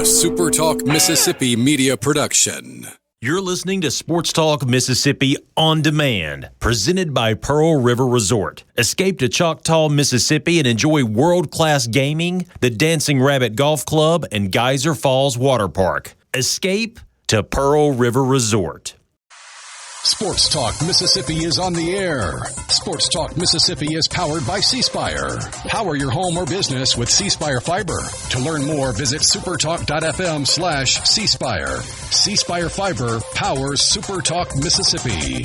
SuperTalk Mississippi media production. You're listening to Sports Talk Mississippi On Demand, presented by Pearl River Resort. Escape to Choctaw, Mississippi and enjoy world-class gaming, the Dancing Rabbit Golf Club, and Geyser Falls Water Park. Escape to Pearl River Resort. Sports Talk Mississippi is on the air. Sports Talk Mississippi is powered by C Spire. Power your home or business with C Spire Fiber. To learn more, visit supertalk.fm/C Spire. C Spire Fiber powers Super Talk Mississippi.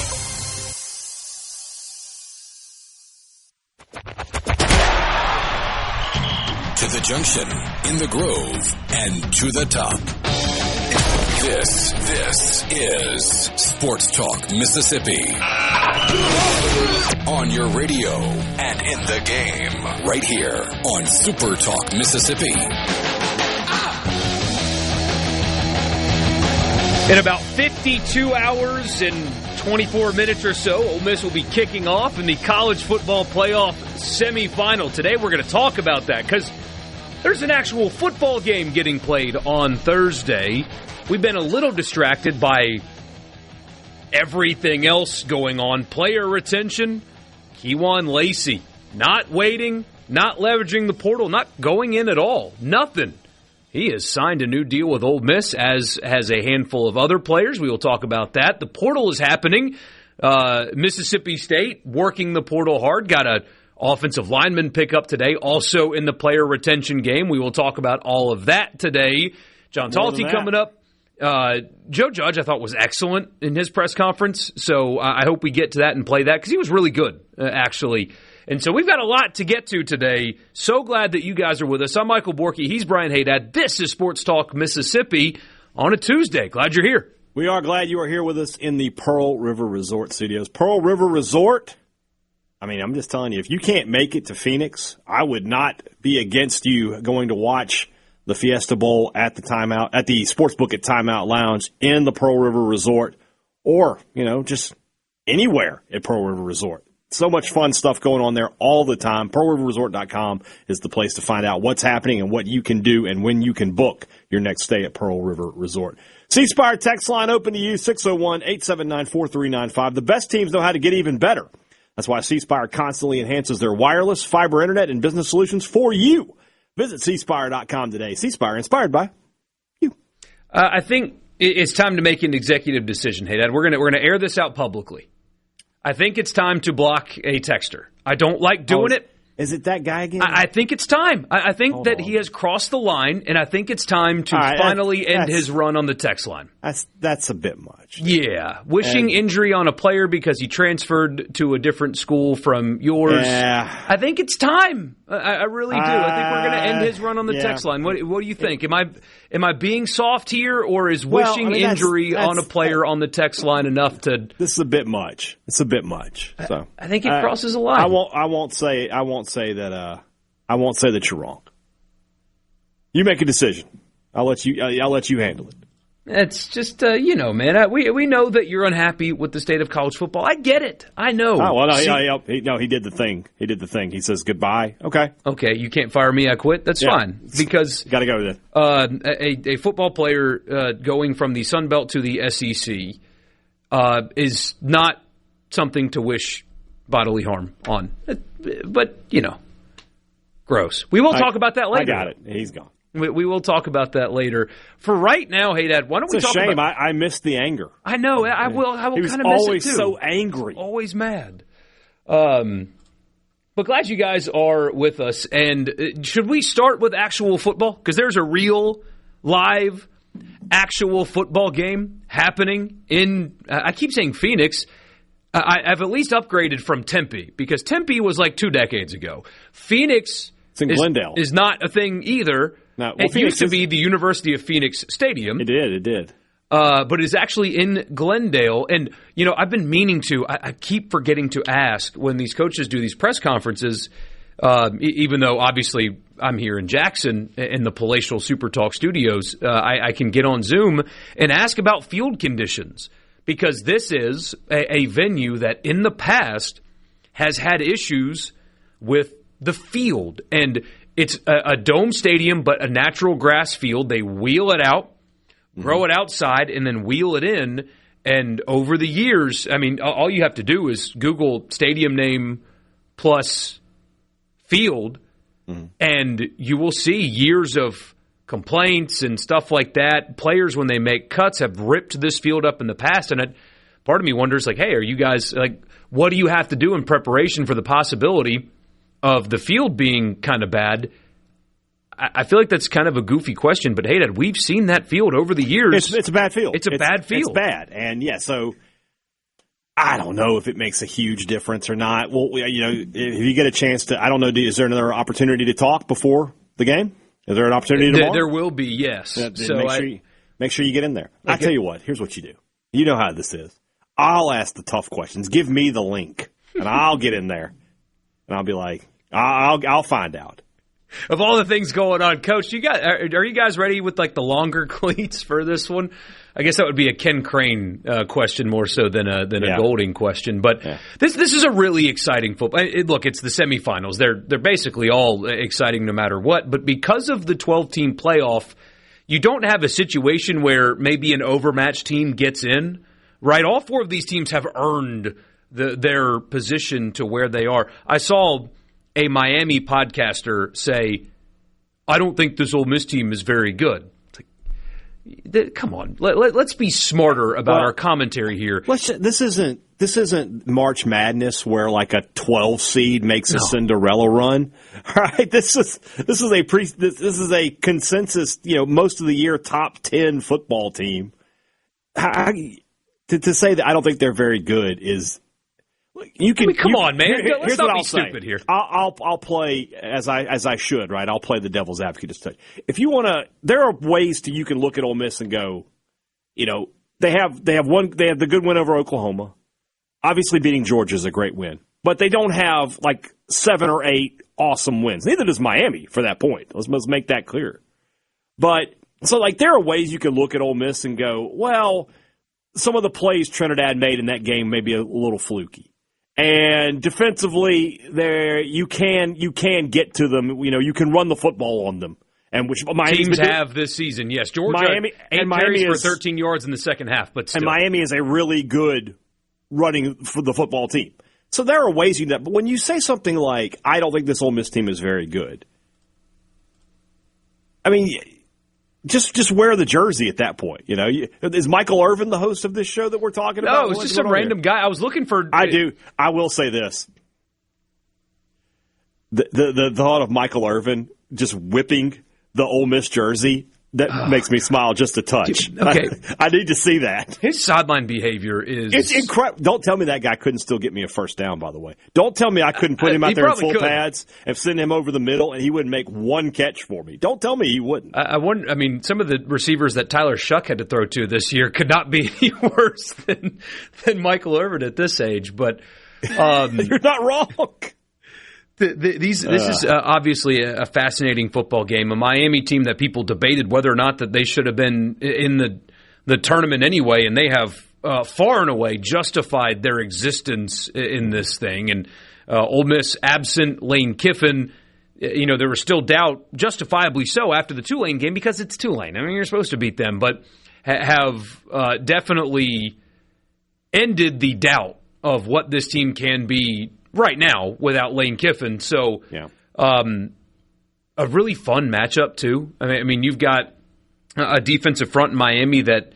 To the junction, in the Grove, and to the top. This is Sports Talk Mississippi. On your radio and in the game, right here on Super Talk Mississippi. In about 52 hours and 24 minutes or so, Ole Miss will be kicking off in the college football playoff semifinal. Today we're going to talk about that because there's an actual football game getting played on Thursday. We've been a little distracted by everything else going on. Player retention, Kewan Lacy not waiting, not leveraging the portal, not going in at all. Nothing. He has signed a new deal with Ole Miss, as has a handful of other players. We will talk about that. The portal is happening. Mississippi State working the portal hard. Got a offensive lineman pickup today, also in the player retention game. We will talk about all of that today. John Talty coming up. Joe Judge, I thought, was excellent in his press conference, so I hope we get to that and play that, because he was really good, actually. And so we've got a lot to get to today. So glad that you guys are with us. I'm Michael Borkey. He's Brian Hadad. This is Sports Talk Mississippi on a Tuesday. Glad you're here. We are glad you are here with us in the Pearl River Resort studios. Pearl River Resort, I mean, I'm just telling you, if you can't make it to Phoenix, I would not be against you going to watch the Fiesta Bowl at the timeout, at the Sportsbook at Timeout Lounge in the Pearl River Resort, or, just anywhere at Pearl River Resort. So much fun stuff going on there all the time. PearlRiverResort.com is the place to find out what's happening and what you can do and when you can book your next stay at Pearl River Resort. C Spire text line open to you, 601-879-4395. The best teams know how to get even better. That's why C Spire constantly enhances their wireless, fiber internet, and business solutions for you. Visit cspire.com today. C Spire, inspired by you. I think it's time to make an executive decision. Hey, Dad, we're gonna air this out publicly. I think it's time to block a texter. I don't like doing it. Is it that guy again? I think it's time. I think that he has crossed the line, and I think it's time to finally end his run on the text line. That's a bit much. Yeah. Wishing injury on a player because he transferred to a different school from yours. Yeah. I think it's time. I really do. I think we're going to end his run on the text line. What do you think? Am I being soft here, or is wishing injury on a player on the text line enough to? This is a bit much. It's a bit much. So I think it crosses a line. I won't say that you're wrong. You make a decision. I'll let you handle it. It's just man. We know that you're unhappy with the state of college football. I get it. I know. Oh well, he did the thing. He did the thing. He says goodbye. Okay. You can't fire me. I quit. That's fine, because got to go with it. A football player going from the Sun Belt to the SEC is not something to wish bodily harm on. But gross. We will talk about that later. I got it. He's gone. We will talk about that later. For right now, hey, Dad, why don't we talk about... It's a shame. I missed the anger. I know. I will kind of miss it, too. He was always so angry. Always mad. But glad you guys are with us. And should we start with actual football? Because there's a real, live, actual football game happening in... I keep saying Phoenix. I've at least upgraded from Tempe, because Tempe was like 2 decades ago. Phoenix... It's in Glendale. Is not a thing either. No, it used to be the University of Phoenix Stadium. It did. But it's actually in Glendale. And, I've been meaning to. I keep forgetting to ask when these coaches do these press conferences, even though obviously I'm here in Jackson in the palatial SuperTalk studios. I can get on Zoom and ask about field conditions, because this is a venue that in the past has had issues with the field. And It's a dome stadium, but a natural grass field. They wheel it out, grow it outside, and then wheel it in. And over the years, I mean, all you have to do is Google stadium name plus field, and you will see years of complaints and stuff like that. Players, when they make cuts, have ripped this field up in the past. And part of me wonders, like, hey, are you guys, like, what do you have to do in preparation for the possibility of the field being kind of bad? I feel like that's kind of a goofy question, but hey, Dad, we've seen that field over the years. It's a bad field. It's a bad field. It's bad. And yeah, so I don't know if it makes a huge difference or not. Well, you know, if you get a chance to, I don't know, is there another opportunity to talk before the game? Is there an opportunity tomorrow? There will be, yes. So make sure you get in there. I tell you what, here's what you do. You know how this is. I'll ask the tough questions. Give me the link, and I'll get in there, and I'll be like, I'll find out. Of all the things going on, Coach, are you guys ready with like the longer cleats for this one? I guess that would be a Ken Crane question more so than a Golding question. But this is a really exciting football. Look, it's the semifinals. They're basically all exciting no matter what. But because of the 12-team playoff, you don't have a situation where maybe an overmatched team gets in. Right? All four of these teams have earned their position to where they are. I saw a Miami podcaster say, I don't think this Ole Miss team is very good. It's like, come on, let's be smarter about our commentary here. This isn't March Madness where like a 12 seed makes a Cinderella run. All right, this is a consensus, most of the year top 10 football team. To say that I don't think they're very good is. Come on, man. Let's not be stupid here. I'll play as I should, right? I'll play the devil's advocate. If you want to, there are ways you can look at Ole Miss and go, they have the good win over Oklahoma. Obviously, beating Georgia is a great win, but they don't have like 7 or 8 awesome wins. Neither does Miami for that point. Let's make that clear. But so like there are ways you can look at Ole Miss and go, well, some of the plays Trinidad made in that game may be a little fluky. And defensively, there you can get to them. You can run the football on them, and which teams have this season. Yes, Georgia, Miami, 8 carries for 13 yards in the second half, but still. And Miami is a really good running for the football team. So there are ways you do that. But when you say something like, "I don't think this Ole Miss team is very good," I mean, just wear the jersey at that point. Is Michael Irvin the host of this show that we're talking about? No, it's just some random guy. I was looking for. I will say this: the thought of Michael Irvin just whipping the Ole Miss jersey makes me smile just a touch. Okay, I need to see that. His sideline behavior is it's incredible. Don't tell me that guy couldn't still get me a first down. By the way, don't tell me I couldn't put him out there in full pads and send him over the middle, and he wouldn't make one catch for me. Don't tell me he wouldn't. I wonder. I mean, some of the receivers that Tyler Shuck had to throw to this year could not be any worse than Michael Irvin at this age. But you're not wrong. This is obviously a fascinating football game. A Miami team that people debated whether or not that they should have been in the tournament anyway, and they have far and away justified their existence in this thing. And Ole Miss absent Lane Kiffin, there was still doubt, justifiably so, after the Tulane game because it's Tulane. I mean, you're supposed to beat them, but have definitely ended the doubt of what this team can be right now without Lane Kiffin. So a really fun matchup, too. I mean, you've got a defensive front in Miami that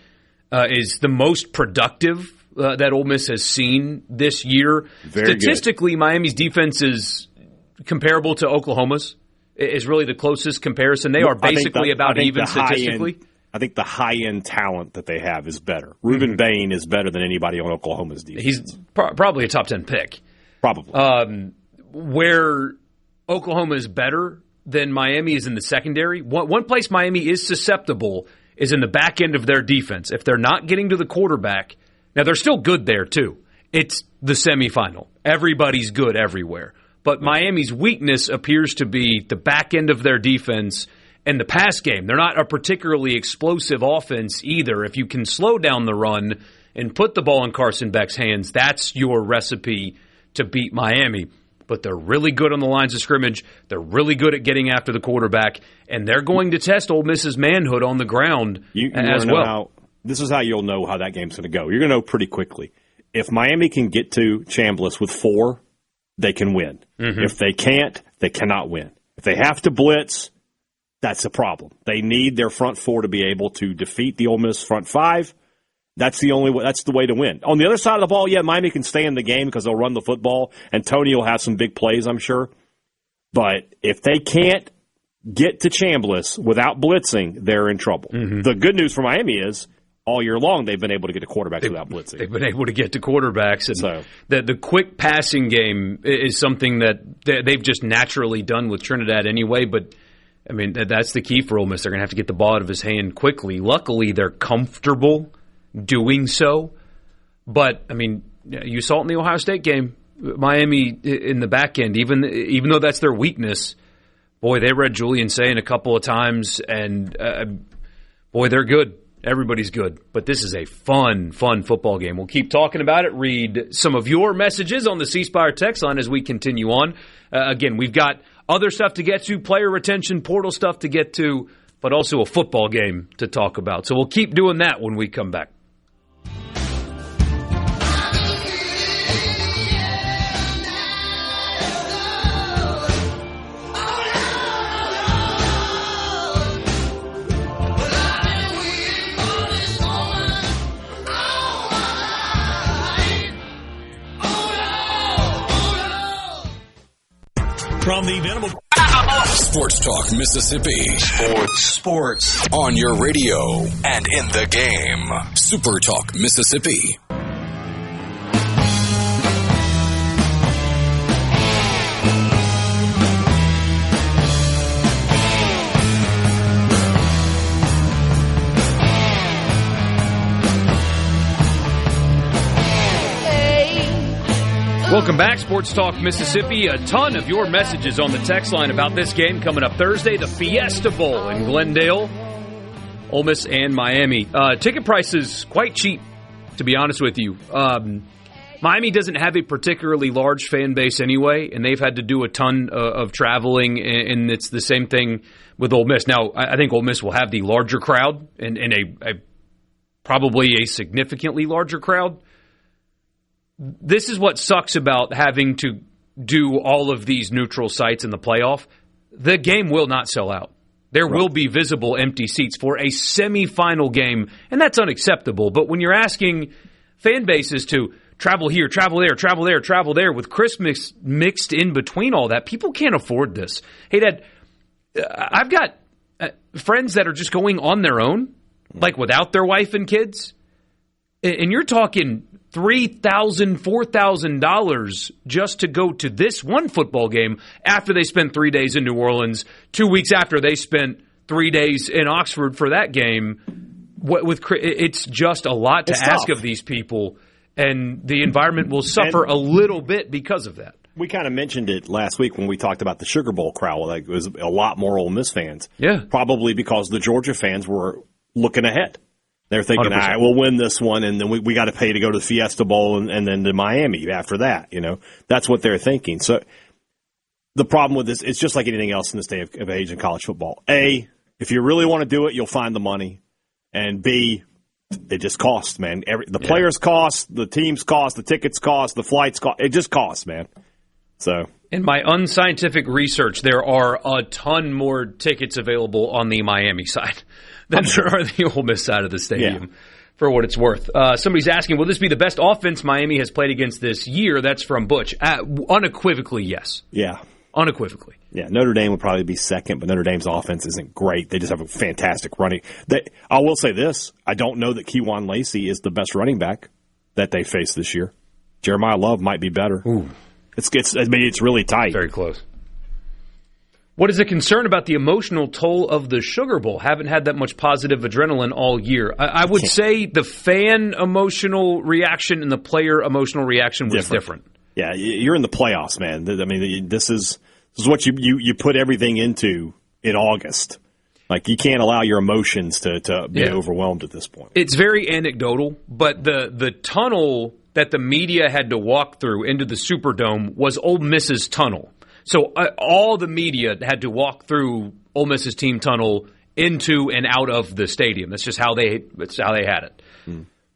is the most productive that Ole Miss has seen this year. Very Statistically, good. Miami's defense is comparable to Oklahoma's. Is really the closest comparison. They are basically about even statistically. I think the high-end talent that they have is better. Reuben Bain is better than anybody on Oklahoma's defense. He's probably a top 10 pick. Probably. Where Oklahoma is better than Miami is in the secondary. One place Miami is susceptible is in the back end of their defense. If they're not getting to the quarterback, now they're still good there too. It's the semifinal. Everybody's good everywhere. But Miami's weakness appears to be the back end of their defense and the pass game. They're not a particularly explosive offense either. If you can slow down the run and put the ball in Carson Beck's hands, that's your recipe to beat Miami. but they're really good on the lines of scrimmage. They're really good at getting after the quarterback, and they're going to test Ole Miss's manhood on the ground as well. This is how you'll know how that game's going to go. You're going to know pretty quickly. If Miami can get to Chambliss with 4, they can win. Mm-hmm. If they can't, they cannot win. If they have to blitz, that's a problem. They need their front 4 to be able to defeat the Ole Miss front 5. That's the only way. That's the way to win. On the other side of the ball, Miami can stay in the game because they'll run the football, and Tony will have some big plays, I'm sure. But if they can't get to Chambliss without blitzing, they're in trouble. Mm-hmm. The good news for Miami is all year long they've been able to get to quarterbacks without blitzing. They've been able to get to quarterbacks. And the quick passing game is something that they've just naturally done with Trinidad anyway, but I mean, that's the key for Ole Miss. They're going to have to get the ball out of his hand quickly. Luckily, they're comfortable doing so. But, I mean, you saw it in the Ohio State game. Miami in the back end, even though that's their weakness, boy, they read Julian saying a couple of times, and, boy, they're good. Everybody's good. But this is a fun football game. We'll keep talking about it. Read some of your messages on the C Spire text line as we continue on. Again, we've got other stuff to get to, player retention, portal stuff to get to, but also a football game to talk about. So we'll keep doing that when we come back. From the Venable Sports Talk Mississippi. Sports on your radio and in the game. Super Talk Mississippi. Welcome back, Sports Talk Mississippi. A ton of your messages on the text line about this game coming up Thursday, the Fiesta Bowl in Glendale, Ole Miss and Miami. Ticket prices quite cheap, to be honest with you. Miami doesn't have a particularly large fan base anyway, and they've had to do a ton of traveling, and it's the same thing with Ole Miss. Now, I think Ole Miss will have the larger crowd, and probably a significantly larger crowd. This is what sucks about having to do all of these neutral sites in the playoff. The game will not sell out. There will be visible empty seats for a semifinal game, and that's unacceptable. But when you're asking fan bases to travel here, travel there, travel there, travel there, with Christmas mixed in between all that, people can't afford this. Hey, Dad, I've got friends that are just going on their own, like without their wife and kids, and you're talking $3,000, $4,000 just to go to this one football game after they spent 3 days in New Orleans, 2 weeks after they spent 3 days in Oxford for that game. It's just a lot to ask of these people, and the environment will suffer a little bit because of that. We kind of mentioned it last week when we talked about the Sugar Bowl crowd. Like, it was a lot more Ole Miss fans. Yeah. Probably because the Georgia fans were looking ahead. They're thinking, 100%. All right, we'll win this one, and then we got to pay to go to the Fiesta Bowl and then to Miami after that. You know, that's what they're thinking. So the problem with this, it's just like anything else in this day of age in college football. A, if you really want to do it, you'll find the money. And B, it just costs, man. The players cost, the teams cost, the tickets cost, the flights cost. It just costs, man. So in my unscientific research, there are a ton more tickets available on the Miami side than there are the Ole Miss side of the stadium, for what it's worth. Somebody's asking, will this be the best offense Miami has played against this year? That's from Butch. Unequivocally, yes. Yeah. Unequivocally. Yeah, Notre Dame would probably be second, but Notre Dame's offense isn't great. They just have a fantastic running. I will say this. I don't know that Kewan Lacy is the best running back that they face this year. Jeremiah Love might be better. Ooh. It's really tight. Very close. What is a concern about the emotional toll of the Sugar Bowl? Haven't had that much positive adrenaline all year. I would say the fan emotional reaction and the player emotional reaction was different. Yeah, you're in the playoffs, man. I mean, this is what you put everything into in August. Like, you can't allow your emotions to be overwhelmed at this point. It's very anecdotal, but the tunnel that the media had to walk through into the Superdome was Ole Miss's tunnel. So all the media had to walk through Ole Miss's team tunnel into and out of the stadium. That's just how they had it.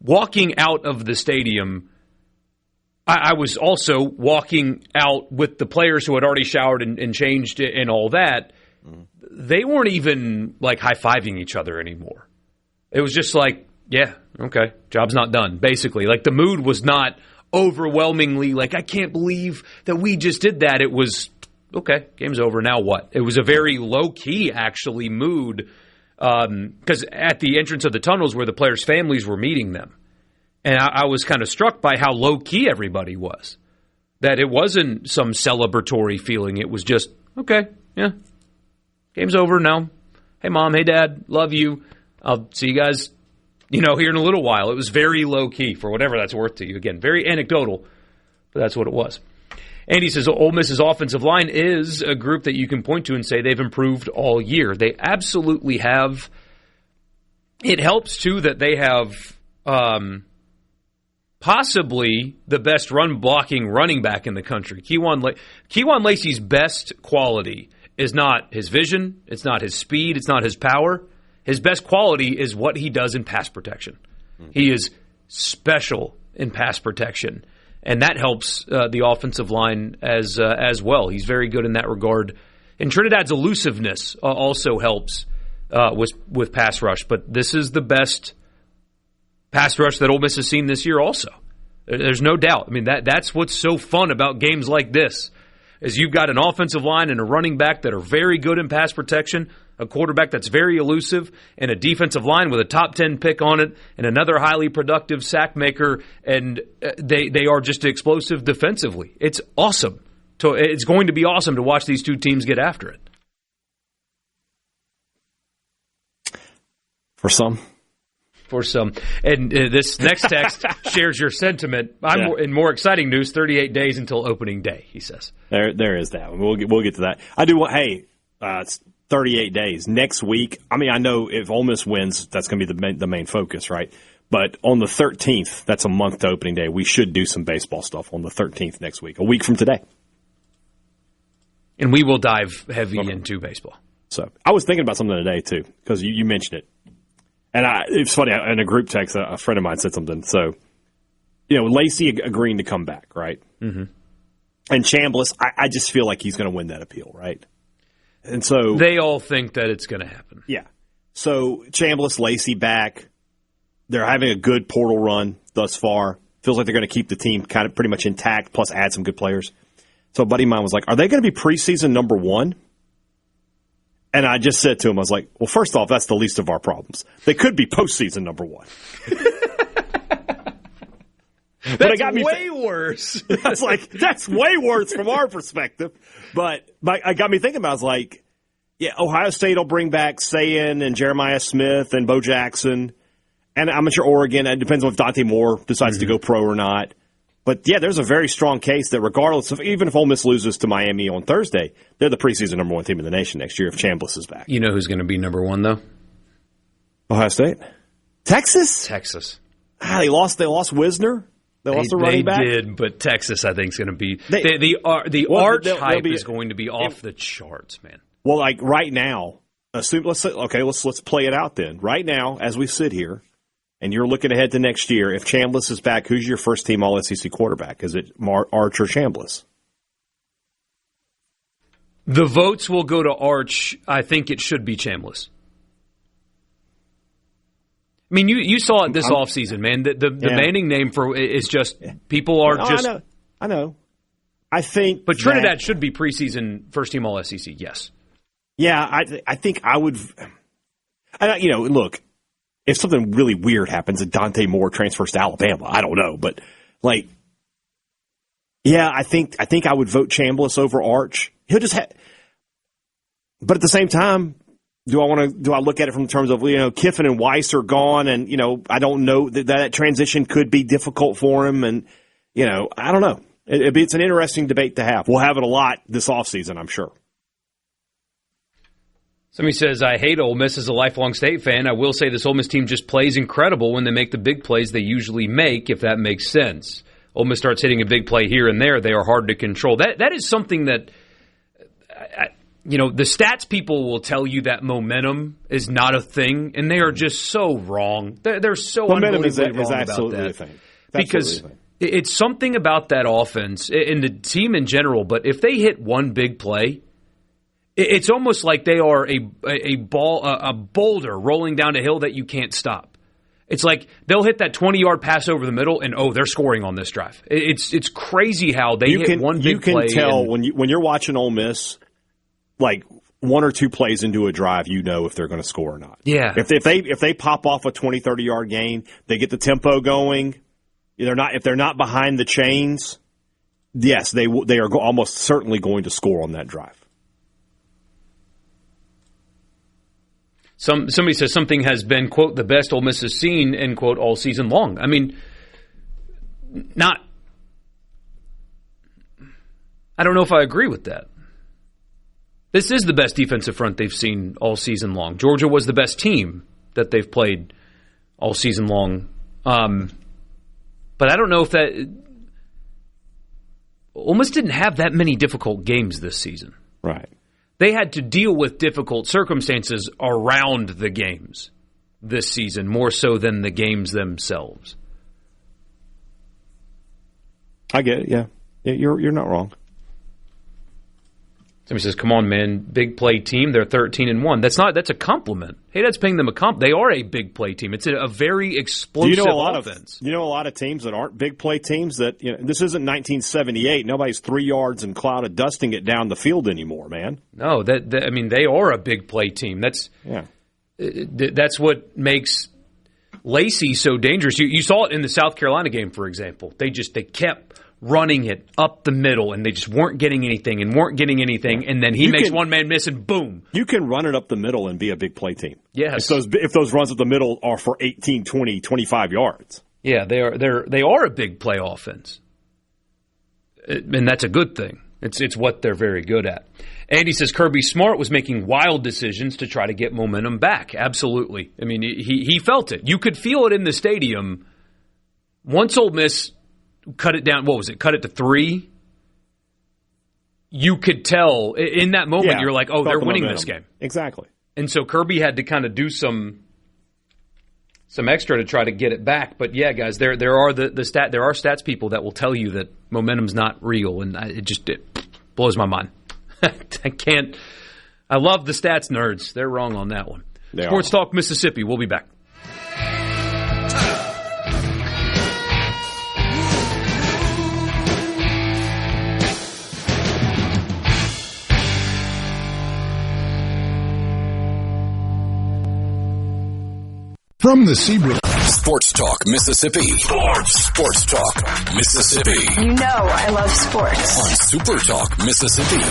Walking out of the stadium, I was also walking out with the players who had already showered and changed and all that. They weren't even like high-fiving each other anymore. It was just like, yeah, okay, job's not done, basically. Like the mood was not overwhelmingly like, I can't believe that we just did that. It was, okay, game's over, now what? It was a very low-key, actually, mood because at the entrance of the tunnels where the players' families were meeting them. And I was kind of struck by how low-key everybody was. That it wasn't some celebratory feeling. It was just, okay, yeah, game's over now. Hey, Mom, hey, Dad, love you. I'll see you guys, here in a little while. It was very low-key for whatever that's worth to you. Again, very anecdotal, but that's what it was. Andy says Ole Miss's offensive line is a group that you can point to and say they've improved all year. They absolutely have. It helps, too, that they have possibly the best run-blocking running back in the country. Kewan Lacy's best quality is not his vision, it's not his speed, it's not his power. His best quality is what he does in pass protection. He is special in pass protection, and that helps the offensive line as well. He's very good in that regard. And Trinidad's elusiveness also helps with pass rush, but this is the best pass rush that Ole Miss has seen this year also. There's no doubt. I mean, that's what's so fun about games like this, is you've got an offensive line and a running back that are very good in pass protection, a quarterback that's very elusive, and a defensive line with a top 10 pick on it, and another highly productive sack maker, and they are just explosive defensively. It's awesome. It's going to be awesome to watch these two teams get after it. For some. And this next text shares your sentiment. In more exciting news, 38 days until opening day, he says. There is that. We'll get to that. I do want, it's 38 days. Next week, I know if Ole Miss wins, that's going to be the main focus, right? But on the 13th, that's a month to opening day. We should do some baseball stuff on the 13th next week, a week from today. And we will dive heavy into baseball. So I was thinking about something today, too, because you mentioned it. And it's funny, in a group text, a friend of mine said something. So, Lacy agreeing to come back, right? Mm-hmm. And Chambliss, I just feel like he's going to win that appeal, right? And so they all think that it's going to happen. Yeah. So Chambliss, Lacy back. They're having a good portal run thus far. Feels like they're going to keep the team kind of pretty much intact, plus add some good players. So a buddy of mine was like, are they going to be preseason number one? And I just said to him, I was like, well, first off, that's the least of our problems. They could be postseason number one. That's way worse. I was like, that's way worse from our perspective. But I got me thinking about it. I was like, yeah, Ohio State will bring back Sayin and Jeremiah Smith and Bo Jackson. And I'm sure Oregon, it depends on if Dante Moore decides to go pro or not. But, yeah, there's a very strong case that regardless of, even if Ole Miss loses to Miami on Thursday, they're the preseason number one team in the nation next year if Chambliss is back. You know who's going to be number one, though? Ohio State? Texas? They lost Wisner. They lost the running back. They did, but Texas, I think, is going to be the arch hype is going to be off the charts, man. Well, like right now, let's play it out then. Right now, as we sit here, and you're looking ahead to next year, if Chambliss is back, who's your first team All-SEC quarterback? Is it Arch or Chambliss? The votes will go to Arch. I think it should be Chambliss. I mean, you saw it this offseason, man. The Manning name is just people are just. I know. I think, but Trinidad should be preseason first team All-SEC. Yes. Yeah, I think I would. Look, if something really weird happens and Dante Moore transfers to Alabama, I don't know, but I think I would vote Chambliss over Arch. He'll just but at the same time, do I look at it from terms of, Kiffin and Weiss are gone, and I don't know that transition could be difficult for him, and I don't know. It's an interesting debate to have. We'll have it a lot this offseason, I'm sure. Somebody says, I hate Ole Miss as a lifelong State fan. I will say this Ole Miss team just plays incredible when they make the big plays they usually make, if that makes sense. Ole Miss starts hitting a big play here and there, they are hard to control. That is something that, the stats people will tell you that momentum is not a thing, and they are just so wrong. They're so unbelievably wrong about that. A thing. Because it's something about that offense and the team in general, but if they hit one big play, it's almost like they are a boulder rolling down a hill that you can't stop. It's like they'll hit that 20-yard pass over the middle, and they're scoring on this drive. It's crazy how they hit one big play. You can tell when you're watching Ole Miss, like one or two plays into a drive, you know if they're going to score or not. Yeah. If they pop off a 20, 30-yard gain, they get the tempo going. If they're not behind the chains, yes, they are almost certainly going to score on that drive. Somebody says something has been, quote, the best Ole Miss has seen, end quote, all season long. I mean, I don't know if I agree with that. This is the best defensive front they've seen all season long. Georgia was the best team that they've played all season long. But I don't know if that – Ole Miss didn't have that many difficult games this season. Right. They had to deal with difficult circumstances around the games this season, more so than the games themselves. I get it, yeah. You're not wrong. Somebody says, come on, man, big play team. They're 13-1. That's a compliment. Hey, that's paying them a compliment. They are a big play team. It's a very explosive offense. You know a lot of teams that aren't big play teams that, this isn't 1978. Nobody's 3 yards and cloud of dusting it down the field anymore, man. No, they are a big play team. That's what makes Lacy so dangerous. You saw it in the South Carolina game, for example. They kept running it up the middle, and they just weren't getting anything, and then he makes one man miss, and boom. You can run it up the middle and be a big play team. Yes. If those runs up the middle are for 18, 20, 25 yards. Yeah, they are a big play offense. And that's a good thing. It's what they're very good at. Andy says Kirby Smart was making wild decisions to try to get momentum back. Absolutely. I mean, he felt it. You could feel it in the stadium. Once Ole Miss cut it down, cut it to 3? You could tell in that moment, you're like, they're winning this game. Exactly. And so Kirby had to kind of do some extra to try to get it back. But yeah, guys, there are stats people that will tell you that momentum's not real, and it blows my mind. I love the stats nerds. They're wrong on that one. Sports Talk Mississippi. We'll be back. From the Zebra. Sports Talk Mississippi. Sports Talk Mississippi. You know I love sports. On Super Talk Mississippi.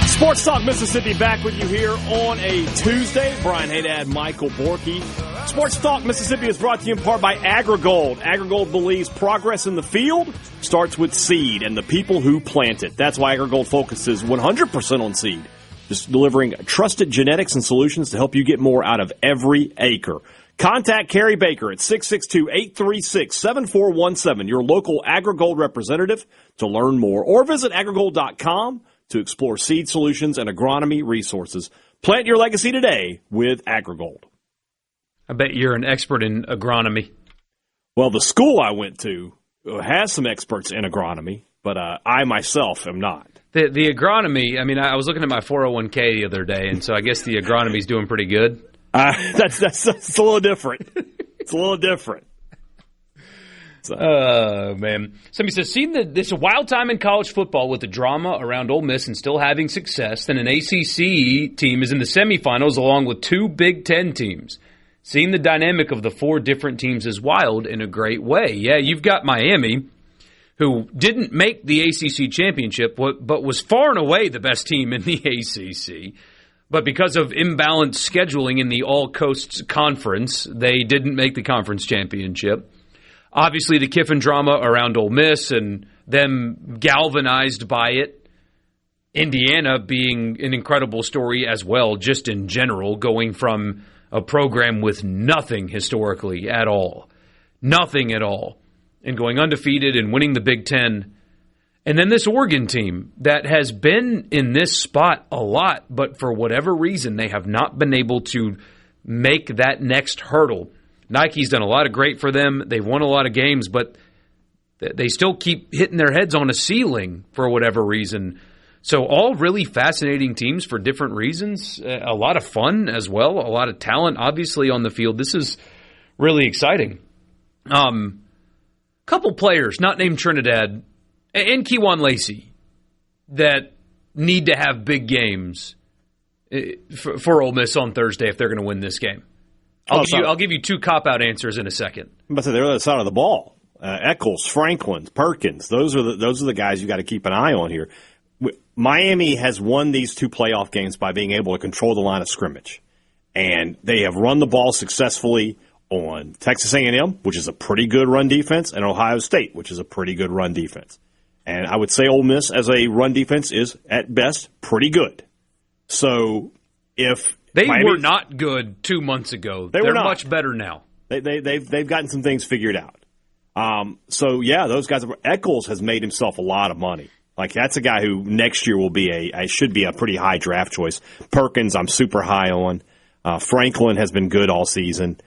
Sports Talk Mississippi back with you here on a Tuesday. Brian Hadad, Michael Borkey. Sports Talk Mississippi is brought to you in part by AgriGold. AgriGold believes progress in the field starts with seed and the people who plant it. That's why AgriGold focuses 100% on seed, just delivering trusted genetics and solutions to help you get more out of every acre. Contact Carrie Baker at 662-836-7417, your local AgriGold representative, to learn more. Or visit agrigold.com to explore seed solutions and agronomy resources. Plant your legacy today with AgriGold. I bet you're an expert in agronomy. Well, the school I went to has some experts in agronomy, but I myself am not. The agronomy, I mean, I was looking at my 401k the other day, and so I guess the agronomy's doing pretty good. That's a little different. It's a little different. Man. Somebody says, this a wild time in college football with the drama around Ole Miss and still having success. Then an ACC team is in the semifinals along with 2 Big Ten teams. Seeing the dynamic of the 4 different teams is wild in a great way. Yeah, you've got Miami, who didn't make the ACC championship, but was far and away the best team in the ACC. But because of imbalanced scheduling in the All Coasts Conference, they didn't make the conference championship. obviously the Kiffin drama around Ole Miss and them galvanized by it. Indiana being an incredible story as well, just in general, going from a program with nothing historically at all, nothing at all, and going undefeated and winning the Big Ten. And then this Oregon team that has been in this spot a lot, but for whatever reason, they have not been able to make that next hurdle. Nike's done a lot of great for them. They've won a lot of games, but they still keep hitting their heads on a ceiling for whatever reason. So all really fascinating teams for different reasons. A lot of fun as well. A lot of talent, obviously, on the field. This is really exciting. Couple players, not named Trinidad, and Kewan Lacy, that need to have big games for Ole Miss on Thursday if they're going to win this game. I'll give you two cop-out answers in a second. But they're on the other side of the ball. Eccles, Franklin, Perkins. Those are the guys you got to keep an eye on here. Miami has won these two playoff games by being able to control the line of scrimmage, and they have run the ball successfully on Texas A&M, which is a pretty good run defense, and Ohio State, which is a pretty good run defense. And I would say Ole Miss as a run defense is at best pretty good. So if they were not good 2 months ago, they're much better now. They've gotten some things figured out. So yeah, those guys. Eccles has made himself a lot of money. Like, that's a guy who next year will be should be a pretty high draft choice. Perkins, I'm super high on. Franklin has been good all season.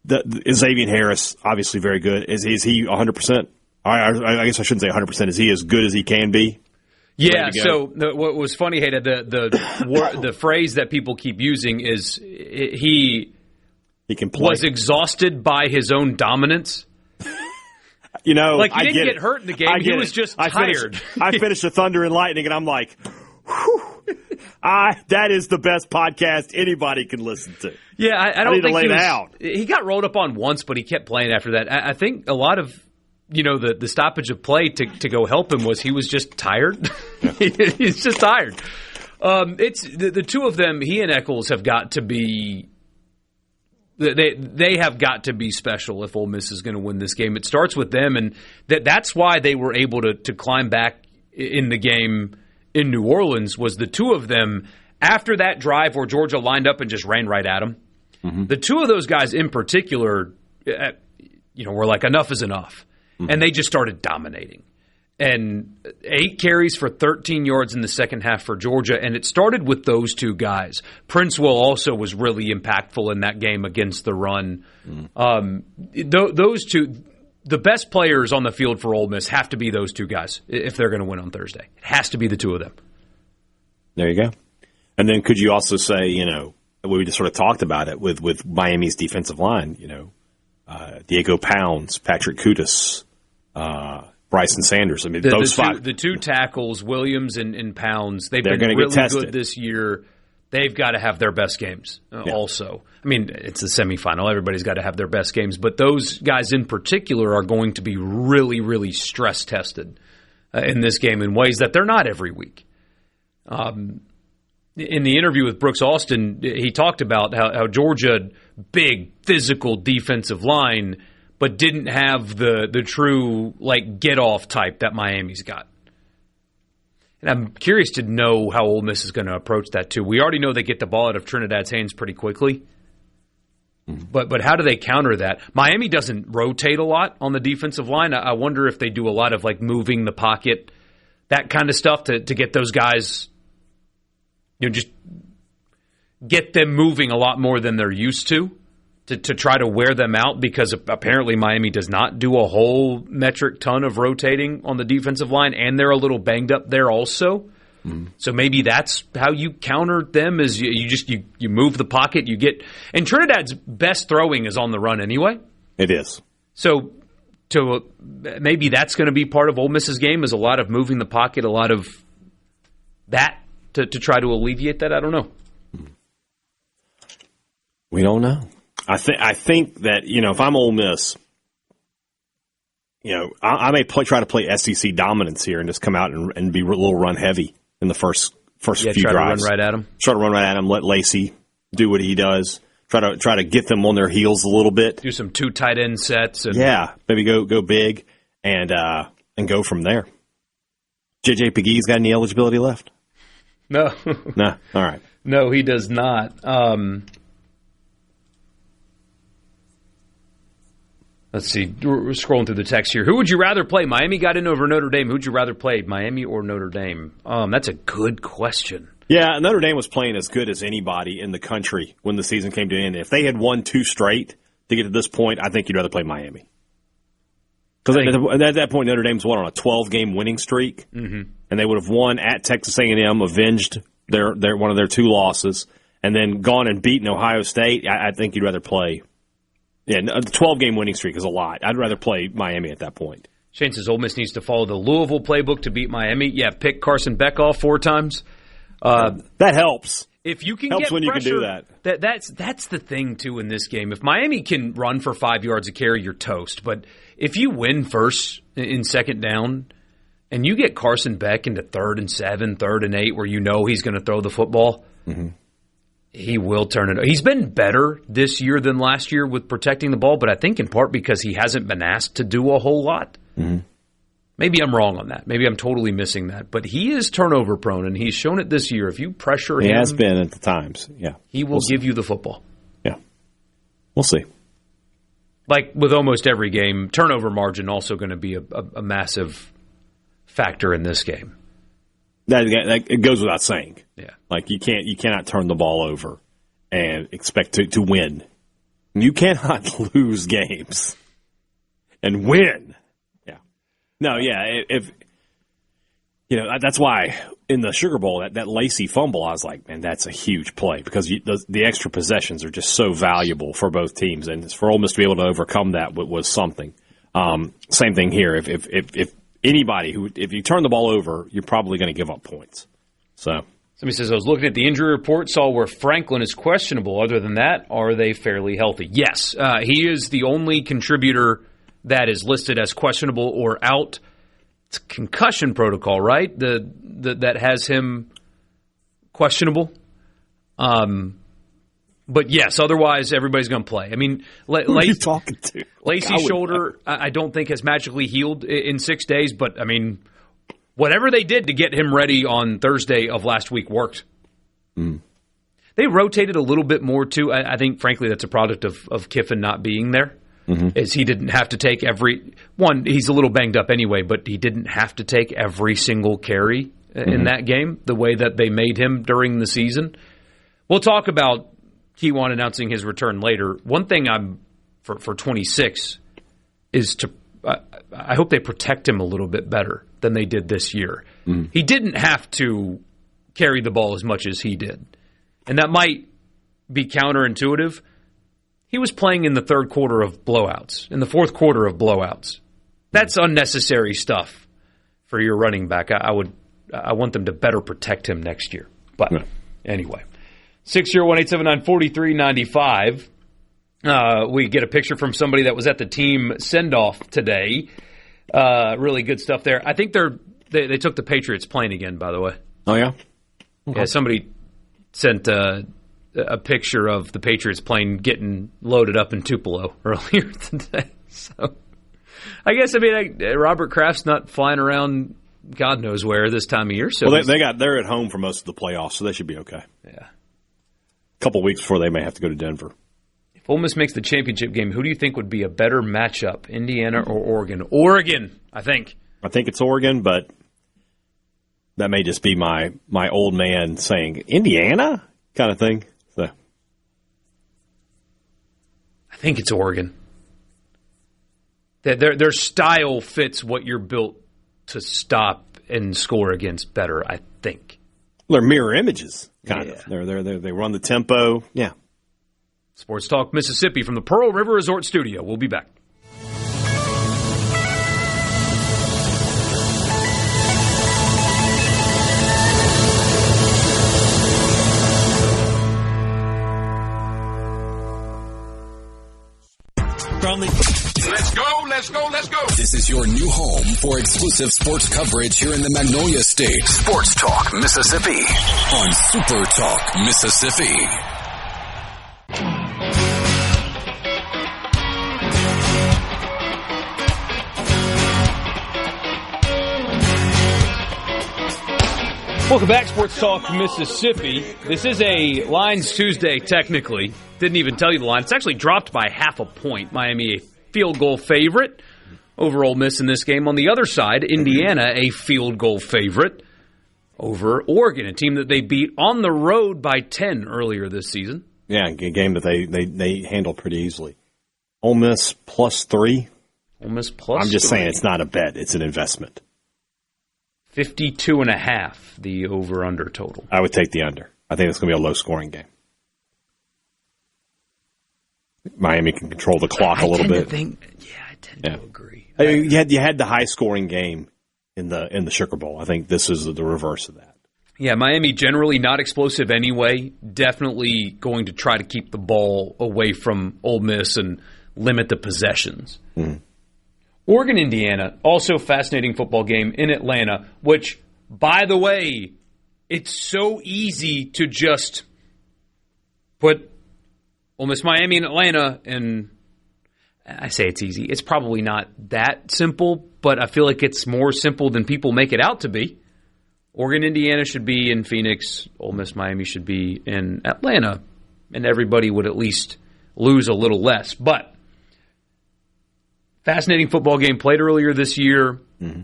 Xavier Harris, obviously very good. Is he 100%? I guess I shouldn't say 100%. Is he as good as he can be? Yeah. So what was funny, Hadad, the phrase that people keep using is he can play. Was exhausted by his own dominance. You know, like, he didn't get hurt in the game. He was just tired. I finished the Thunder and Lightning, and I'm like, whew, that is the best podcast anybody can listen to. Yeah, I don't think he was. He got rolled up on once, but he kept playing after that. I think a lot of the stoppage of play to go help him was he was just tired. He's just tired. It's the two of them. He and Eccles have got to be. They have got to be special if Ole Miss is going to win this game. It starts with them, and that's why they were able to climb back in the game in New Orleans, was the two of them after that drive where Georgia lined up and just ran right at them. Mm-hmm. The two of those guys in particular, were like, enough is enough. Mm-hmm. And they just started dominating. And 8 carries for 13 yards in the second half for Georgia, and it started with those two guys. Princewell also was really impactful in that game against the run. Those two, the best players on the field for Ole Miss have to be those two guys if they're going to win on Thursday. It has to be the two of them. There you go. And then could you also say, we just sort of talked about it with Miami's defensive line, Diego Pounds, Patrick Kutas, Bryson Sanders. I mean, those five. The two tackles, Williams and Pounds, they've been really good this year. They've got to have their best games also. I mean, it's a semifinal. Everybody's got to have their best games. But those guys in particular are going to be really, really stress-tested in this game in ways that they're not every week. In the interview with Brooks Austin, he talked about how Georgia, big, physical defensive line, but didn't have the true get-off type that Miami's got. And I'm curious to know how Ole Miss is going to approach that, too. We already know they get the ball out of Trinidad's hands pretty quickly. But how do they counter that? Miami doesn't rotate a lot on the defensive line. I wonder if they do a lot of moving the pocket, that kind of stuff to get those guys, just get them moving a lot more than they're used to try to wear them out, because apparently Miami does not do a whole metric ton of rotating on the defensive line, and they're a little banged up there also. So maybe that's how you counter them, is you move the pocket, and Trinidad's best throwing is on the run anyway. It is. So maybe that's going to be part of Ole Miss's game, is a lot of moving the pocket, a lot of that to try to alleviate that. I don't know. We don't know. I think that, if I'm Ole Miss, I may try to play SEC dominance here and just come out and be a little run heavy in the first few drives. Try to run right at him. Try to run right at him. Let Lacy do what he does. try to get them on their heels a little bit. Do some 2 tight end sets. And maybe go big and go from there. J.J. Pegues got any eligibility left? No. No. All right. No, he does not. Let's see. We're scrolling through the text here. Who would you rather play? Miami got in over Notre Dame. Who would you rather play, Miami or Notre Dame? That's a good question. Yeah, Notre Dame was playing as good as anybody in the country when the season came to an end. If they had won 2 straight to get to this point, I think you'd rather play Miami. Because at that point, Notre Dame's on a 12-game winning streak, and they would have won at Texas A&M, avenged their one of their 2 losses, and then gone and beaten Ohio State. I think you'd rather play. Yeah, a 12-game winning streak is a lot. I'd rather play Miami at that point. Shane says Ole Miss needs to follow the Louisville playbook to beat Miami. Yeah, pick Carson Beck off 4 times. That helps. If you can helps get when pressure, you can do that. That's the thing too in this game. If Miami can run for 5 yards a carry, you're toast. But if you win first in second down, and you get Carson Beck into 3rd and 7, 3rd and 8, where you know he's going to throw the football, he will turn it. He's been better this year than last year with protecting the ball, but I think in part because he hasn't been asked to do a whole lot. Maybe I'm wrong on that. Maybe I'm totally missing that. But he is turnover prone, and he's shown it this year. If you pressure him, he has been at the times. Yeah, he will give you the football. Yeah, we'll see. Like with almost every game, turnover margin also going to be a massive factor in this game. That it goes without saying. Yeah, like you cannot turn the ball over and expect to win. You cannot lose games and win. No, yeah. If that's why in the Sugar Bowl that Lacy fumble, I was like, man, that's a huge play because the extra possessions are just so valuable for both teams, and for Ole Miss to be able to overcome that was something. Same thing here. If anybody if you turn the ball over, you're probably going to give up points. So somebody says I was looking at the injury report, saw where Franklin is questionable. Other than that, are they fairly healthy? Yes, he is the only contributor that is listed as questionable or out. It's concussion protocol, right? That has him questionable. But yes, otherwise everybody's going to play. I mean, who are you talking to? Lacey's shoulder, I don't think has magically healed in 6 days. But I mean, whatever they did to get him ready on Thursday of last week worked. They rotated a little bit more too. I think, frankly, that's a product of Kiffin not being there. Is he didn't have to take he's a little banged up anyway, but he didn't have to take every single carry in that game the way that they made him during the season. We'll talk about Kewan announcing his return later. One thing for 26 is I hope they protect him a little bit better than they did this year. He didn't have to carry the ball as much as he did, and that might be counterintuitive. He was playing in the 3rd quarter of blowouts, in the 4th quarter of blowouts. That's unnecessary stuff for your running back. I want them to better protect him next year. But anyway, 601-879-4395. We get a picture from somebody that was at the team send-off today. Really good stuff there. I think they took the Patriots plane again, by the way. Oh, yeah? Okay. Yeah, somebody sent a picture of the Patriots plane getting loaded up in Tupelo earlier today. So I guess, Robert Kraft's not flying around God knows where this time of year. So well, they're at home for most of the playoffs, so they should be okay. Yeah. A couple weeks before they may have to go to Denver. If Ole Miss makes the championship game, who do you think would be a better matchup, Indiana or Oregon? Oregon, I think. I think it's Oregon, but that may just be my old man saying Indiana kind of thing. So I think it's Oregon. Their style fits what you're built to stop and score against better, I think. They're mirror images, kind of. They run the tempo. Yeah. Sports Talk Mississippi from the Pearl River Resort Studio. We'll be back. Let's go. This is your new home for exclusive sports coverage here in the Magnolia State. Sports Talk Mississippi on SuperTalk Mississippi. Welcome back, Sports Talk Mississippi. This is a Lines Tuesday, technically. Didn't even tell you the line. It's actually dropped by half a point. Miami, a field goal favorite over Ole Miss in this game. On the other side, Indiana, a field goal favorite over Oregon, a team that they beat on the road by 10 earlier this season. Yeah, a game that they handled pretty easily. Ole Miss +3. Ole Miss +3. I'm just saying it's not a bet. It's an investment. 52.5, the over-under total. I would take the under. I think it's going to be a low-scoring game. Miami can control the clock a little bit. I tend to agree. I mean, you had the high-scoring game in the Sugar Bowl. I think this is the reverse of that. Yeah, Miami generally not explosive anyway. Definitely going to try to keep the ball away from Ole Miss and limit the possessions. Mm-hmm. Oregon, Indiana, also fascinating football game in Atlanta, which, by the way, it's so easy to just put Ole Miss, Miami, and Atlanta, and I say it's easy. It's probably not that simple, but I feel like it's more simple than people make it out to be. Oregon, Indiana should be in Phoenix. Ole Miss, Miami should be in Atlanta, and everybody would at least lose a little less. But fascinating football game played earlier this year. Mm-hmm.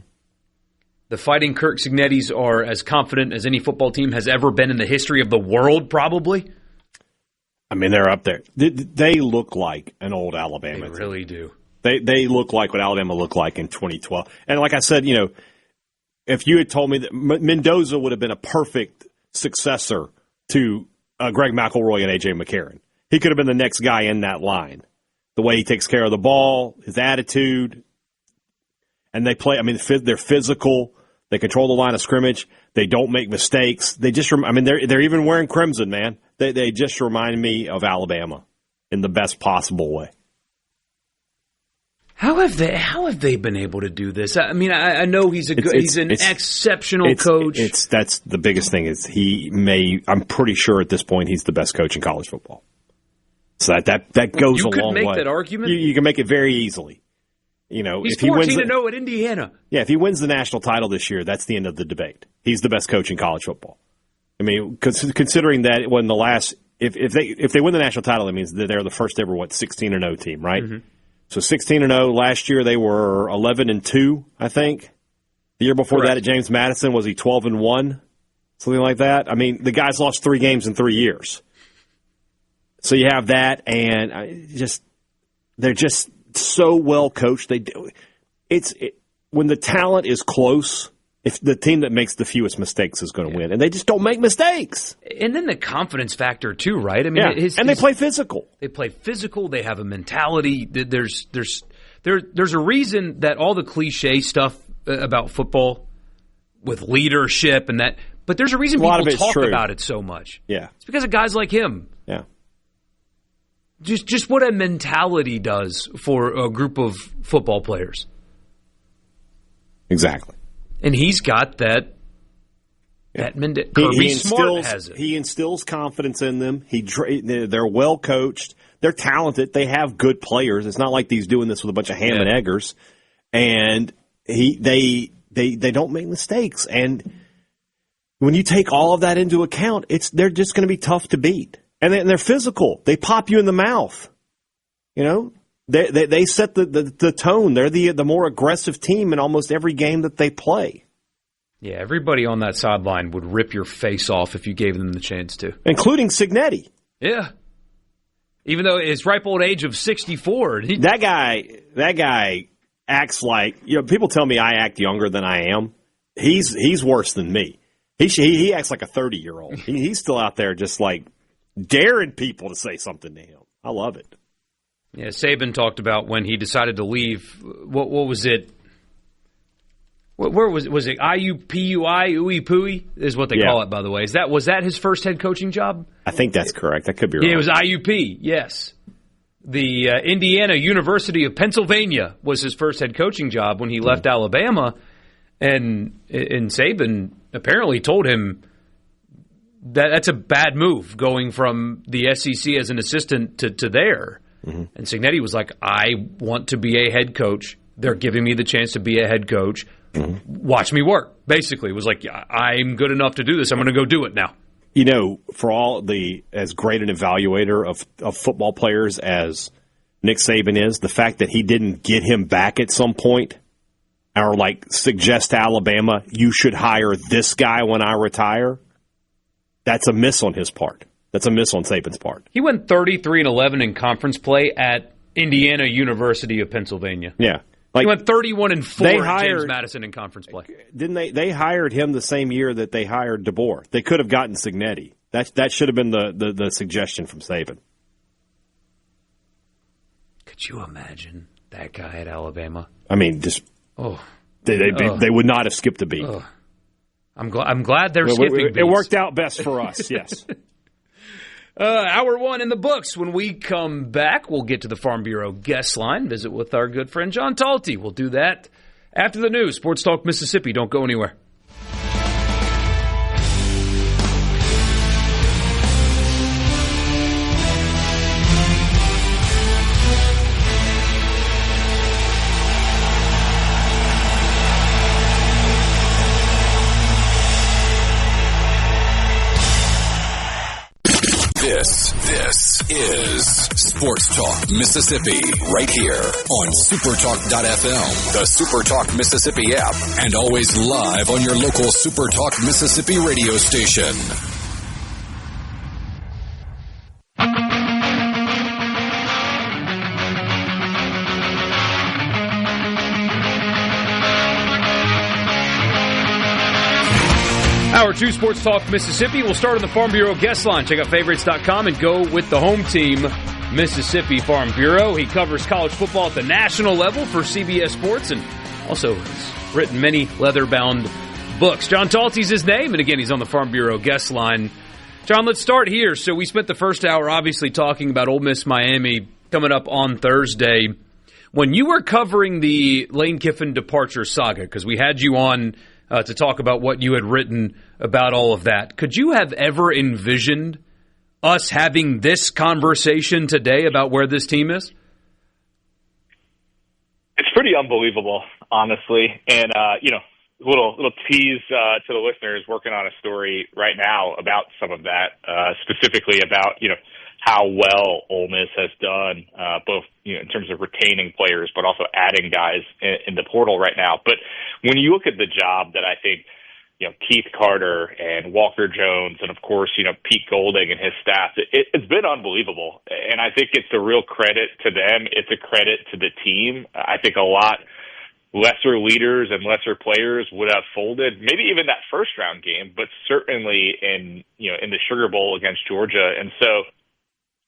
The Fighting Kirk Cignettis are as confident as any football team has ever been in the history of the world, probably. I mean, they're up there. They look like an old Alabama team. They really do. They look like what Alabama looked like in 2012. And like I said, if you had told me that Mendoza would have been a perfect successor to Greg McElroy and A.J. McCarron, he could have been the next guy in that line. The way he takes care of the ball, his attitude, and they play. I mean, they're physical. They control the line of scrimmage. They don't make mistakes. They just. I mean, they're even wearing crimson, man. They just remind me of Alabama in the best possible way. How have they been able to do this? I mean, I know he's an exceptional coach. That's the biggest thing is I'm pretty sure at this point he's the best coach in college football. So that goes a long way. You could make that argument? You can make it very easily. He's 14-0 at Indiana. Yeah, if he wins the national title this year, that's the end of the debate. He's the best coach in college football. I mean, considering that when the last if they win the national title, it means that they're the first ever 16-0 team, right? Mm-hmm. So 16-0 last year, they were 11-2, I think. The year before that at James Madison, was he 12-1, something like that? I mean, the guy's lost 3 games in 3 years. So you have that, and they're just so well coached. When the talent is close, if the team that makes the fewest mistakes is going to win, and they just don't make mistakes. And then the confidence factor too, right? I mean, they play physical. They play physical. They have a mentality. There's a reason that all the cliche stuff about football with leadership and that, but there's a reason people talk about it so much. Yeah, it's because of guys like him. Yeah. Just what a mentality does for a group of football players. Exactly. And he's got that. Yeah. Kirby Smart has it. He instills confidence in them. They're well coached. They're talented. They have good players. It's not like he's doing this with a bunch of ham and eggers. And they don't make mistakes. And when you take all of that into account, they're just going to be tough to beat. And they're physical. They pop you in the mouth. They set the tone. They're the more aggressive team in almost every game that they play. Yeah, everybody on that sideline would rip your face off if you gave them the chance to. Including Cignetti. Yeah. Even though his ripe old age of 64. That guy acts like, people tell me I act younger than I am. He's worse than me. He acts like a 30-year-old. He's still out there just like daring people to say something to him. I love it. Yeah, Saban talked about when he decided to leave. What was it? Where was it? IUPUI, Ooey Pooey is what they call it, by the way. Was that his first head coaching job? I think that's correct. That could be right. Yeah, it was IUP. Yes, the Indiana University of Pennsylvania was his first head coaching job when he left Alabama, and Saban apparently told him that's a bad move going from the SEC as an assistant to there. Mm-hmm. And Cignetti was like, I want to be a head coach. They're giving me the chance to be a head coach. watch me work, basically. It was like, I'm good enough to do this. I'm going to go do it now. You know, for all as great an evaluator of football players as Nick Saban is, the fact that he didn't get him back at some point or suggest to Alabama, you should hire this guy when I retire, that's a miss on his part. That's a miss on Saban's part. He went 33-11 in conference play at Indiana University of Pennsylvania. Yeah. He went 31-4 at James Madison in conference play. Didn't they? They hired him the same year that they hired DeBoer. They could have gotten Cignetti. That should have been the suggestion from Saban. Could you imagine that guy at Alabama? I mean, just they would not have skipped a beat. I'm glad they're skipping beats. It worked out best for us. Yes. Hour one in the books. When we come back, we'll get to the Farm Bureau guest line, visit with our good friend John Talty. We'll do that after the news. Sports Talk Mississippi. Don't go anywhere. This is Sports Talk Mississippi, right here on SuperTalk.fm, the SuperTalk Mississippi app, and always live on your local SuperTalk Mississippi radio station. Hour 2 Sports Talk Mississippi. We'll start on the Farm Bureau guest line. Check out favorites.com and go with the home team, Mississippi Farm Bureau. He covers college football at the national level for CBS Sports and also has written many leather-bound books. John Talty's his name, and again, he's on the Farm Bureau guest line. John, let's start here. So we spent the first hour obviously talking about Ole Miss Miami coming up on Thursday. When you were covering the Lane Kiffin departure saga, because we had you on to talk about what you had written about all of that. Could you have ever envisioned us having this conversation today about where this team is? It's pretty unbelievable, honestly. And, little tease to the listeners, working on a story right now about some of that, specifically about, how well Ole Miss has done, both in terms of retaining players, but also adding guys in the portal right now. But when you look at the job that I think Keith Carter and Walker Jones and, of course, Pete Golding and his staff, it's been unbelievable. And I think it's a real credit to them. It's a credit to the team. I think a lot lesser leaders and lesser players would have folded, maybe even that first-round game, but certainly in the Sugar Bowl against Georgia. And so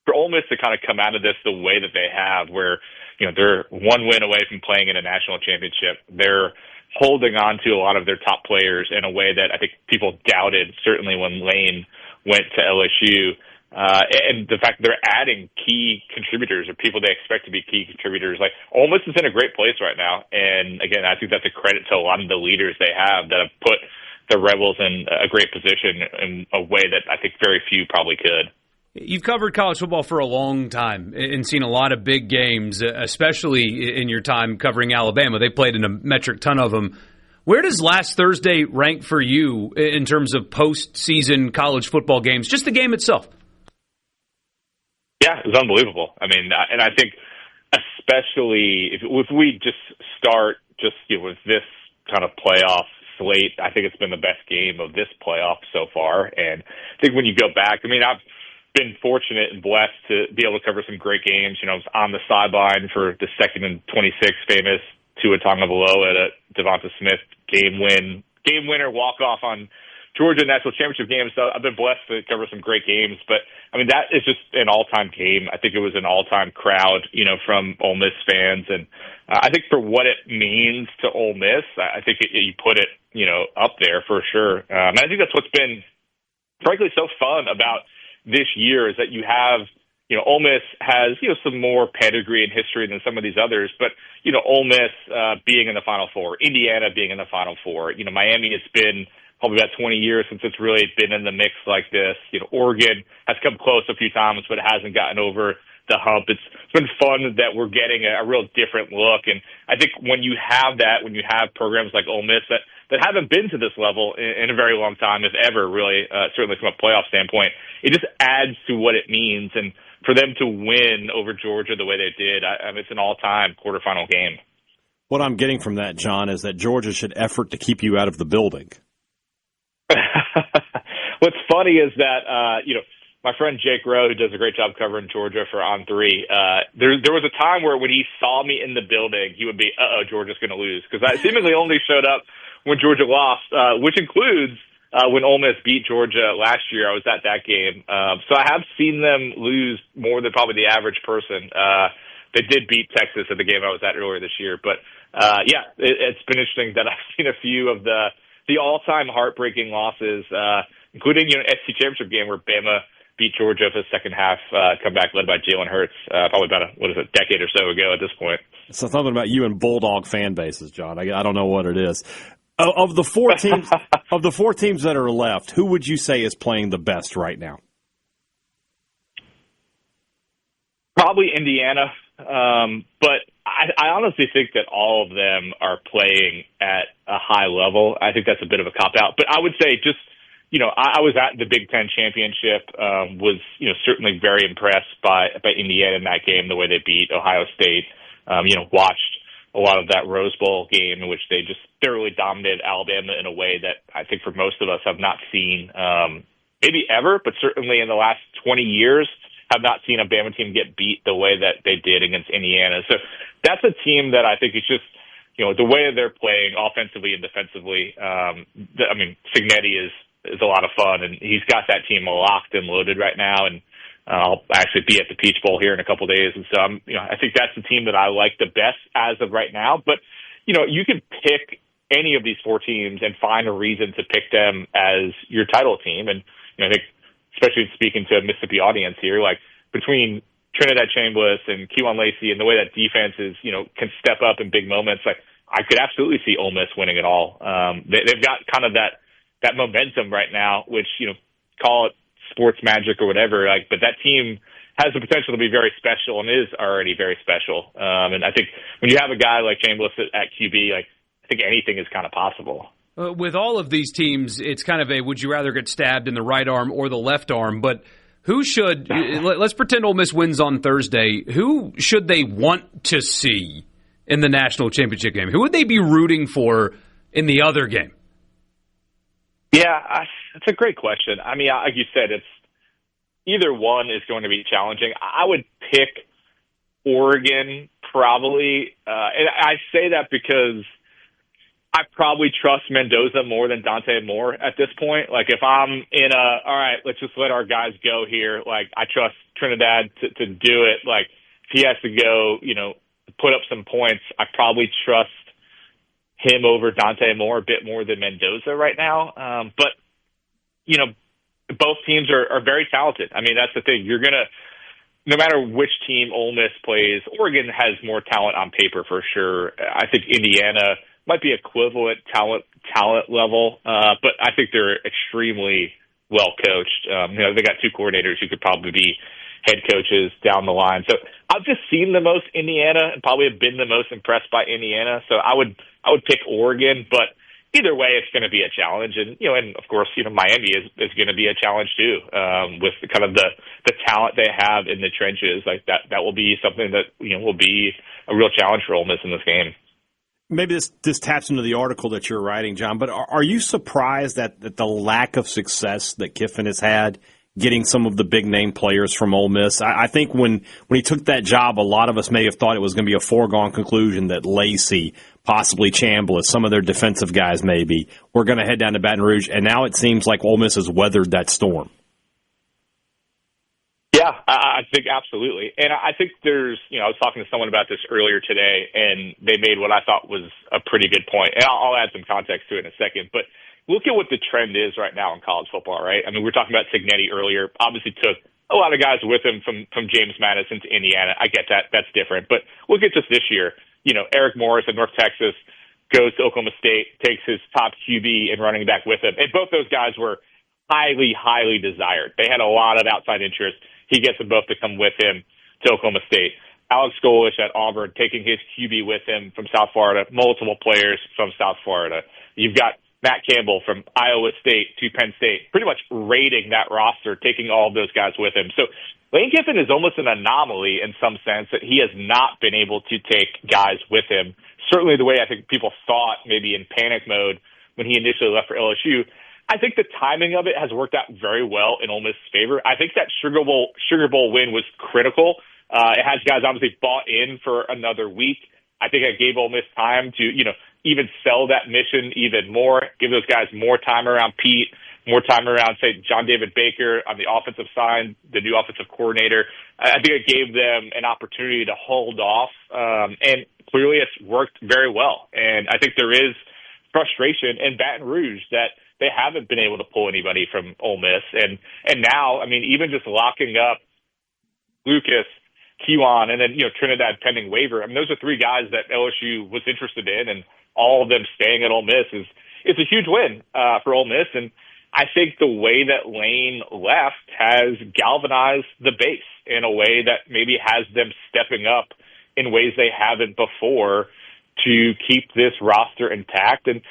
for Ole Miss to kind of come out of this the way that they have, where they're one win away from playing in a national championship, they're holding on to a lot of their top players in a way that I think people doubted, certainly when Lane went to LSU. And the fact that they're adding key contributors or people they expect to be key contributors. Like, Ole Miss is in a great place right now. And, again, I think that's a credit to a lot of the leaders they have that have put the Rebels in a great position in a way that I think very few probably could. You've covered college football for a long time and seen a lot of big games, especially in your time covering Alabama. They played in a metric ton of them. Where does last Thursday rank for you in terms of postseason college football games, just the game itself? Yeah, it was unbelievable. I mean, and I think especially if we just start with this kind of playoff slate, I think it's been the best game of this playoff so far. And I think when you go back, I mean, I've been fortunate and blessed to be able to cover some great games. I was on the sideline for the 2nd and 26 famous Tua Tagovailoa at a Devonta Smith game winner walk-off on Georgia national championship game. So I've been blessed to cover some great games. But, I mean, that is just an all-time game. I think it was an all-time crowd, from Ole Miss fans. And I think for what it means to Ole Miss, I think you put it, up there for sure. And I think that's what's been, frankly, so fun about this year is that you have, Ole Miss has, some more pedigree and history than some of these others, but, Ole Miss being in the Final Four, Indiana being in the Final Four, Miami, it's been probably about 20 years since it's really been in the mix like this. Oregon has come close a few times, but it hasn't gotten over the hump. It's been fun that we're getting a real different look. And I think when you have that, when you have programs like Ole Miss that haven't been to this level in a very long time, if ever, really, certainly from a playoff standpoint, it just adds to what it means. And for them to win over Georgia the way they did, I mean, it's an all-time quarterfinal game. What I'm getting from that, John, is that Georgia should effort to keep you out of the building. What's funny is that, my friend Jake Rowe, who does a great job covering Georgia for On3, there was a time where when he saw me in the building, he would be, Georgia's going to lose. Because I seemingly only showed up when Georgia lost, which includes when Ole Miss beat Georgia last year. I was at that game. So I have seen them lose more than probably the average person. They did beat Texas at the game I was at earlier this year. But, it's been interesting that I've seen a few of the all-time heartbreaking losses, including SEC championship game where Bama beat Georgia for the second half, comeback led by Jalen Hurts, probably about a decade or so ago at this point. So something about you and Bulldog fan bases, John. I don't know what it is. Of the four teams that are left, who would you say is playing the best right now? Probably Indiana, but I honestly think that all of them are playing at a high level. I think that's a bit of a cop-out. But I would say just, I was at the Big Ten championship, was, certainly very impressed by Indiana in that game, the way they beat Ohio State, watched a lot of that Rose Bowl game in which they just thoroughly dominated Alabama in a way that I think for most of us have not seen, maybe ever, but certainly in the last 20 years, have not seen a Bama team get beat the way that they did against Indiana. So that's a team that I think is just, the way they're playing offensively and defensively. Cignetti is a lot of fun, and he's got that team locked and loaded right now. And I'll actually be at the Peach Bowl here in a couple of days. And so I think that's the team that I like the best as of right now. But, you can pick any of these four teams and find a reason to pick them as your title team. And, I think, especially speaking to a Mississippi audience here, like between Trinidad Chambliss and Kewan Lacy and the way that defense is, can step up in big moments, like I could absolutely see Ole Miss winning it all. They've got kind of that momentum right now, which, call it sports magic or whatever, but that team has the potential to be very special and is already very special. And I think when you have a guy like Chambliss at QB, I think anything is kind of possible. With all of these teams, it's kind of a would you rather get stabbed in the right arm or the left arm, but who should, let's pretend Ole Miss wins on Thursday, who should they want to see in the national championship game? Who would they be rooting for in the other game? Yeah, it's a great question. I mean, like you said, it's either one is going to be challenging. I would pick Oregon probably, and I say that because I probably trust Mendoza more than Dante Moore at this point. Like if I'm in all right, let's just let our guys go here. Like I trust Trinidad to do it. Like if he has to go, put up some points, I probably trust him over Dante Moore a bit more than Mendoza right now. But, both teams are very talented. I mean, that's the thing. You're going to, no matter which team Ole Miss plays, Oregon has more talent on paper for sure. I think Indiana might be equivalent talent level, but I think they're extremely well coached. They got two coordinators who could probably be head coaches down the line. So I've just seen the most Indiana and probably have been the most impressed by Indiana. So I would pick Oregon, but either way, it's going to be a challenge. And, and of course, Miami is going to be a challenge too, with kind of the talent they have in the trenches. Like that will be something that, will be a real challenge for Ole Miss in this game. Maybe this taps into the article that you're writing, John, but are you surprised at the lack of success that Kiffin has had getting some of the big-name players from Ole Miss? I think when he took that job, a lot of us may have thought it was going to be a foregone conclusion that Lacy, possibly Chambliss, some of their defensive guys maybe, were going to head down to Baton Rouge, and now it seems like Ole Miss has weathered that storm. Yeah, I think absolutely. And I think there's, I was talking to someone about this earlier today, and they made what I thought was a pretty good point. And I'll add some context to it in a second. But look at what the trend is right now in college football, right? I mean, we were talking about Cignetti earlier. Obviously took a lot of guys with him from James Madison to Indiana. I get that. That's different. But look at just this year. Eric Morris at North Texas goes to Oklahoma State, takes his top QB and running back with him. And both those guys were highly, highly desired. They had a lot of outside interest. He gets them both to come with him to Oklahoma State. Alex Golesh at Auburn taking his QB with him from South Florida, multiple players from South Florida. You've got Matt Campbell from Iowa State to Penn State, pretty much raiding that roster, taking all of those guys with him. So Lane Kiffin is almost an anomaly in some sense that he has not been able to take guys with him. Certainly the way I think people thought, maybe in panic mode when he initially left for LSU. I think the timing of it has worked out very well in Ole Miss's favor. I think that Sugar Bowl win was critical. It has guys obviously bought in for another week. I think it gave Ole Miss time to, even sell that mission even more, give those guys more time around Pete, more time around, say, John David Baker on the offensive side, the new offensive coordinator. I think it gave them an opportunity to hold off, and clearly it's worked very well. And I think there is frustration in Baton Rouge that they haven't been able to pull anybody from Ole Miss. And now, even just locking up Lucas, Kewan, and then, Trinidad pending waiver. Those are three guys that LSU was interested in, and all of them staying at Ole Miss is a huge win for Ole Miss. And I think the way that Lane left has galvanized the base in a way that maybe has them stepping up in ways they haven't before to keep this roster intact and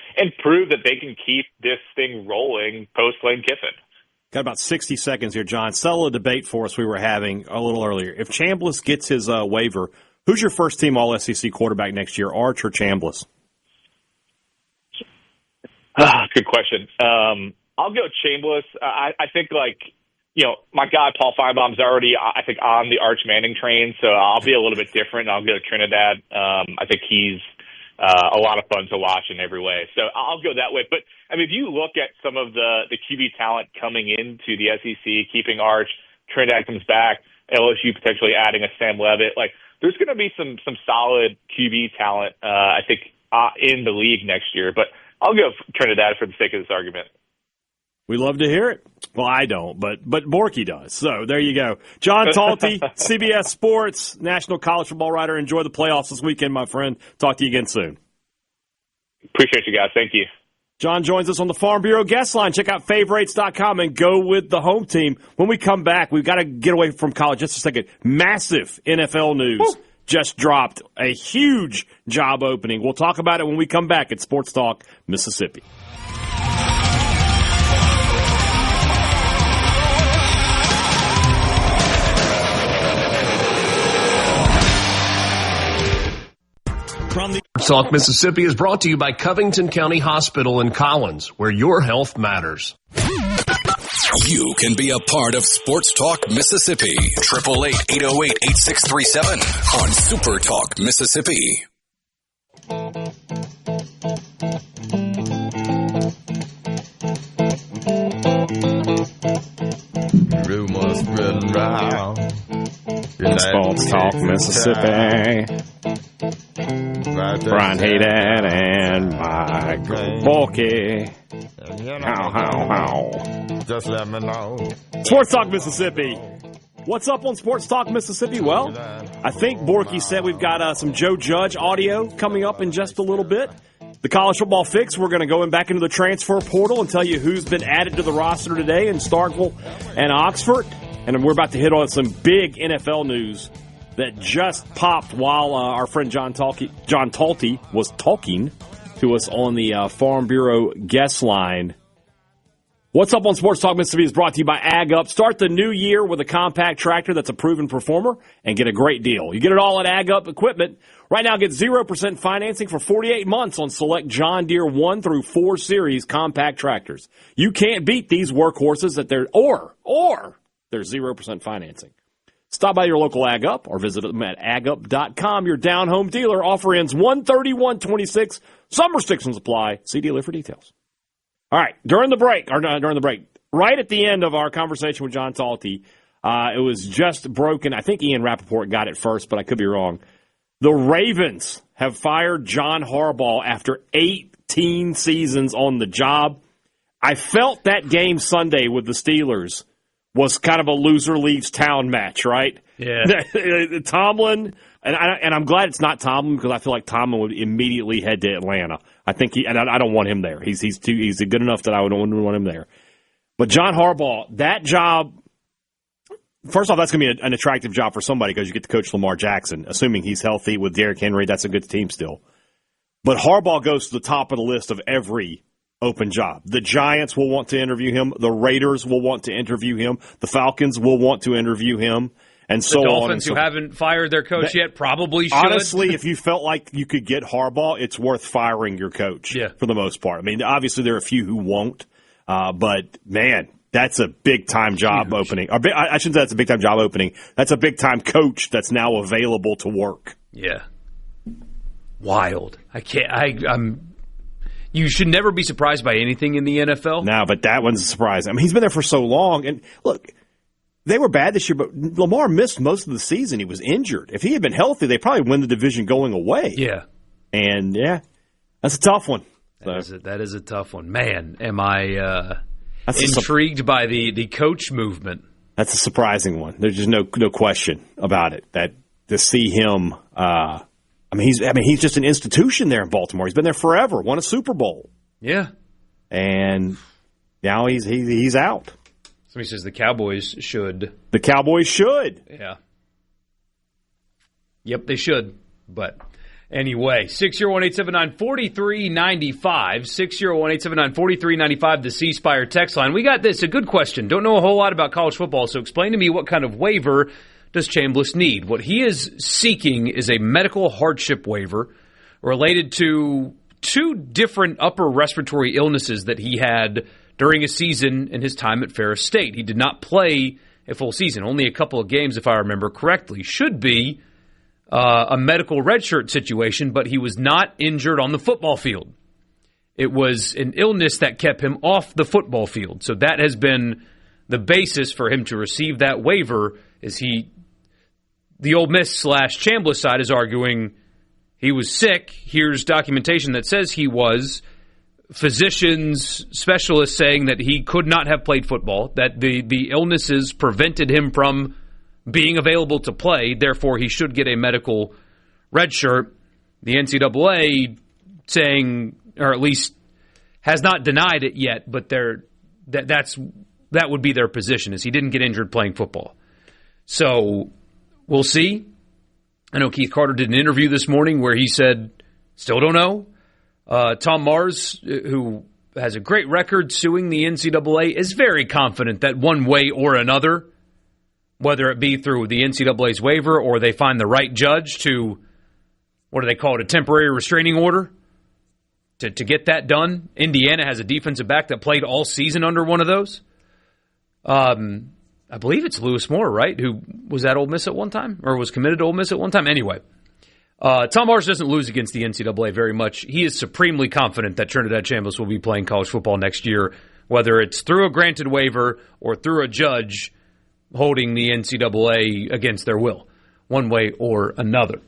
prove that they can keep this thing rolling post Lane Kiffin. Got about 60 seconds here, John. Settle a debate for us we were having a little earlier. If Chambliss gets his waiver, who's your first team All-SEC quarterback next year, Arch or Chambliss? Good question. I'll go Chambliss. I think, my guy Paul Feinbaum's already, I think, on the Arch Manning train, so I'll be a little bit different. I'll go Trinidad. I think he's a lot of fun to watch in every way. So I'll go that way. But, if you look at some of the QB talent coming into the SEC, keeping Arch, Trinidad comes back, LSU potentially adding a Sam Levitt, there's going to be some solid QB talent, I think, in the league next year. But I'll go Trinidad for the sake of this argument. We love to hear it. Well, I don't, but Borkey does. So there you go. John Talty, CBS Sports, national college football writer. Enjoy the playoffs this weekend, my friend. Talk to you again soon. Appreciate you guys. Thank you. John joins us on the Farm Bureau guest line. Check out favorites.com and go with the home team. When we come back, we've got to get away from college just a second. Massive NFL news. Woo! Just dropped. A huge job opening. We'll talk about it when we come back at Sports Talk Mississippi. Talk Mississippi is brought to you by Covington County Hospital in Collins, where your health matters. You can be a part of Sports Talk Mississippi. 888-808-8637 on Super Talk Mississippi. Rumors spreading round. Sports Talk Mississippi. Brian Hadad and Michael Borkey. How. Just let me know. Sports Talk Mississippi. What's up on Sports Talk Mississippi? Well, I think Borkey said we've got some Joe Judge audio coming up in just a little bit. The college football fix, we're going to go back into the transfer portal and tell you who's been added to the roster today in Starkville and Oxford. And we're about to hit on some big NFL news that just popped while our friend John Talty was talking to us on the Farm Bureau guest line. What's up on Sports Talk Mississippi is brought to you by Ag Up. Start the new year with a compact tractor that's a proven performer and get a great deal. You get it all at Ag Up Equipment. Right now, get 0% financing for 48 months on select John Deere 1 through 4 series compact tractors. You can't beat these workhorses at their there's 0% financing. Stop by your local Ag Up or visit them at agup.com. Your down-home dealer. Offer ends 1/31/26. Some restrictions apply. See dealer for details. All right, during the break, right at the end of our conversation with John Talty, it was just broken. I think Ian Rappaport got it first, but I could be wrong. The Ravens have fired John Harbaugh after 18 seasons on the job. I felt that game Sunday with the Steelers was kind of a loser leaves town match, right? Yeah. Tomlin, and I'm glad it's not Tomlin because I feel like Tomlin would immediately head to Atlanta. I think I don't want him there. He's good enough that I wouldn't want him there. But John Harbaugh, that job, first off, that's going to be an attractive job for somebody because you get to coach Lamar Jackson, assuming he's healthy with Derrick Henry. That's a good team still. But Harbaugh goes to the top of the list of every open job. The Giants will want to interview him. The Raiders will want to interview him. The Falcons will want to interview him. And so on. The Dolphins, who haven't fired their coach yet, probably should. Honestly, if you felt like you could get Harbaugh, it's worth firing your coach for the most part. I mean, obviously there are a few who won't. But, man, that's a big-time job opening. I shouldn't say that's a big-time job opening. That's a big-time coach that's now available to work. Yeah. Wild. I can't. You should never be surprised by anything in the NFL. No, but that one's a surprise. I mean, he's been there for so long. And, look, they were bad this year, but Lamar missed most of the season. He was injured. If he had been healthy, they probably win the division going away. Yeah. And, that's a tough one. That is a tough one. Man, am I intrigued by the coach movement. That's a surprising one. There's just no question about it. That to see him, he's just an institution there in Baltimore. He's been there forever. Won a Super Bowl. Yeah. And now he's out. Somebody says the Cowboys should. The Cowboys should. Yeah. Yep, they should. But anyway, 601-879-4395. 601-879-4395, the C Spire text line. We got this, a good question. Don't know a whole lot about college football, so explain to me what kind of waiver does Chambliss need? What he is seeking is a medical hardship waiver related to 2 different upper respiratory illnesses that he had during a season in his time at Ferris State. He did not play a full season, only a couple of games if I remember correctly. Should be a medical redshirt situation, but he was not injured on the football field. It was an illness that kept him off the football field. So that has been the basis for him to receive that waiver. The Ole Miss / Chambliss side is arguing he was sick. Here's documentation that says he was. Physicians, specialists saying that he could not have played football, that the illnesses prevented him from being available to play, therefore he should get a medical red shirt. The NCAA saying, or at least has not denied it yet, but that would be their position, is he didn't get injured playing football. So we'll see. I know Keith Carter did an interview this morning where he said, still don't know. Tom Mars, who has a great record suing the NCAA, is very confident that one way or another, whether it be through the NCAA's waiver or they find the right judge to, what do they call it, a temporary restraining order to get that done. Indiana has a defensive back that played all season under one of those. I believe it's Lewis Moore, right, who was at Ole Miss at one time or was committed to Ole Miss at one time. Anyway. Tom Mars doesn't lose against the NCAA very much. He is supremely confident that Trinidad Chambliss will be playing college football next year, whether it's through a granted waiver or through a judge holding the NCAA against their will, one way or another.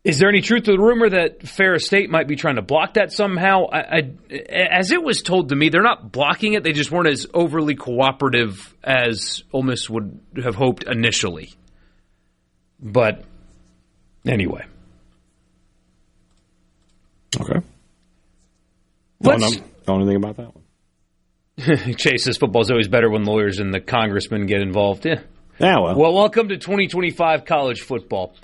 Is there any truth to the rumor that Ferris State might be trying to block that somehow? As it was told to me, they're not blocking it. They just weren't as overly cooperative as Ole Miss would have hoped initially. But anyway. Okay. Don't know anything about that one. Chase says football's always better when lawyers and the congressmen get involved. Yeah, well, welcome to 2025 college football.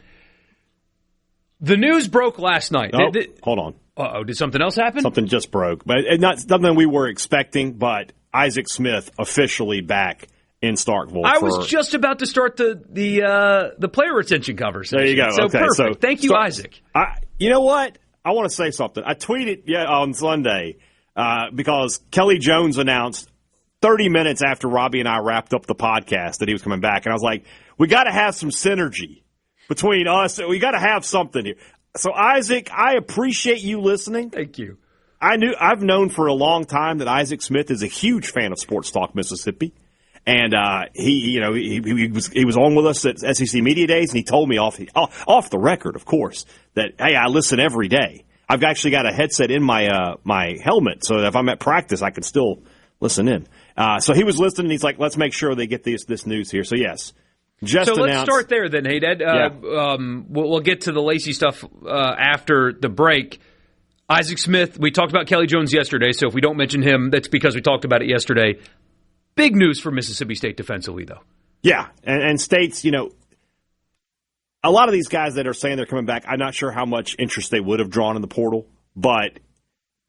The news broke last night. Hold on. Uh-oh, did something else happen? Something just broke. But not something we were expecting, but Isaac Smith officially back in Starkville. I was just about to start the player retention conversation. There you go. So okay, perfect. So thank you, Isaac. You know what? I want to say something. I tweeted on Sunday because Kelly Jones announced 30 minutes after Robbie and I wrapped up the podcast that he was coming back. And I was like, we got to have some synergy between us. We got to have something here. So, Isaac, I appreciate you listening. Thank you. I've known for a long time that Isaac Smith is a huge fan of Sports Talk Mississippi. And he was on with us at SEC Media Days, and he told me off the record, of course, that hey, I listen every day. I've actually got a headset in my my helmet, so that if I'm at practice, I can still listen in. So he was listening, and he's like, "Let's make sure they get this news here." So yes, let's start there then, Hadad. We'll get to the Lacy stuff after the break. Isaac Smith, we talked about Kelly Jones yesterday, so if we don't mention him, that's because we talked about it yesterday. Big news for Mississippi State defensively, though. Yeah, and State's, a lot of these guys that are saying they're coming back, I'm not sure how much interest they would have drawn in the portal, but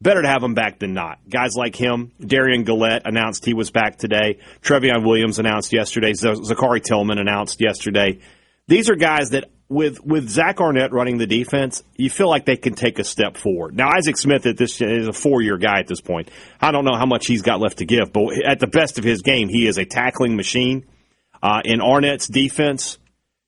better to have them back than not. Guys like him, Darian Gillette announced he was back today. Trevion Williams announced yesterday. Zachary Tillman announced yesterday. These are guys that, with Zach Arnett running the defense, you feel like they can take a step forward. Now, Isaac Smith is a 4-year guy at this point. I don't know how much he's got left to give, but at the best of his game, he is a tackling machine. In Arnett's defense,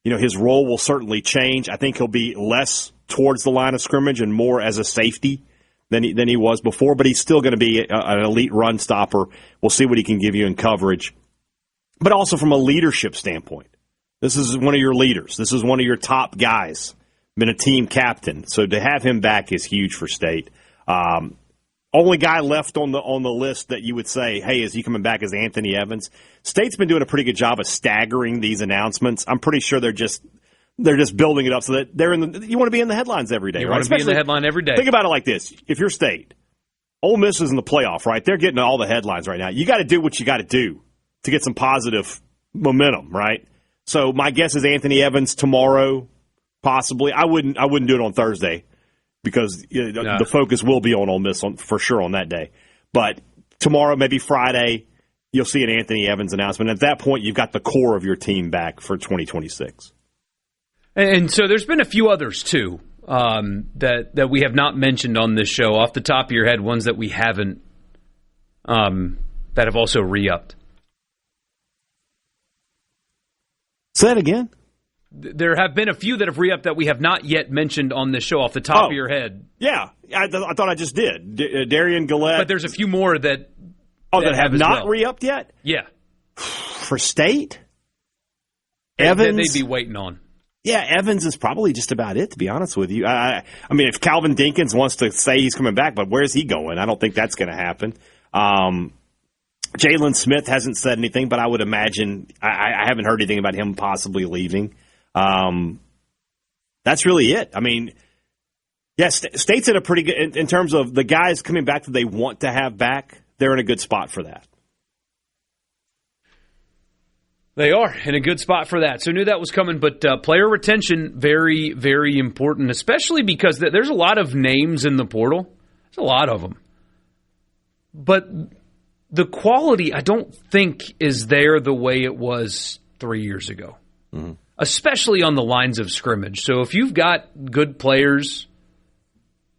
his role will certainly change. I think he'll be less towards the line of scrimmage and more as a safety than he was before, but he's still going to be an elite run stopper. We'll see what he can give you in coverage. But also from a leadership standpoint, this is one of your leaders. This is one of your top guys, been a team captain. So to have him back is huge for State. Only guy left on the list that you would say, hey, is he coming back, is Anthony Evans. State's been doing a pretty good job of staggering these announcements. I'm pretty sure they're just building it up so that they're you want to be in the headlines every day, you right? want to be in the headline every day. Think about it like this. If you're State, Ole Miss is in the playoff, right? They're getting all the headlines right now. You got to do what you got to do to get some positive momentum, right? So my guess is Anthony Evans tomorrow, possibly. I wouldn't do it on Thursday because the focus will be on Ole Miss for sure on that day. But tomorrow, maybe Friday, you'll see an Anthony Evans announcement. At that point, you've got the core of your team back for 2026. And so there's been a few others, too, that we have not mentioned on this show. Off the top of your head, ones that we haven't, that have also re-upped. Say that again? There have been a few that have re-upped that we have not yet mentioned on this show off the top of your head. Yeah, I thought I just did. Darian Gillette. But there's a few more that have not re-upped yet? Yeah. For State? Evans? They'd be waiting on. Yeah, Evans is probably just about it, to be honest with you. I mean, if Calvin Dinkins wants to say he's coming back, but where's he going? I don't think that's going to happen. Jalen Smith hasn't said anything, but I would imagine I haven't heard anything about him possibly leaving. That's really it. I mean, yeah, State's in a pretty good in terms of the guys coming back that they want to have back. They're in a good spot for that. They are in a good spot for that. So knew that was coming, but player retention, very, very important, especially because there's a lot of names in the portal. There's a lot of them. But the quality, I don't think, is there the way it was 3 years ago, especially on the lines of scrimmage. So if you've got good players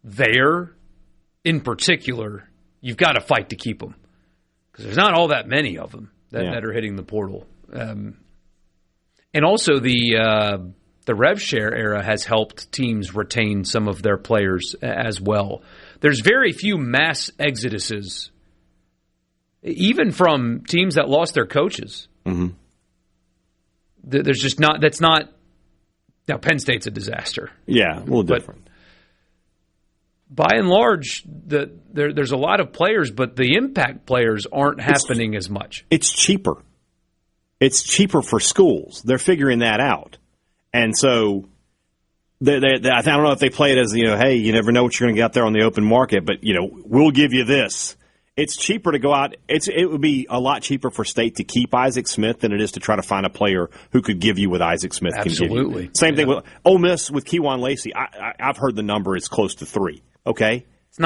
there in particular, you've got to fight to keep them because there's not all that many of them that are hitting the portal. And also the rev share era has helped teams retain some of their players as well. There's very few mass exoduses, even from teams that lost their coaches. Mm-hmm. There's just not. That's not. Now Penn State's a disaster. Yeah, a little different. By and large, there's a lot of players, but the impact players aren't happening as much. It's cheaper. It's cheaper for schools. They're figuring that out. And so I don't know if they play it as, hey, you never know what you're going to get out there on the open market, but, we'll give you this. It's cheaper to go out. It would be a lot cheaper for State to keep Isaac Smith than it is to try to find a player who could give you what Isaac Smith can give you. Absolutely. Same thing with Ole Miss with Kewan Lacy. I've heard the number is close to 3. Okay? It's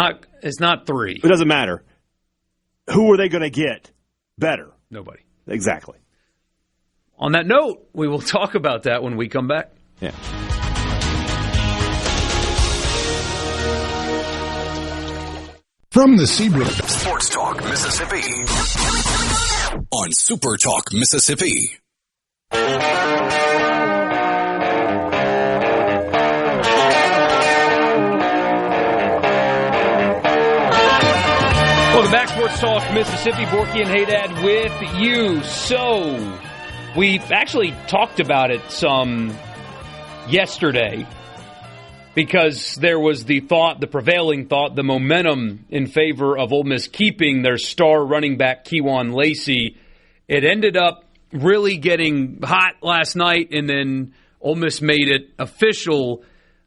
not 3. It doesn't matter. Who are they going to get better? Nobody. Exactly. On that note, we will talk about that when we come back. Yeah. From the Seabrook Sports Talk Mississippi on Super Talk Mississippi. Welcome back, Sports Talk Mississippi. Borkey and Hadad with you. So, we actually talked about it some yesterday because there was the prevailing thought, the momentum in favor of Ole Miss keeping their star running back, Kewan Lacy. It ended up really getting hot last night, and then Ole Miss made it official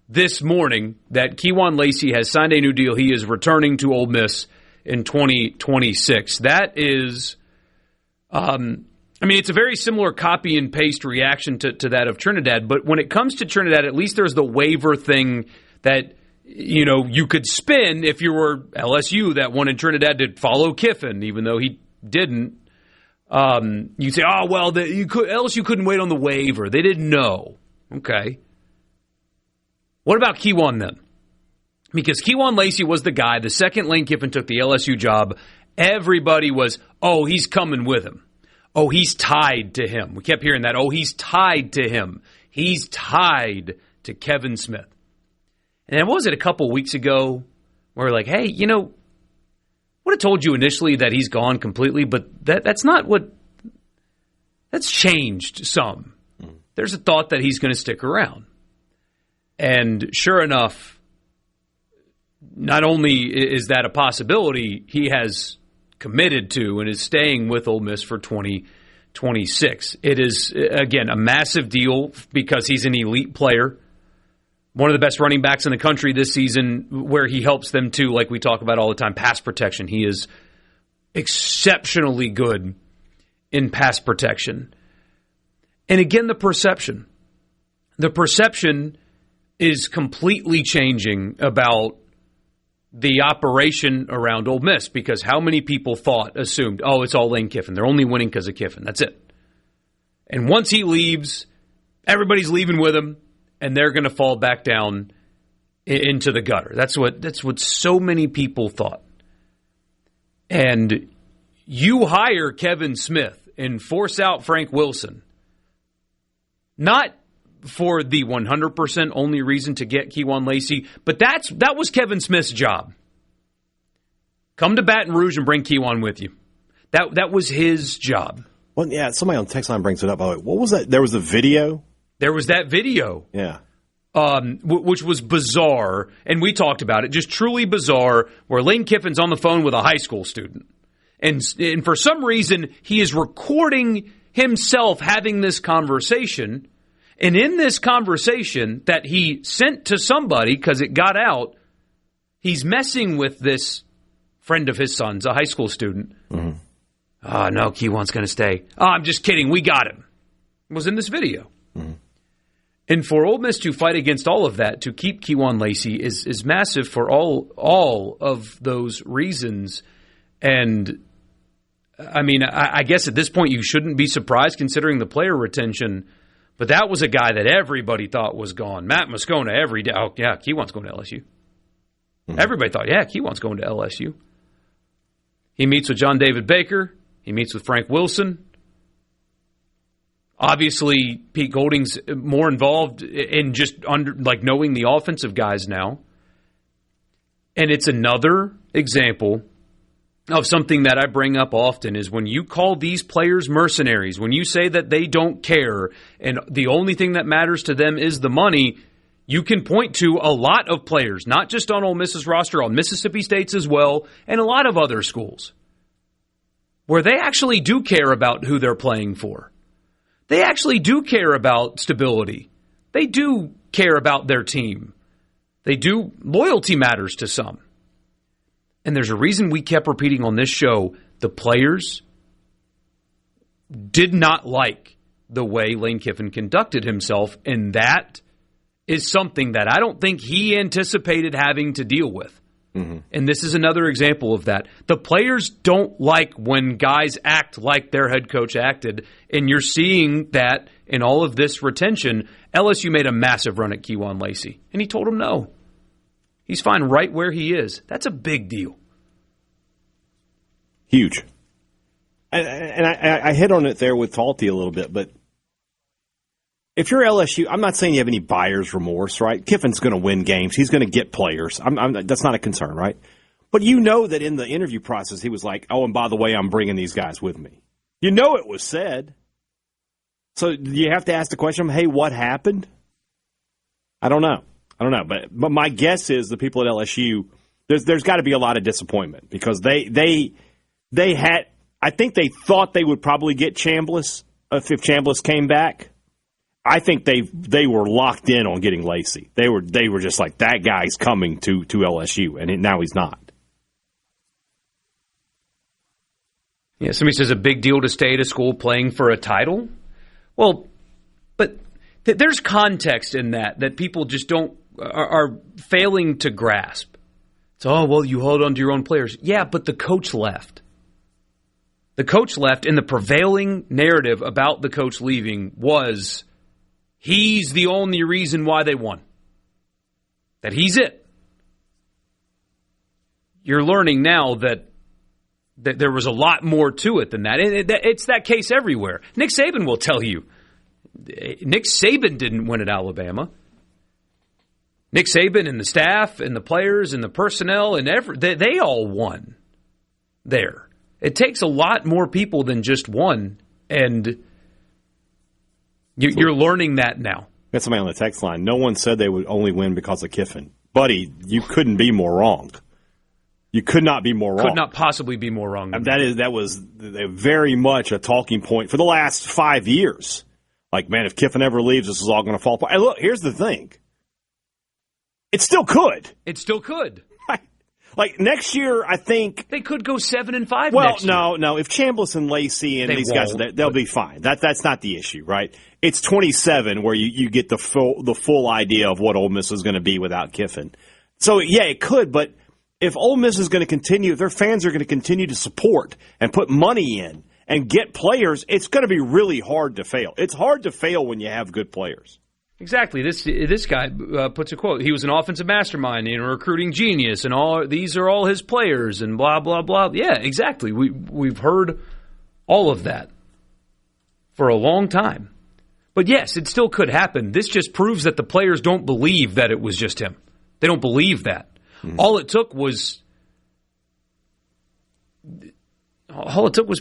this morning that Kewan Lacy has signed a new deal. He is returning to Ole Miss in 2026. That is It's a very similar copy and paste reaction to that of Trinidad. But when it comes to Trinidad, at least there's the waiver thing that, you could spin if you were LSU that wanted Trinidad to follow Kiffin, even though he didn't. You'd say, LSU couldn't wait on the waiver. They didn't know. Okay. What about Kewan then? Because Kewan Lacy was the guy, the second Lane Kiffin took the LSU job, everybody was, he's coming with him. Oh, he's tied to him. We kept hearing that. Oh, he's tied to him. He's tied to Kevin Smith. And what was it, a couple weeks ago, where we're like, hey, would have told you initially that he's gone completely, but that's not what, that's changed some. There's a thought that he's going to stick around. And sure enough, not only is that a possibility, he has committed to and is staying with Ole Miss for 2026. It is, again, a massive deal because he's an elite player. One of the best running backs in the country this season, where he helps them too, like we talk about all the time, pass protection. He is exceptionally good in pass protection. And again, the perception. The perception is completely changing about the operation around Ole Miss, because how many people assumed, it's all Lane Kiffin. They're only winning because of Kiffin. That's it. And once he leaves, everybody's leaving with him, and they're going to fall back down into the gutter. That's what so many people thought. And you hire Kevin Smith and force out Frank Wilson, not for the 100% only reason to get Kewan Lacy, but that was Kevin Smith's job. Come to Baton Rouge and bring Kewan with you. That was his job. Well, yeah, somebody on the text line brings it up. What was that? There was a video? There was that video. Yeah. Which was bizarre, and we talked about it, just truly bizarre, where Lane Kiffin's on the phone with a high school student. And for some reason, he is recording himself having this conversation. And in this conversation that he sent to somebody, because it got out, he's messing with this friend of his son's, a high school student. Mm-hmm. No, Kewan's going to stay. I'm just kidding. We got him. It was in this video. Mm-hmm. And for Ole Miss to fight against all of that, to keep Kewan Lacy is massive for all of those reasons. And, I guess at this point you shouldn't be surprised considering the player retention. But that was a guy that everybody thought was gone. Matt Moscona every day. Oh, yeah, Kewan's going to LSU. Mm-hmm. Everybody thought, yeah, Kewan's going to LSU. He meets with John David Baker. He meets with Frank Wilson. Obviously, Pete Golding's more involved in just knowing the offensive guys now. And it's another example of something that I bring up often, is when you call these players mercenaries, when you say that they don't care and the only thing that matters to them is the money, you can point to a lot of players, not just on Ole Miss's roster, on Mississippi State's as well, and a lot of other schools, where they actually do care about who they're playing for. They actually do care about stability. They do care about their team. They do. Loyalty matters to some. And there's a reason we kept repeating on this show, the players did not like the way Lane Kiffin conducted himself, and that is something that I don't think he anticipated having to deal with. Mm-hmm. And this is another example of that. The players don't like when guys act like their head coach acted, and you're seeing that in all of this retention. LSU made a massive run at Kewan Lacy, and he told him no. He's fine right where he is. That's a big deal. Huge. And I hit on it there with Talty a little bit, but if you're LSU, I'm not saying you have any buyer's remorse, right? Kiffin's going to win games. He's going to get players. That's not a concern, right? But you know that in the interview process, he was like, and by the way, I'm bringing these guys with me. You know it was said. So you have to ask the question, hey, what happened? I don't know. But my guess is the people at LSU, there's got to be a lot of disappointment, because they had, I think they thought they would probably get Chambliss if Chambliss came back. I think they were locked in on getting Lacy. They were just like, that guy's coming to LSU, and now he's not. Yeah, somebody says a big deal to stay at a school playing for a title. Well, but there's context in that people just are failing to grasp. So, well, you hold on to your own players. Yeah, but the coach left. The coach left, and the prevailing narrative about the coach leaving was he's the only reason why they won. That he's it. You're learning now that there was a lot more to it than that. It's that case everywhere. Nick Saban will tell you. Nick Saban didn't win at Alabama. Nick Saban and the staff and the players and the personnel and they all won there. It takes a lot more people than just one, and you're learning that now. Got somebody on the text line. No one said they would only win because of Kiffin. Buddy, you couldn't be more wrong. You could not be more wrong. Could not possibly be more wrong. That was very much a talking point for the last 5 years. Like, man, if Kiffin ever leaves, this is all going to fall apart. And look, here's the thing. It still could. It still could. Like, next year, I think they could go 7-5. Well, next year. no. If Chambliss and Lacy and these guys, they'll be fine. That's not the issue, right? It's 27 where you get the full idea of what Ole Miss is going to be without Kiffin. So, yeah, it could, but if Ole Miss is going to continue, if their fans are going to continue to support and put money in and get players, it's going to be really hard to fail. It's hard to fail when you have good players. Exactly. This guy puts a quote. He was an offensive mastermind and a recruiting genius, and these are all his players, and blah blah blah. Yeah, exactly. We've heard all of that for a long time. But yes, it still could happen. This just proves that the players don't believe that it was just him. They don't believe that. Mm-hmm. All it took was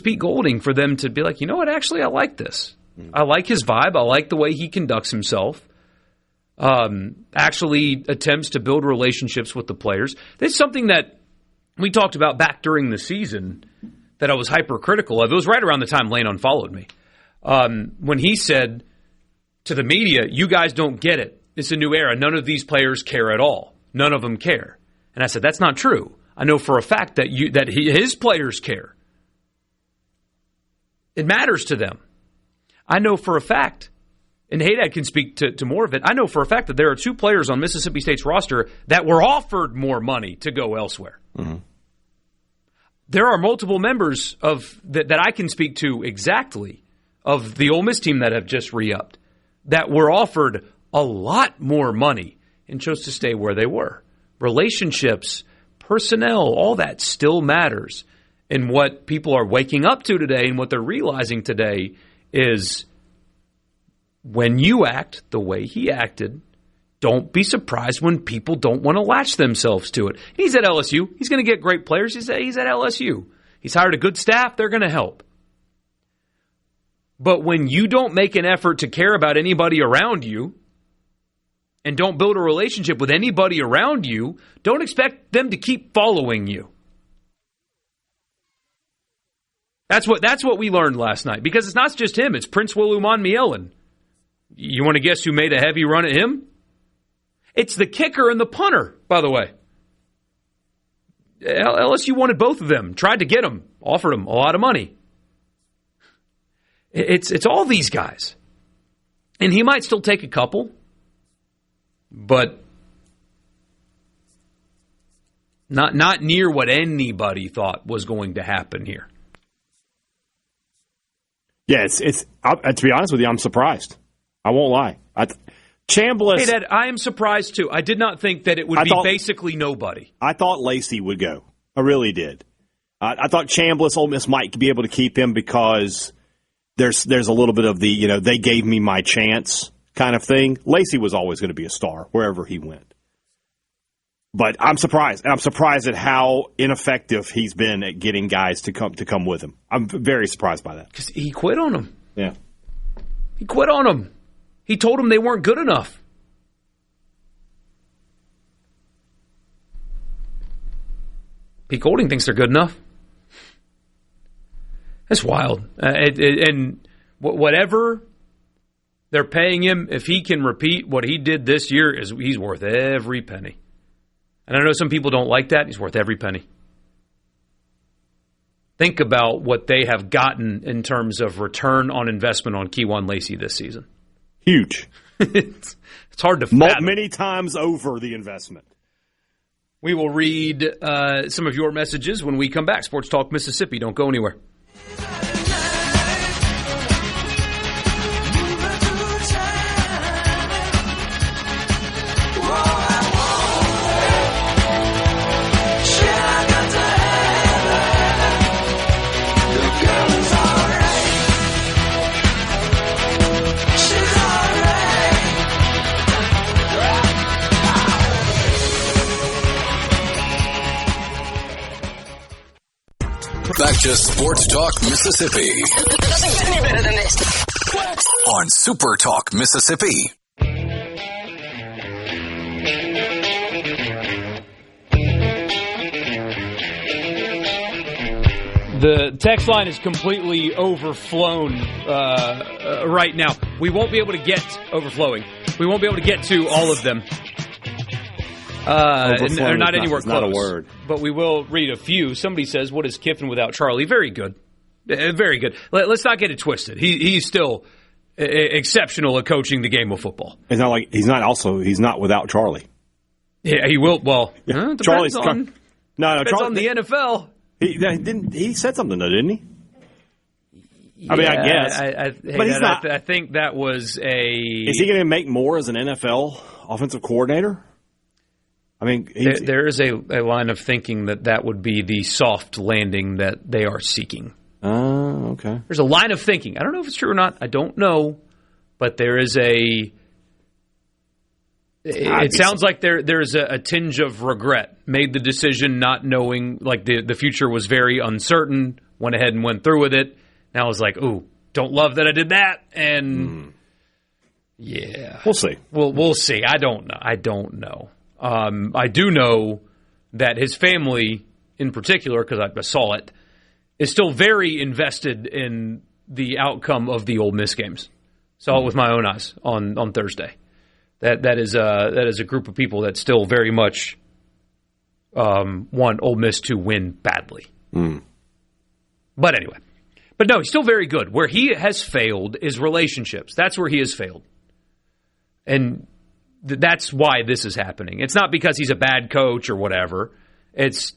Pete Golding for them to be like, you know what, actually, I like this. Mm-hmm. I like his vibe. I like the way he conducts himself. Actually attempts to build relationships with the players. This is something that we talked about back during the season that I was hypercritical of. It was right around the time Lane unfollowed me. When he said to the media, you guys don't get it. It's a new era. None of these players care at all. None of them care. And I said, that's not true. I know for a fact that his players care. It matters to them. I know for a fact, and Hadad can speak to more of it, I know for a fact that there are 2 players on Mississippi State's roster that were offered more money to go elsewhere. Mm-hmm. There are multiple members of that I can speak to exactly of the Ole Miss team that have just re-upped that were offered a lot more money and chose to stay where they were. Relationships, personnel, all that still matters. And what people are waking up to today and what they're realizing today is when you act the way he acted, don't be surprised when people don't want to latch themselves to it. He's at LSU. He's going to get great players. He's at LSU. He's hired a good staff. They're going to help. But when you don't make an effort to care about anybody around you and don't build a relationship with anybody around you, don't expect them to keep following you. That's what we learned last night. Because it's not just him. It's Prince Willuman Mielen. You want to guess who made a heavy run at him? It's the kicker and the punter, by the way. LSU wanted both of them. Tried to get them. Offered them a lot of money. It's all these guys. And he might still take a couple. But not near what anybody thought was going to happen here. Yeah, to be honest with you, I'm surprised. I won't lie. Chambliss. Hey, Dad, I am surprised too. I did not think that it would be basically nobody. I thought Lacy would go. I really did. I thought Chambliss, Ole Miss might be able to keep him because there's a little bit of the, they gave me my chance kind of thing. Lacy was always going to be a star wherever he went. But I'm surprised. And I'm surprised at how ineffective he's been at getting guys to come with him. I'm very surprised by that. Because he quit on them. Yeah. He quit on them. He told them they weren't good enough. Pete Golding thinks they're good enough. That's wild. And whatever they're paying him, if he can repeat what he did this year, he's worth every penny. And I know some people don't like that. He's worth every penny. Think about what they have gotten in terms of return on investment on Kewan Lacy this season. Huge. It's hard to fathom. Many times over the investment. We will read some of your messages when we come back. Sports Talk Mississippi. Don't go anywhere. Back to Sports Talk Mississippi. Doesn't get any better than this. On Super Talk Mississippi. The text line is completely overflown right now. We won't be able to get overflowing. We won't be able to get to all of them. They're not anywhere close. Not a word. But we will read a few. Somebody says, what is Kiffin without Charlie? Very good. Very good. Let's not get it twisted. He's still exceptional at coaching the game of football. It's not like he's not without Charlie. Yeah, he will. Well, depends Charlie's on the NFL. He said something though, didn't he? I mean, I guess. But he's not. I think that was a. Is he going to make more as an NFL offensive coordinator? I mean, there is a line of thinking that would be the soft landing that they are seeking. Oh, okay. There's a line of thinking. I don't know if it's true or not. I don't know, but there is a. It sounds like there's a tinge of regret. Made the decision not knowing, like the future was very uncertain. Went ahead and went through with it. Now I was like, ooh, don't love that I did that. And yeah, we'll see. We'll see. I don't know. I do know that his family, in particular, because I saw it, is still very invested in the outcome of the Ole Miss games. Saw it with my own eyes on Thursday. That is a group of people that still very much want Ole Miss to win badly. But anyway, no, he's still very good. Where he has failed is relationships. That's where he has failed, and that's why this is happening. It's not because he's a bad coach or whatever. It's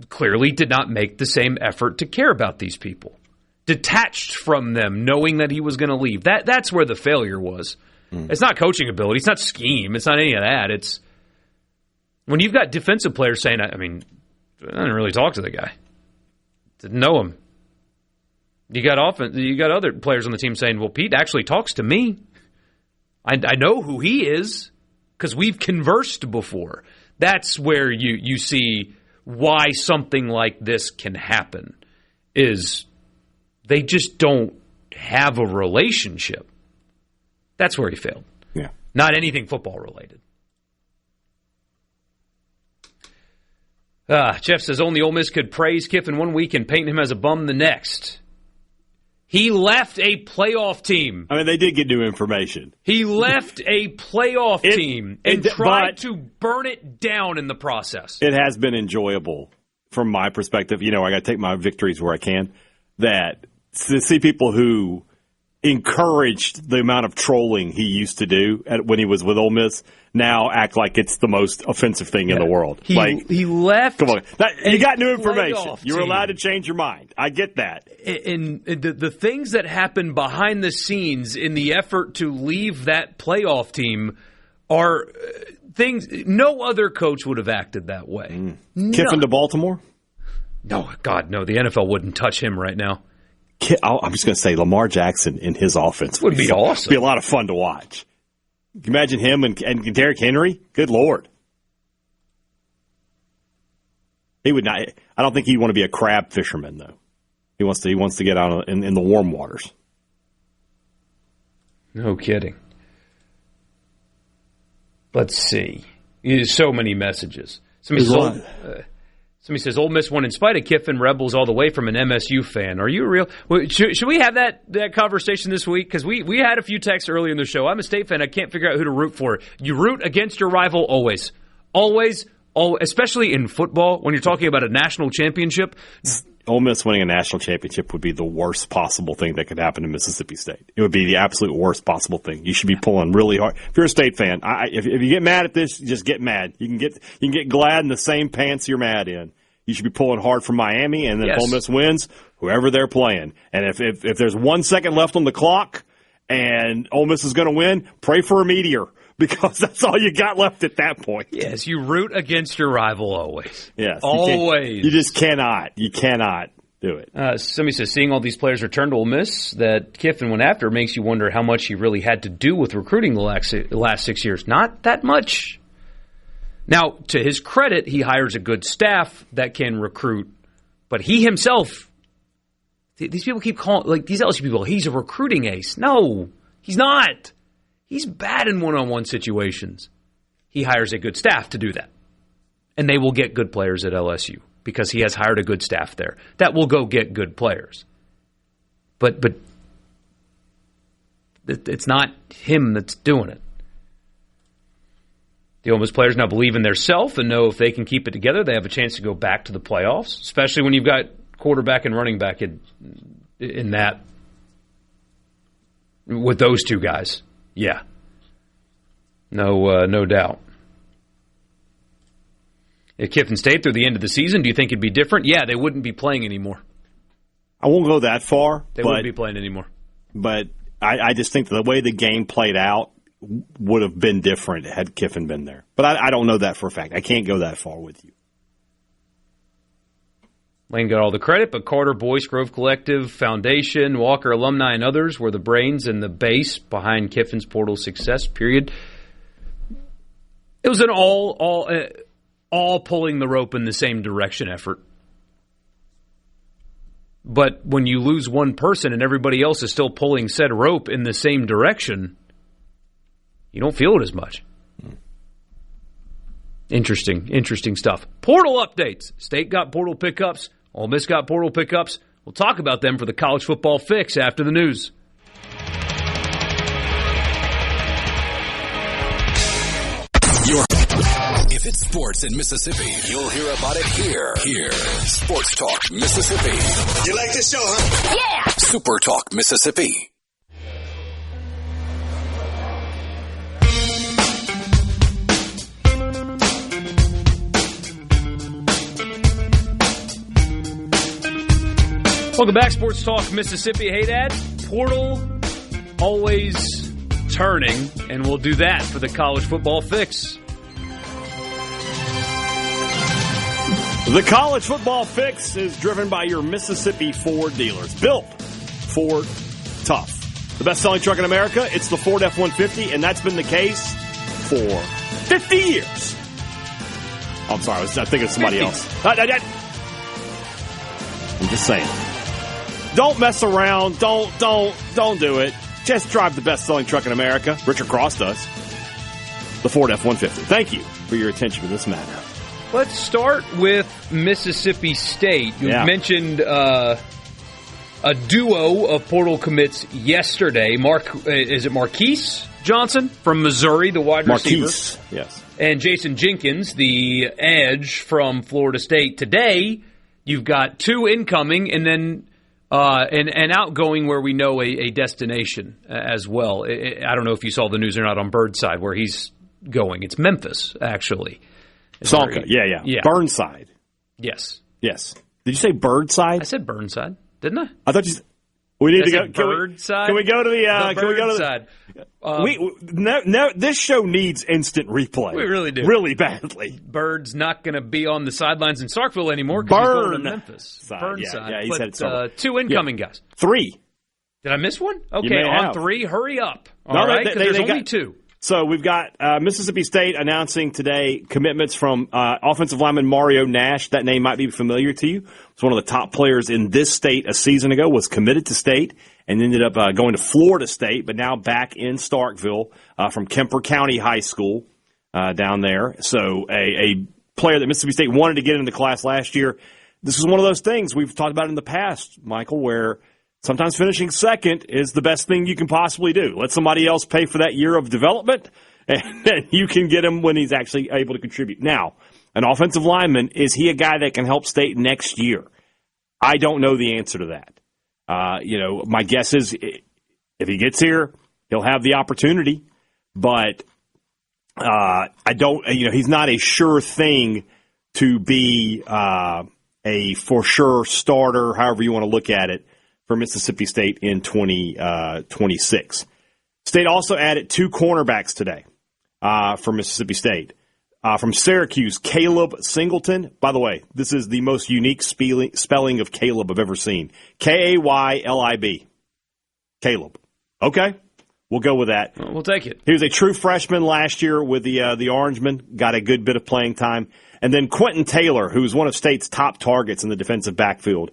clearly did not make the same effort to care about these people. Detached from them, knowing that he was going to leave. That's where the failure was. It's not coaching ability. It's not scheme. It's not any of that. It's when you've got defensive players saying, I didn't really talk to the guy. Didn't know him. You got other players on the team saying, well, Pete actually talks to me. I know who he is because we've conversed before. That's where you see why something like this can happen is they just don't have a relationship. That's where he failed. Yeah. Not anything football related. Jeff says only Ole Miss could praise Kiffin one week and paint him as a bum the next. He left a playoff team. I mean, they did get new information. He left a playoff team and tried to burn it down in the process. It has been enjoyable from my perspective. I got to take my victories where I can. That to see people who encouraged the amount of trolling he used to do when he was with Ole Miss now act like it's the most offensive thing in the world. He left. Come on. You got new information. You're allowed to change your mind. I get that. And the things that happen behind the scenes in the effort to leave that playoff team are things no other coach would have acted that way. Kiffin to Baltimore? No, God, no. The NFL wouldn't touch him right now. I'm just going to say Lamar Jackson in his offense would be awesome. Be a lot of fun to watch. Can you imagine him and Derrick Henry? Good Lord. He would not. I don't think he'd want to be a crab fisherman though. He wants to get out in the warm waters. No kidding. Let's see. So many messages. Somebody says, Ole Miss won in spite of Kiffin, Rebels all the way from an MSU fan. Are you real? Should we have that conversation this week? Because we had a few texts earlier in the show. I'm a State fan. I can't figure out who to root for. You root against your rival always. Always, especially in football, when you're talking about a national championship. Ole Miss winning a national championship would be the worst possible thing that could happen to Mississippi State. It would be the absolute worst possible thing. You should be pulling really hard. If you're a State fan, if you get mad at this, just get mad. You can get glad in the same pants you're mad in. You should be pulling hard for Miami, and then if Ole Miss wins, whoever they're playing. And if there's 1 second left on the clock and Ole Miss is going to win, pray for a meteor. Because that's all you got left at that point. Yes, you root against your rival always. Yes. Always. You just cannot. You cannot do it. Somebody says, seeing all these players return to Ole Miss that Kiffin went after makes you wonder how much he really had to do with recruiting the last 6 years. Not that much. Now, to his credit, he hires a good staff that can recruit. But he himself, these people keep calling, like these LSU people, he's a recruiting ace. No, he's not. He's bad in one-on-one situations. He hires a good staff to do that. And they will get good players at LSU because he has hired a good staff there. That will go get good players. But it's not him that's doing it. The Ole Miss players now believe in their self and know if they can keep it together, they have a chance to go back to the playoffs, especially when you've got quarterback and running back in that with those two guys. Yeah. No doubt. If Kiffin stayed through the end of the season, do you think it'd be different? Yeah, they wouldn't be playing anymore. I won't go that far. They wouldn't be playing anymore. But I just think the way the game played out would have been different had Kiffin been there. But I don't know that for a fact. I can't go that far with you. Lane got all the credit, but Carter, Boyce, Grove Collective, Foundation, Walker Alumni, and others were the brains and the base behind Kiffin's portal success, period. It was an all pulling the rope in the same direction effort. But when you lose one person and everybody else is still pulling said rope in the same direction, you don't feel it as much. Interesting stuff. Portal updates. State got portal pickups. Ole Miss got portal pickups. We'll talk about them for the College Football Fix after the news. If it's sports in Mississippi, you'll hear about it here. Sports Talk Mississippi. You like this show, huh? Yeah! Super Talk Mississippi. Welcome back, Sports Talk Mississippi. Hey, Dad. Portal always turning, and we'll do that for the College Football Fix. The College Football Fix is driven by your Mississippi Ford dealers. Built Ford tough. The best-selling truck in America, it's the Ford F-150, and that's been the case for 50 years. Oh, I'm sorry, I was thinking of somebody else. I'm just saying. Don't mess around. Don't do it. Just drive the best-selling truck in America. Richard Cross does. The Ford F-150. Thank you for your attention to this matter. Let's start with Mississippi State. You mentioned a duo of portal commits yesterday. Is it Marquise Johnson from Missouri, the wide receiver? Yes. And Jason Jenkins, the edge from Florida State. Today, you've got two incoming and then an outgoing where we know a destination as well. I don't know if you saw the news or not on Burnside where he's going. It's Memphis, actually. Salka, yeah. Burnside. Yes. Did you say Burnside? I said Burnside, didn't I? I thought you said... We need to go. Burnside? Can we go to the... Can we go to the... this show needs instant replay. We really do. Really badly. Bird's not going to be on the sidelines in Starkville anymore because he's going to Memphis. Burnside. Yeah, he's headed two incoming guys. 3. Did I miss one? Okay, on 3. Hurry up. All right, because there's only 2. So we've got Mississippi State announcing today commitments from offensive lineman Mario Nash. That name might be familiar to you. He's one of the top players in this state a season ago, was committed to State and ended up going to Florida State, but now back in Starkville from Kemper County High School down there. So a player that Mississippi State wanted to get into the class last year. This is one of those things we've talked about in the past, Michael, where sometimes finishing second is the best thing you can possibly do. Let somebody else pay for that year of development, and you can get him when he's actually able to contribute. Now, an offensive lineman, is he a guy that can help State next year? I don't know the answer to that. My guess is if he gets here, he'll have the opportunity, but I don't. He's not a sure thing to be a for sure starter, however you want to look at it, for Mississippi State in 2026. State also added 2 cornerbacks today for Mississippi State. From Syracuse, Caleb Singleton. By the way, this is the most unique spelling of Caleb I've ever seen. Kaylib. Caleb. Okay, we'll go with that. We'll take it. He was a true freshman last year with the Orangemen. Got a good bit of playing time. And then Quentin Taylor, who's one of State's top targets in the defensive backfield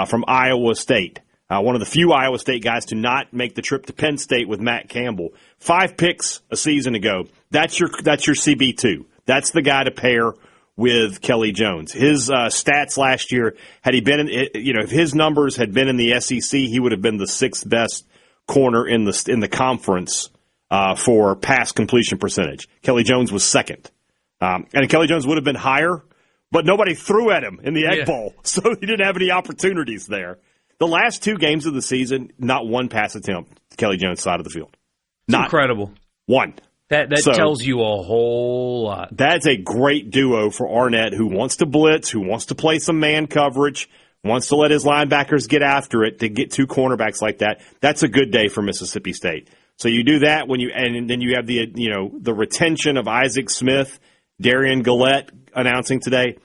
from Iowa State. One of the few Iowa State guys to not make the trip to Penn State with Matt Campbell. 5 picks a season ago. That's your CB2. That's the guy to pair with Kelly Jones. His stats last year, had he been if his numbers had been in the SEC, he would have been the 6th best corner in the conference for pass completion percentage. Kelly Jones was 2nd. And Kelly Jones would have been higher, but nobody threw at him in the Egg Bowl, so he didn't have any opportunities there. The last 2 games of the season, not one pass attempt to Kelly Jones' side of the field. Not incredible. One. That tells you a whole lot. That's a great duo for Arnett, who wants to blitz, who wants to play some man coverage, wants to let his linebackers get after it. To get 2 cornerbacks like that, that's a good day for Mississippi State. So you do that and then you have the retention of Isaac Smith, Darian Gillette announcing today.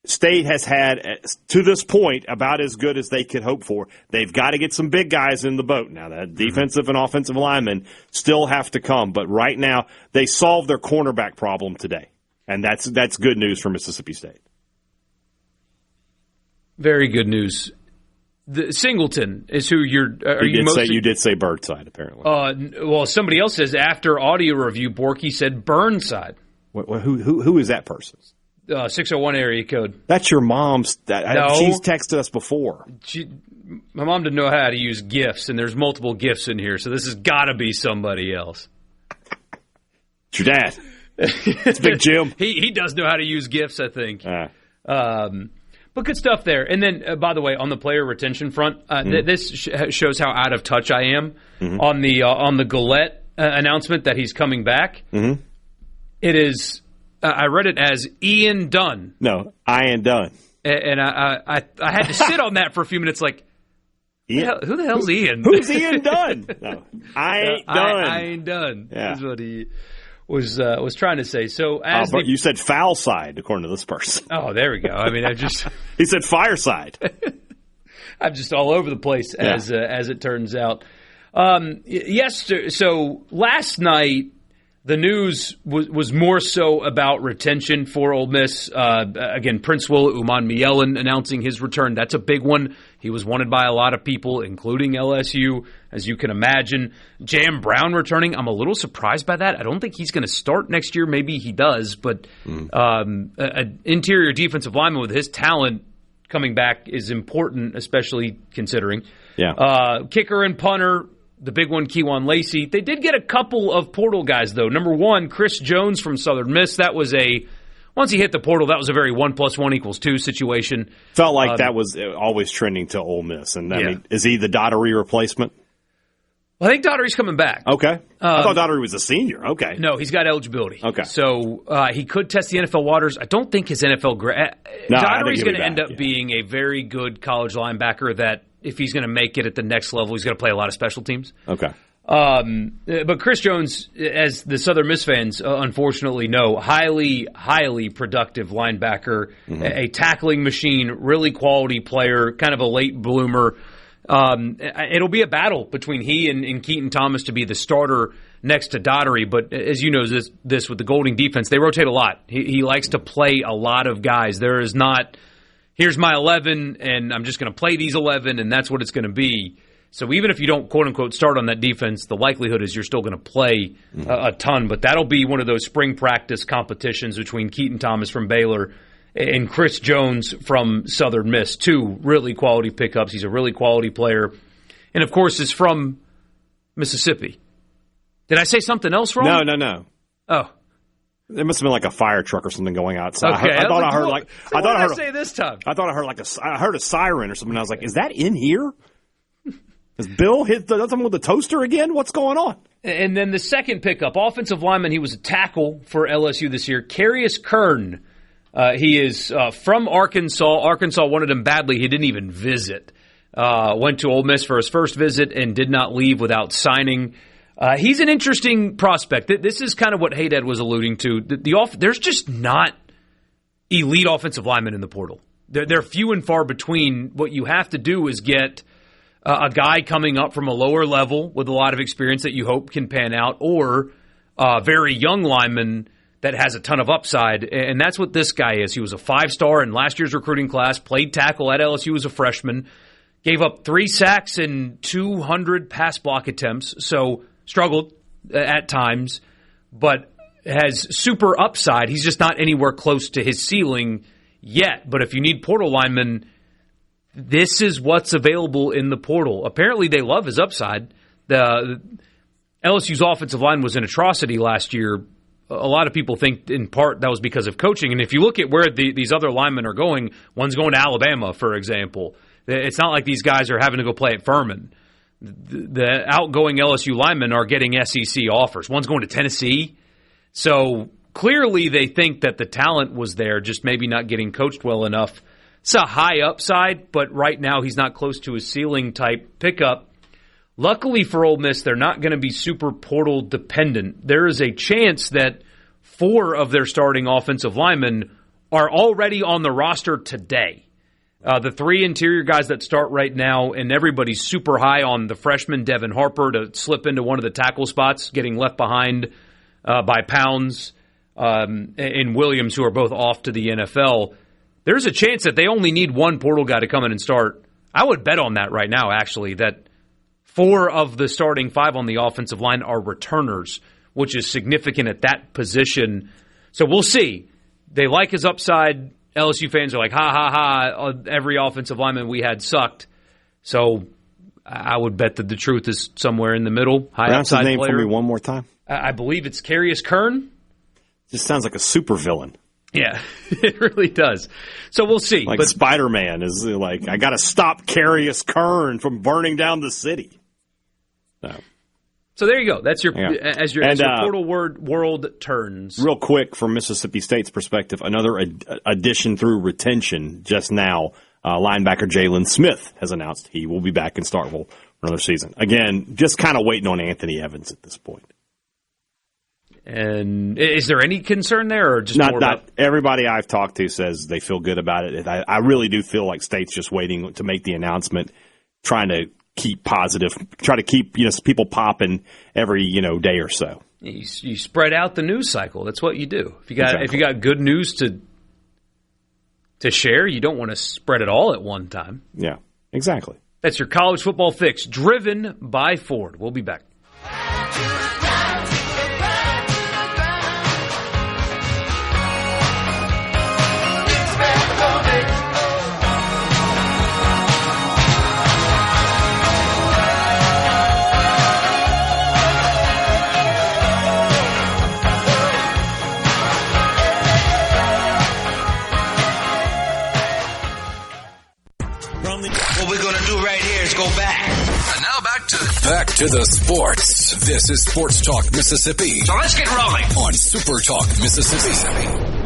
State has had, to this point, about as good as they could hope for. They've got to get some big guys in the boat. Now, that defensive and offensive linemen still have to come, but right now they solved their cornerback problem today, and that's good news for Mississippi State. Very good news. The Singleton is who you're. You did say Burnside, apparently. Well, somebody else says after audio review, Borkey said Burnside. Who is that person? 601 area code. That's your mom's. No. She's texted us before. My mom didn't know how to use GIFs, and there's multiple GIFs in here, so this has got to be somebody else. It's your dad. It's Big Jim. He does know how to use GIFs, I think. But good stuff there. And then, by the way, on the player retention front, this shows how out of touch I am on the Gillette announcement that he's coming back. Mm-hmm. It is. I read it as Ian Dunn. No, Ian Dunn. And I had to sit on that for a few minutes like, who the hell's Ian? Who's Ian Dunn? No, I ain't done. I ain't done. Yeah. Is what he was trying to say. So but you said foul side, according to this person. Oh, there we go. I mean, he said fireside. I'm just all over the place as it turns out. Yes. So last night, the news was more so about retention for Ole Miss. Again, Prince Will Umanmielen announcing his return. That's a big one. He was wanted by a lot of people, including LSU, as you can imagine. Jam Brown returning. I'm a little surprised by that. I don't think he's going to start next year. Maybe he does. But an interior defensive lineman with his talent coming back is important, especially considering. Yeah. Kicker and punter. The big one, Kewan Lacy. They did get a couple of portal guys, though. Number one, Chris Jones from Southern Miss. That was once he hit the portal, that was a very 1 + 1 = 2 situation. Felt like that was always trending to Ole Miss. And I mean, is he the Daugherty replacement? Well, I think Daugherty's coming back. Okay. I thought Daugherty was a senior. Okay. No, he's got eligibility. Okay. So he could test the NFL waters. I don't think his NFL Daugherty's going to end up being a very good college linebacker that, if he's going to make it at the next level, he's going to play a lot of special teams. Okay. But Chris Jones, as the Southern Miss fans unfortunately know, highly, highly productive linebacker, a tackling machine, really quality player, kind of a late bloomer. It'll be a battle between he and Keaton Thomas to be the starter next to Daugherty. But as you know, this with the Golding defense, they rotate a lot. He likes to play a lot of guys. There is not, here's my 11, and I'm just going to play these 11, and that's what it's going to be. So even if you don't, quote-unquote, start on that defense, the likelihood is you're still going to play a ton. But that'll be one of those spring practice competitions between Keaton Thomas from Baylor and Chris Jones from Southern Miss. 2 really quality pickups. He's a really quality player. And, of course, is from Mississippi. Did I say something else wrong? No. Oh. It must have been like a fire truck or something going outside. Okay. I thought I heard like. So what did I say this time? I thought I heard I heard a siren or something. I was like, is that in here? Does Bill hit something with the toaster again? What's going on? And then the second pickup, offensive lineman, he was a tackle for LSU this year, Carius Kern. He is from Arkansas. Arkansas wanted him badly. He didn't even visit. Went to Ole Miss for his first visit and did not leave without signing. He's an interesting prospect. This is kind of what Hadad was alluding to. There's just not elite offensive linemen in the portal. They're few and far between. What you have to do is get a guy coming up from a lower level with a lot of experience that you hope can pan out, or a very young lineman that has a ton of upside, and that's what this guy is. He was a 5-star in last year's recruiting class, played tackle at LSU as a freshman, gave up 3 sacks and 200 pass block attempts, so struggled at times, but has super upside. He's just not anywhere close to his ceiling yet, but if you need portal linemen, this is what's available in the portal. Apparently they love his upside. The LSU's offensive line was an atrocity last year. A lot of people think in part that was because of coaching. And if you look at where these other linemen are going, one's going to Alabama, for example. It's not like these guys are having to go play at Furman. The outgoing LSU linemen are getting SEC offers. One's going to Tennessee. So clearly they think that the talent was there, just maybe not getting coached well enough. It's a high upside, but right now he's not close to his ceiling type pickup. Luckily for Ole Miss, they're not going to be super portal dependent. There is a chance that 4 of their starting offensive linemen are already on the roster today. The 3 interior guys that start right now, and everybody's super high on the freshman Devin Harper to slip into one of the tackle spots, getting left behind by Pounds and Williams, who are both off to the NFL. There's a chance that they only need 1 portal guy to come in and start. I would bet on that right now, actually, that 4 of the starting 5 on the offensive line are returners, which is significant at that position. So we'll see. They like his upside. LSU fans are like, ha, ha, ha, every offensive lineman we had sucked. So I would bet that the truth is somewhere in the middle. High Pronounce upside his name player. for me one more time. I believe it's Carius Kern. Just sounds like a supervillain. Yeah, it really does. So we'll see. Like but Spider-Man is like, I got to stop Carius Kern from burning down the city. So there you go. That's your as your portal world turns. Real quick, from Mississippi State's perspective, another addition through retention just now. Linebacker Jalen Smith has announced he will be back in Starkville for another season. Again, just kind of waiting on Anthony Evans at this point. And is there any concern there, or just not everybody I've talked to says they feel good about it. I really do feel like State's just waiting to make the announcement, trying to keep positive, try to keep people popping every day or so. You spread out the news cycle. That's what you do. If you got good news to share, you don't want to spread it all at one time. Yeah, exactly. That's your college football fix, driven by Ford. We'll be back. What we're going to do right here is go back. And now back to the sports. This is Sports Talk Mississippi. So let's get rolling On Super Talk Mississippi.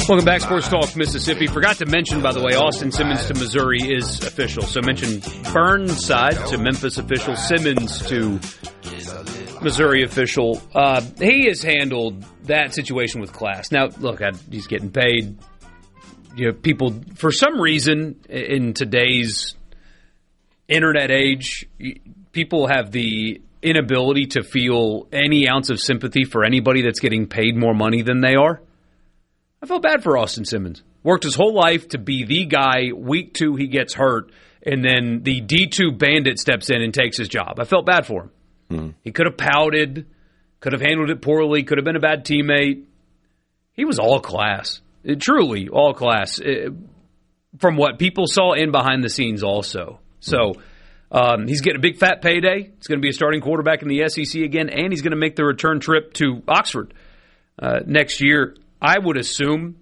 Welcome back, Sports Talk Mississippi. Forgot to mention, by the way, Austin Simmons to Missouri is official. So mention Burnside to Memphis official, Simmons to Missouri official. He has handled that situation with class. Now, look, he's getting paid. People, for some reason, in today's internet age, people have the inability to feel any ounce of sympathy for anybody that's getting paid more money than they are. I felt bad for Austin Simmons. Worked his whole life to be the guy. Week 2, he gets hurt, and then the D2 bandit steps in and takes his job. I felt bad for him. He could have pouted, could have handled it poorly, could have been a bad teammate. He was all class. Truly all class. From what people saw and behind the scenes also. So he's getting a big fat payday. He's going to be a starting quarterback in the SEC again, and he's going to make the return trip to Oxford next year. I would assume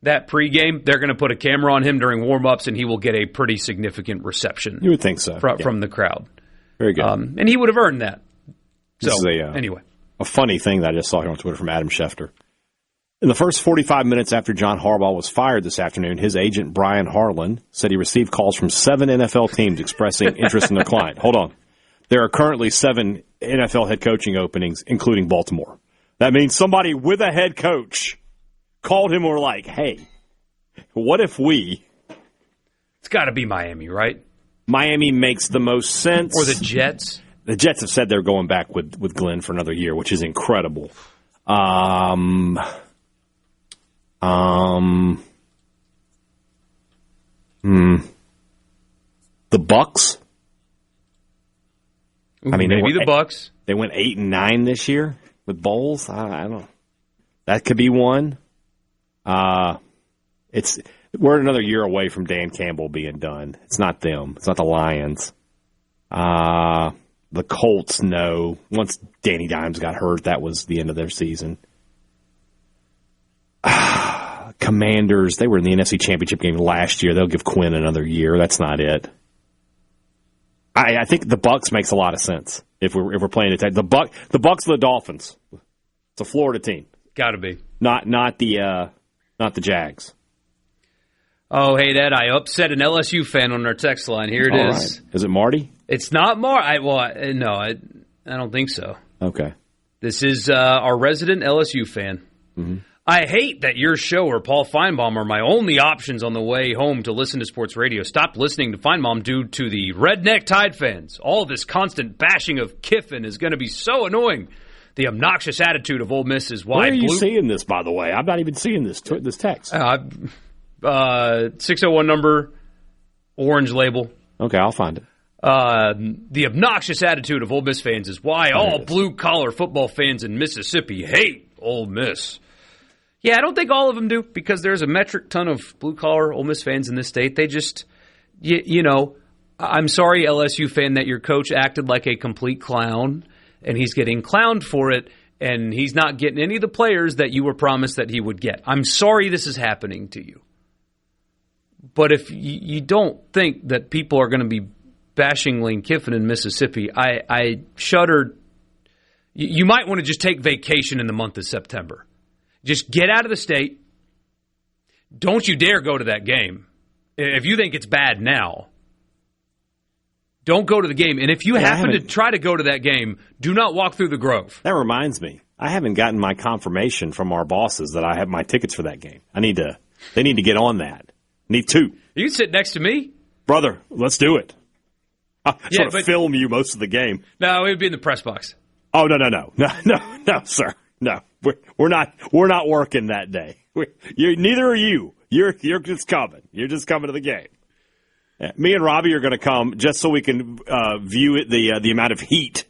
that pregame, they're going to put a camera on him during warm-ups, and he will get a pretty significant reception. You would think so. From the crowd. Very good. And he would have earned that. This So, is anyway. A funny thing that I just saw here on Twitter from Adam Schefter. In the first 45 minutes after John Harbaugh was fired this afternoon, his agent, Brian Harlan, said he received calls from 7 NFL teams expressing interest in their client. Hold on. There are currently 7 NFL head coaching openings, including Baltimore. That means somebody with a head coach called him and were like, hey, what if we... It's got to be Miami, right? Miami makes the most sense. Or the Jets. The Jets have said they're going back with Glenn for another year, which is incredible. The Bucks. I mean, maybe the Bucks. They went 8-9 this year with Bowles. I don't know. That could be one. We're another year away from Dan Campbell being done. It's not them. It's not the Lions. The Colts, no. Once Danny Dimes got hurt, that was the end of their season. Commanders, they were in the NFC Championship game last year. They'll give Quinn another year. That's not it. I think the Bucks makes a lot of sense if we're playing it. The Bucks or the Dolphins. It's a Florida team. Got to be. Not the Jags. Oh, hey, Dad, I upset an LSU fan on our text line. Here it is. Right. Is it Marty? It's not Marty. No, I don't think so. Okay. This is our resident LSU fan. Mm-hmm. I hate that your show or Paul Feinbaum are my only options on the way home to listen to sports radio. Stop listening to Feinbaum due to the redneck Tide fans. All this constant bashing of Kiffin is going to be so annoying. The obnoxious attitude of Ole Miss is why. Where are you seeing this, by the way? I'm not even seeing this text. 601 number, orange label. Okay, I'll find it. The obnoxious attitude of Ole Miss fans is why all blue-collar football fans in Mississippi hate Ole Miss. Yeah, I don't think all of them do, because there's a metric ton of blue-collar Ole Miss fans in this state. They just, I'm sorry, LSU fan, that your coach acted like a complete clown, and he's getting clowned for it, and he's not getting any of the players that you were promised that he would get. I'm sorry this is happening to you. But if you don't think that people are going to be bashing Lane Kiffin in Mississippi, I shudder. You might want to just take vacation in the month of September. Just get out of the state. Don't you dare go to that game. If you think it's bad now, don't go to the game. And if you happen to try to go to that game, do not walk through the Grove. That reminds me. I haven't gotten my confirmation from our bosses that I have my tickets for that game. They need to get on that. Need 2. You can sit next to me. Brother, let's do it. I'll film you most of the game. No, it would be in the press box. Oh, no, sir. No. We're not working that day. Neither are you. You're just coming. You're just coming to the game. Yeah, me and Robbie are going to come just so we can view it, the amount of heat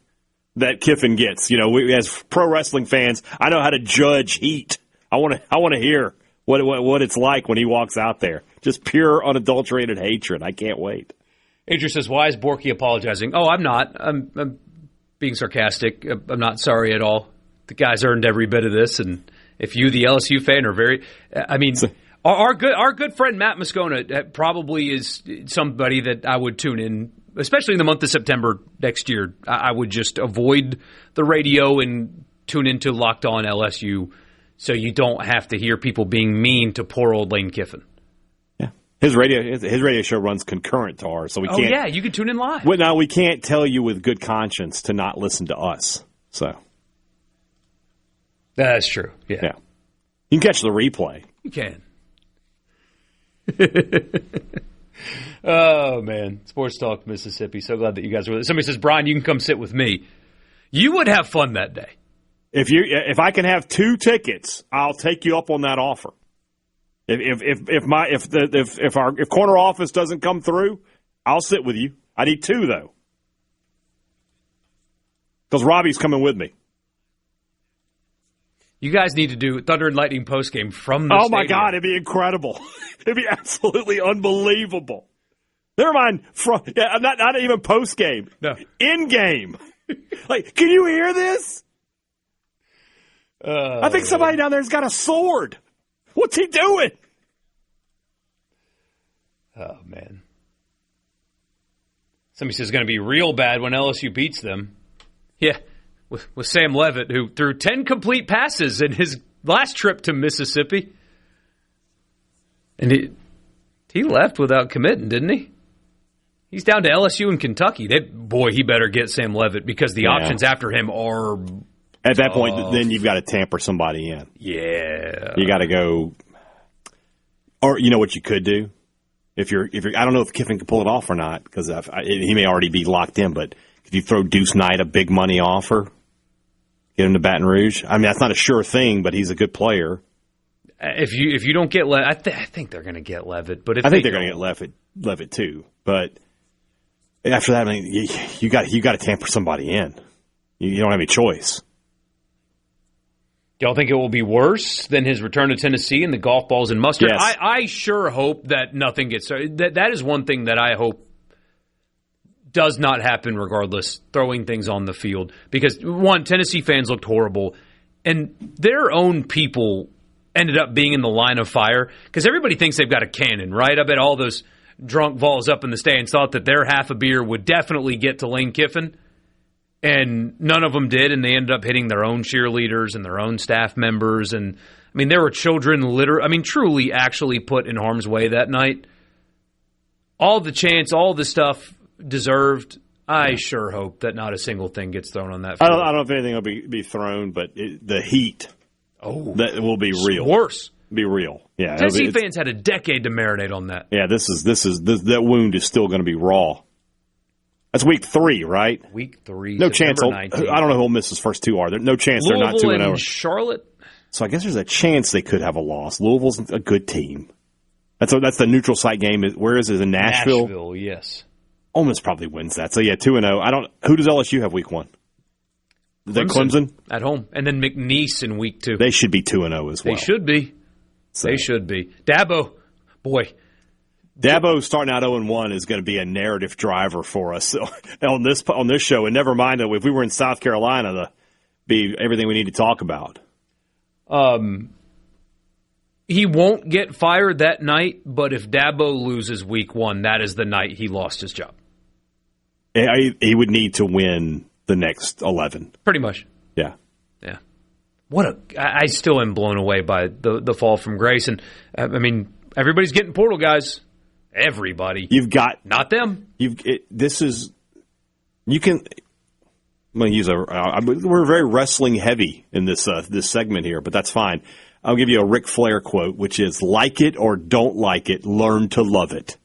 that Kiffin gets. We, as pro wrestling fans, I know how to judge heat. I want to hear what it's like when he walks out there. Just pure, unadulterated hatred. I can't wait. Adrian says, "Why is Borkey apologizing?" Oh, I'm not. I'm being sarcastic. I'm not sorry at all. The guy's earned every bit of this, and if you, the LSU fan, are our good friend Matt Moscona probably is somebody that I would tune in, especially in the month of September next year. I would just avoid the radio and tune into Locked On LSU, so you don't have to hear people being mean to poor old Lane Kiffin. Yeah, his radio show runs concurrent to ours, so we can't. Oh yeah, you can tune in live. Well, now we can't tell you with good conscience to not listen to us. So. That's true. Yeah. You can catch the replay. You can. Oh, man. Sports Talk Mississippi. So glad that you guys were there. Somebody says, Brian, you can come sit with me. You would have fun that day. If I can have 2 tickets, I'll take you up on that offer. If corner office doesn't come through, I'll sit with you. I need 2 though, because Robbie's coming with me. You guys need to do Thunder and Lightning postgame from the stadium. My God, it'd be incredible. It'd be absolutely unbelievable. Never mind, not even postgame. No. In-game. Like, can you hear this? I think somebody down there's got a sword. What's he doing? Oh, man. Somebody says it's going to be real bad when LSU beats them. Yeah, with Sam Leavitt, who threw 10 complete passes in his last trip to Mississippi. And he left without committing, didn't he? He's down to LSU and Kentucky. He better get Sam Leavitt because the options after him are... At that point, then you've got to tamper somebody in. Yeah. You got to go... Or you know what you could do? If you're, I don't know if Kiffin can pull it off or not, because he may already be locked in, but if you throw Deuce Knight a big money offer, get him to Baton Rouge. I mean, that's not a sure thing, but he's a good player. If you don't get Leavitt, I think they're going to get Leavitt. But I think they're going to get Leavitt too. But after that, I mean, you got to tamper somebody in. You don't have any choice. Y'all think it will be worse than his return to Tennessee and the golf balls and mustard? Yes. I sure hope that nothing gets... That is one thing that I hope does not happen regardless, throwing things on the field. Because, one, Tennessee fans looked horrible, and their own people ended up being in the line of fire. Because everybody thinks they've got a cannon, right? I bet all those drunk Vols up in the stands thought that their half a beer would definitely get to Lane Kiffin. And none of them did, and they ended up hitting their own cheerleaders and their own staff members. And, I mean, there were children truly actually put in harm's way that night. All the chants, all the stuff deserved. I sure hope that not a single thing gets thrown on that field. I don't know if anything will be thrown, but the heat that will be real. Worse. Be real. Yeah. Tennessee fans had a decade to marinate on that. Yeah, that wound is still going to be raw. That's week 3, right? Week 3. No chance. 19th. I don't know who Ole Miss's first 2 are. There's no chance they're not 2-0. Louisville and Charlotte. So I guess there's a chance they could have a loss. Louisville's a good team. That's the neutral site game. Where is it? In Nashville? Nashville, yes. Ole Miss probably wins that. So yeah, 2-0. Who does LSU have week 1? Is that Clemson? At home. And then McNeese in week 2. They should be 2-0 as well. They should be. So. They should be. Dabo, boy. Dabo starting out 0-1 is going to be a narrative driver for us on this show. And never mind, if we were in South Carolina, that'd be everything we need to talk about. He won't get fired that night, but if Dabo loses week 1, that is the night he lost his job. He would need to win the next 11. Pretty much. Yeah. Yeah. I still am blown away by the fall from grace. And, I mean, everybody's getting portal guys. Everybody. You've got... Not them. I'm going to use we're very wrestling heavy in this segment here, but that's fine. I'll give you a Ric Flair quote, which is, like it or don't like it, learn to love it.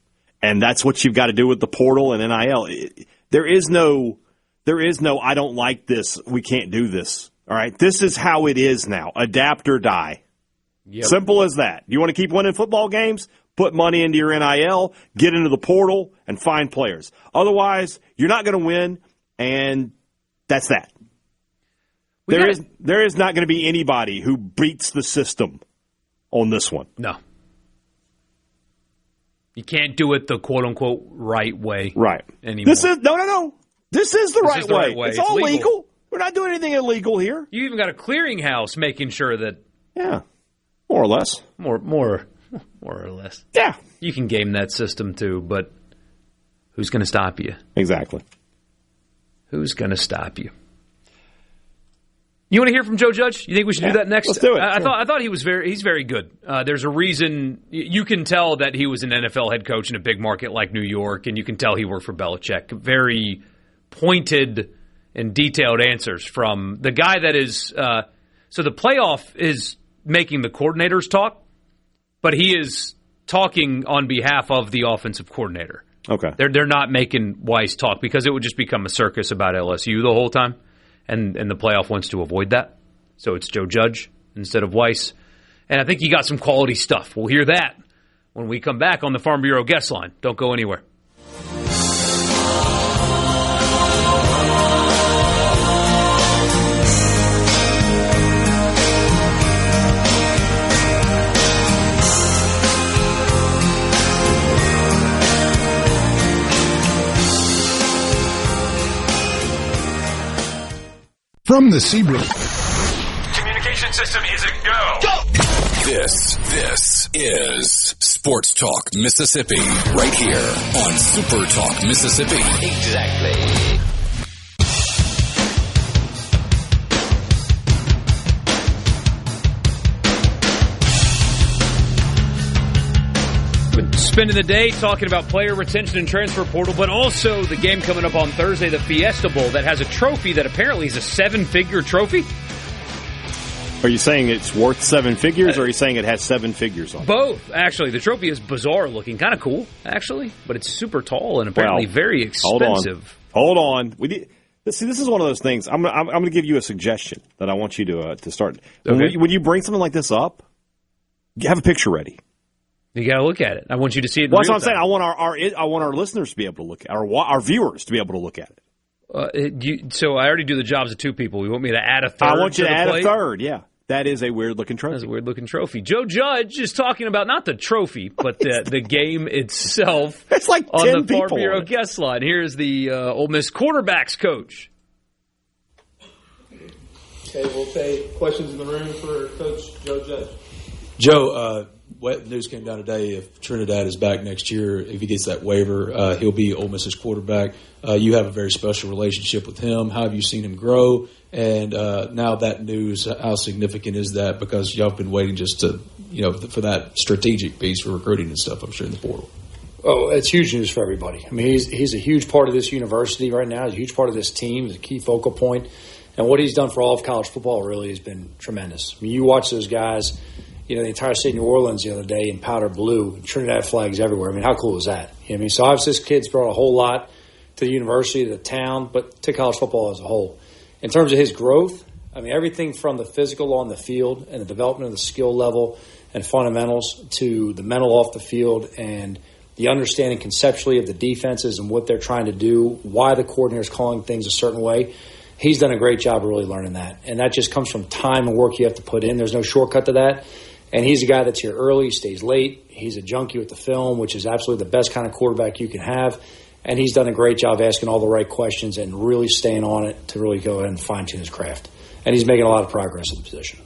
And that's what you've got to do with the portal and NIL. There is no, I don't like this, we can't do this. All right? This is how it is now. Adapt or die. Yep. Simple as that. You want to keep winning football games? Put money into your NIL, get into the portal, and find players. Otherwise, you're not going to win, and that's that. There is not going to be anybody who beats the system on this one. No. You can't do it the quote-unquote right way. Right. Anymore. No. This is the right way. It's all legal. We're not doing anything illegal here. You even got a clearinghouse making sure that... Yeah. More or less. More or less. Yeah. You can game that system too, but who's going to stop you? Exactly. Who's going to stop you? You want to hear from Joe Judge? You think we should do that next? Let's do it. I thought he's very good. There's a reason you can tell that he was an NFL head coach in a big market like New York, and you can tell he worked for Belichick. Very pointed and detailed answers from the guy that is. So the playoff is making the coordinators talk, but he is talking on behalf of the offensive coordinator. Okay. They're not making Weiss talk because it would just become a circus about LSU the whole time. And the playoff wants to avoid that. So it's Joe Judge instead of Weiss. And I think he got some quality stuff. We'll hear that when we come back on the Farm Bureau guest line. Don't go anywhere. From the Zebra. Communication system is a go. Go! This is Sports Talk Mississippi, right here on Super Talk Mississippi. Exactly. Spending the day talking about player retention and transfer portal, but also the game coming up on Thursday, the Fiesta Bowl, that has a trophy that apparently is a 7-figure trophy. Are you saying it's worth 7 figures, or are you saying it has 7 figures on it? Both, actually. The trophy is bizarre looking, kind of cool, actually, but it's super tall and apparently very expensive. Hold on. This is one of those things. I'm going to give you a suggestion that I want you to start. Okay. When you bring something like this up, have a picture ready. You got to look at it. I want you to see it. That's what I'm saying. I want our listeners to be able to look at it, our viewers to be able to look at it. So I already do the jobs of 2 people. You want me to add a third? I want you to add a third. Yeah, that is a weird looking trophy. That's a weird looking trophy. Joe Judge is talking about not the trophy, but the game itself. It's like 10 on the people Farm Bureau guest line. Here's the Ole Miss quarterbacks coach. Okay, we'll take questions in the room for Coach Joe Judge. Joe, what news came down today? If Trinidad is back next year, if he gets that waiver, he'll be Ole Miss's quarterback. You have a very special relationship with him. How have you seen him grow? And now that news, how significant is that? Because y'all have been waiting just to, for that strategic piece for recruiting and stuff, I'm sure, in the portal. Oh, it's huge news for everybody. I mean, he's a huge part of this university right now. He's a huge part of this team. He's a key focal point. And what he's done for all of college football really has been tremendous. I mean, you watch those guys. The entire state of New Orleans the other day in powder blue, Trinidad flags everywhere. I mean, how cool is that? So obviously this kid's brought a whole lot to the university, to the town, but to college football as a whole. In terms of his growth, I mean, everything from the physical on the field and the development of the skill level and fundamentals to the mental off the field and the understanding conceptually of the defenses and what they're trying to do, why the coordinator is calling things a certain way. He's done a great job of really learning that. And that just comes from time and work you have to put in. There's no shortcut to that. And he's a guy that's here early, stays late. He's a junkie with the film, which is absolutely the best kind of quarterback you can have. And he's done a great job asking all the right questions and really staying on it to really go ahead and fine-tune his craft. And he's making a lot of progress in the position.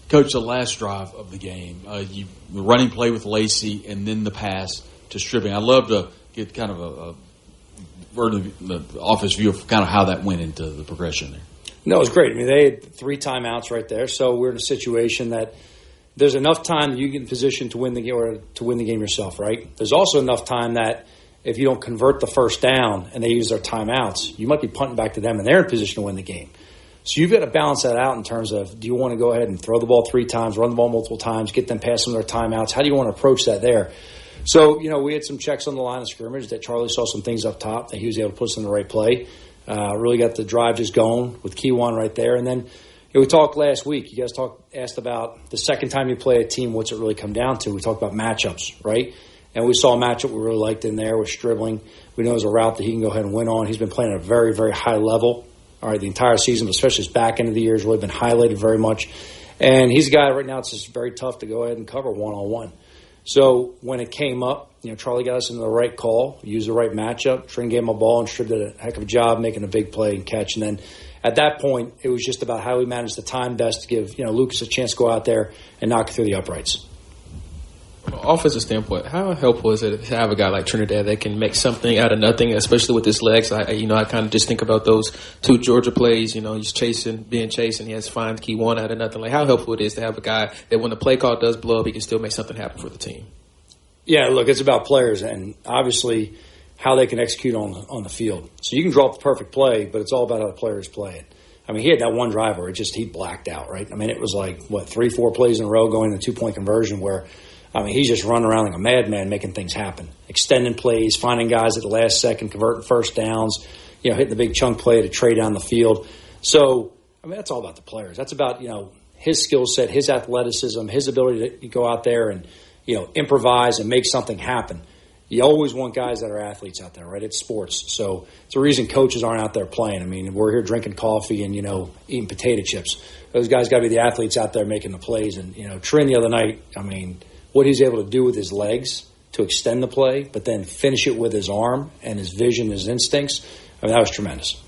Coach, the last drive of the game, you the running play with Lacy and then the pass to stripping. I'd love to get kind of the office view of kind of how that went into the progression there. No, it was great. I mean, they had 3 timeouts right there. So we're in a situation that there's enough time that you get in position to win the game or to win the game yourself, right? There's also enough time that if you don't convert the first down and they use their timeouts, you might be punting back to them and they're in position to win the game. So you've got to balance that out in terms of, do you want to go ahead and throw the ball 3 times, run the ball multiple times, get them past some of their timeouts? How do you want to approach that there? So, we had some checks on the line of scrimmage that Charlie saw some things up top that he was able to put us in the right play. Really got the drive just going with Kewan right there. And then we talked last week. You guys asked about the second time you play a team, what's it really come down to? We talked about matchups, right? And we saw a matchup we really liked in there with Stribling. We know there's a route that he can go ahead and win on. He's been playing at a very, very high level, all right, the entire season, but especially his back end of the year has really been highlighted very much. And he's a guy right now it's just very tough to go ahead and cover one-on-one. So when it came up, Charlie got us into the right call, used the right matchup. Trin gave him a ball and Strib did a heck of a job making a big play and catch. And then at that point, it was just about how we managed the time best to give Lucas a chance to go out there and knock it through the uprights. From an offensive standpoint, how helpful is it to have a guy like Trinidad that can make something out of nothing, especially with his legs? I kind of just think about those 2 Georgia plays. He's being chased, and he has to find Kewan out of nothing. Like, how helpful it is to have a guy that when the play call does blow up, he can still make something happen for the team. Yeah, look, it's about players and obviously how they can execute on the field. So you can draw up the perfect play, but it's all about how the players play it. I mean, he had that one drive where he blacked out, right? I mean, it was like, 3-4 plays in a row going to 2-point conversion where, he's just running around like a madman making things happen. Extending plays, finding guys at the last second, converting first downs, hitting the big chunk play to trade down the field. So, that's all about the players. That's about, his skill set, his athleticism, his ability to go out there and, improvise and make something happen. You always want guys that are athletes out there, right? It's sports. So it's a reason coaches aren't out there playing. I mean, we're here drinking coffee and, eating potato chips. Those guys got to be the athletes out there making the plays. And, Trin the other night, what he's able to do with his legs to extend the play, but then finish it with his arm and his vision, his instincts, that was tremendous.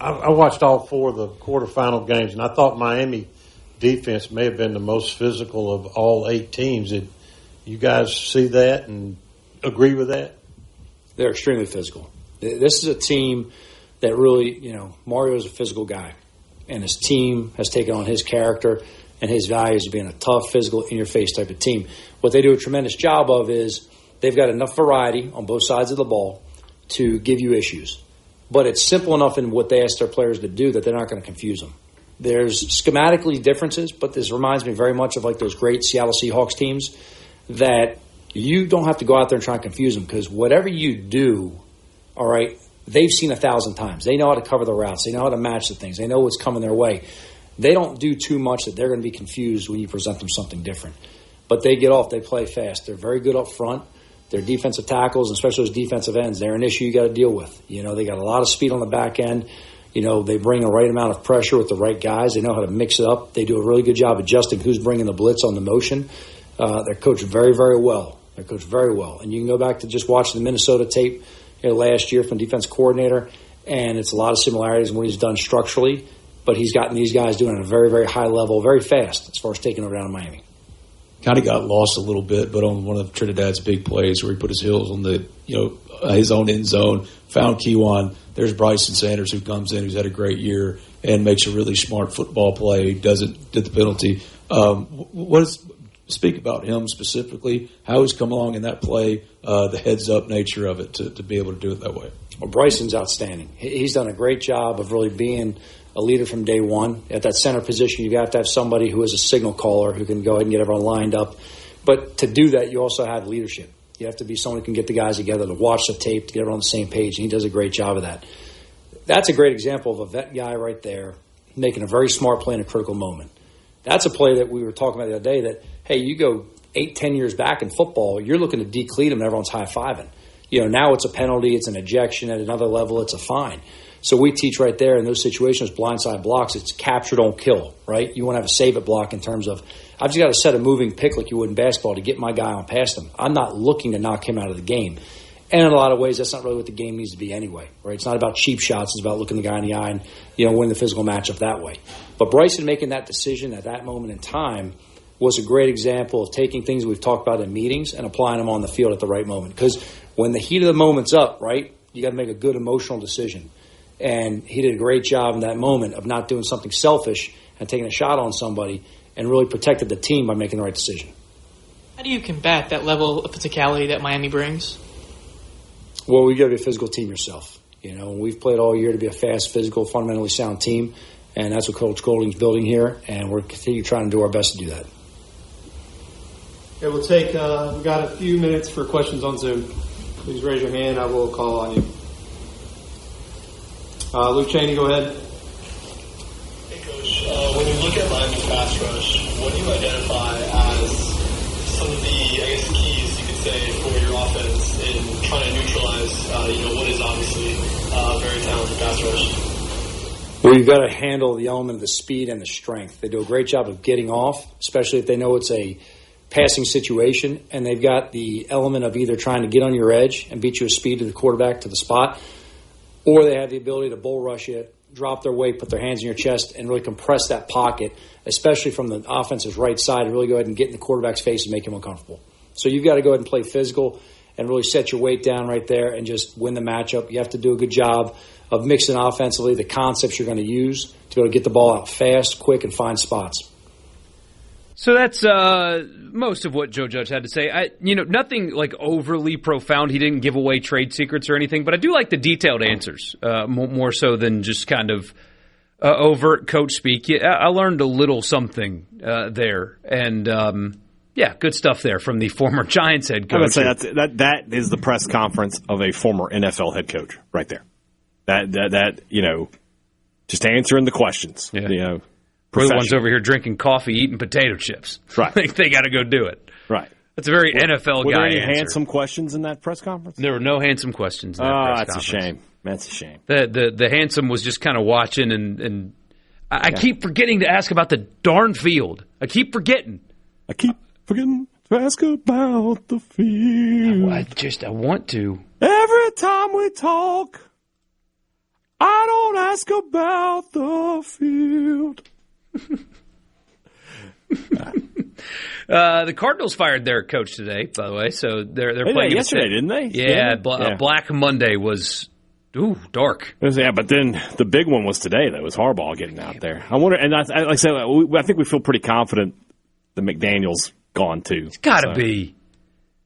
I watched all 4 of the quarterfinal games, and I thought Miami defense may have been the most physical of all 8 teams. Did you guys see that and agree with that? They're extremely physical. This is a team that really, Mario's a physical guy, and his team has taken on his character and his values of being a tough, physical, in-your-face type of team. What they do a tremendous job of is they've got enough variety on both sides of the ball to give you issues. But it's simple enough in what they ask their players to do that they're not going to confuse them. There's schematically differences, but this reminds me very much of like those great Seattle Seahawks teams that you don't have to go out there and try and confuse them, because whatever you do, all right, they've seen 1,000 times. They know how to cover the routes. They know how to match the things. They know what's coming their way. They don't do too much that they're going to be confused when you present them something different. But they get off. They play fast. They're very good up front. Their defensive tackles, especially those defensive ends, they're an issue you got to deal with. They got a lot of speed on the back end. They bring the right amount of pressure with the right guys. They know how to mix it up. They do a really good job adjusting who's bringing the blitz on the motion. They're coached very, very well. And you can go back to just watching the Minnesota tape last year from defense coordinator, and it's a lot of similarities in what he's done structurally, but he's gotten these guys doing it at a very, very high level, very fast as far as taking over down in Miami. Kind of got lost a little bit, but on one of Trinidad's big plays where he put his heels on the, his own end zone, found Kewan. There's Bryson Sanders who comes in, who's had a great year and makes a really smart football play. Did the penalty. Speak about him specifically, how he's come along in that play, the heads-up nature of it to be able to do it that way. Well, Bryson's outstanding. He's done a great job of really being a leader from day one. At that center position, you have to have somebody who is a signal caller who can go ahead and get everyone lined up. But to do that, you also have leadership. You have to be someone who can get the guys together to watch the tape, to get everyone on the same page, and he does a great job of that. That's a great example of a vet guy right there making a very smart play in a critical moment. That's a play that we were talking about the other day that, hey, you go 8-10 years back in football, you're looking to decleat them and everyone's high-fiving. Now it's a penalty, it's an ejection. At another level, it's a fine. So we teach right there in those situations, blindside blocks, it's capture, don't kill, right? You want to have a save-it block in terms of, I've just got to set a moving pick like you would in basketball to get my guy on past him. I'm not looking to knock him out of the game. And in a lot of ways, that's not really what the game needs to be anyway, right? It's not about cheap shots. It's about looking the guy in the eye and, win the physical matchup that way. But Bryson making that decision at that moment in time was a great example of taking things we've talked about in meetings and applying them on the field at the right moment. Because when the heat of the moment's up, right, you got to make a good emotional decision. And he did a great job in that moment of not doing something selfish and taking a shot on somebody and really protected the team by making the right decision. How do you combat that level of physicality that Miami brings? Well, we've got to be a physical team yourself. We've played all year to be a fast, physical, fundamentally sound team, and that's what Coach Golding's building here, and we're continue trying to do our best to do that. Okay, we'll take, we've got a few minutes for questions on Zoom. Please raise your hand. I will call on you. Luke Chaney, go ahead. Hey, Coach. When you look at Miami's pass rush, what do you identify as some of the, keys you could say for your offense in trying to neutralize, what is obviously a very talented pass rush? Well, you've got to handle the element of the speed and the strength. They do a great job of getting off, especially if they know it's a passing situation, and they've got the element of either trying to get on your edge and beat you with speed to the quarterback to the spot, or they have the ability to bull rush you, drop their weight, put their hands in your chest, and really compress that pocket, especially from the offense's right side, and really go ahead and get in the quarterback's face and make him uncomfortable. So you've got to go ahead and play physical and really set your weight down right there and just win the matchup. You have to do a good job of mixing offensively the concepts you're going to use to be able to get the ball out fast, quick, and find spots. So that's most of what Joe Judge had to say. Nothing like overly profound. He didn't give away trade secrets or anything, but I do like the detailed answers more so than just kind of overt coach speak. I learned a little something there, and good stuff there from the former Giants head coach. I would say that is the press conference of a former NFL head coach right there. That just answering the questions. Yeah. We're the ones over here drinking coffee, eating potato chips. Right. They got to go do it. Right. That's a very NFL were guy there any answer. handsome questions in that press conference? There were no handsome questions in that press that's conference. A shame. That's a shame. The handsome was just kind of watching, and I keep forgetting to ask about the darn field. I keep forgetting to ask about the field. I want to. Every time we talk, I don't ask about the field. The Cardinals fired their coach today, by the way, so they're playing yesterday, didn't they? Yeah, Black Monday was dark. But then the big one was today. That was Harbaugh getting out there. I wonder, and like I said, I think we feel pretty confident that McDaniel's gone too. He's got to be.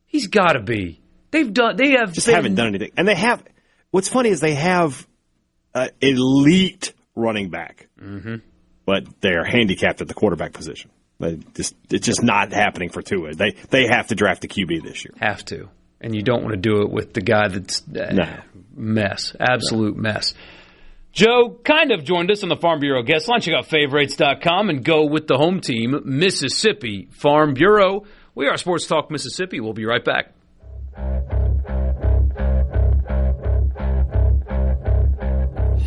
He's got to be. Haven't done anything, and they have. What's funny is they have elite running back, but they're handicapped at the quarterback position. It's just not happening for Tua. They have to draft a QB this year. Have to, and you don't want to do it with the guy that's mess, absolute mess. Joe kind of joined us on the Farm Bureau guest line. Check out favorites.com and go with the home team, Mississippi Farm Bureau. We are Sports Talk Mississippi. We'll be right back.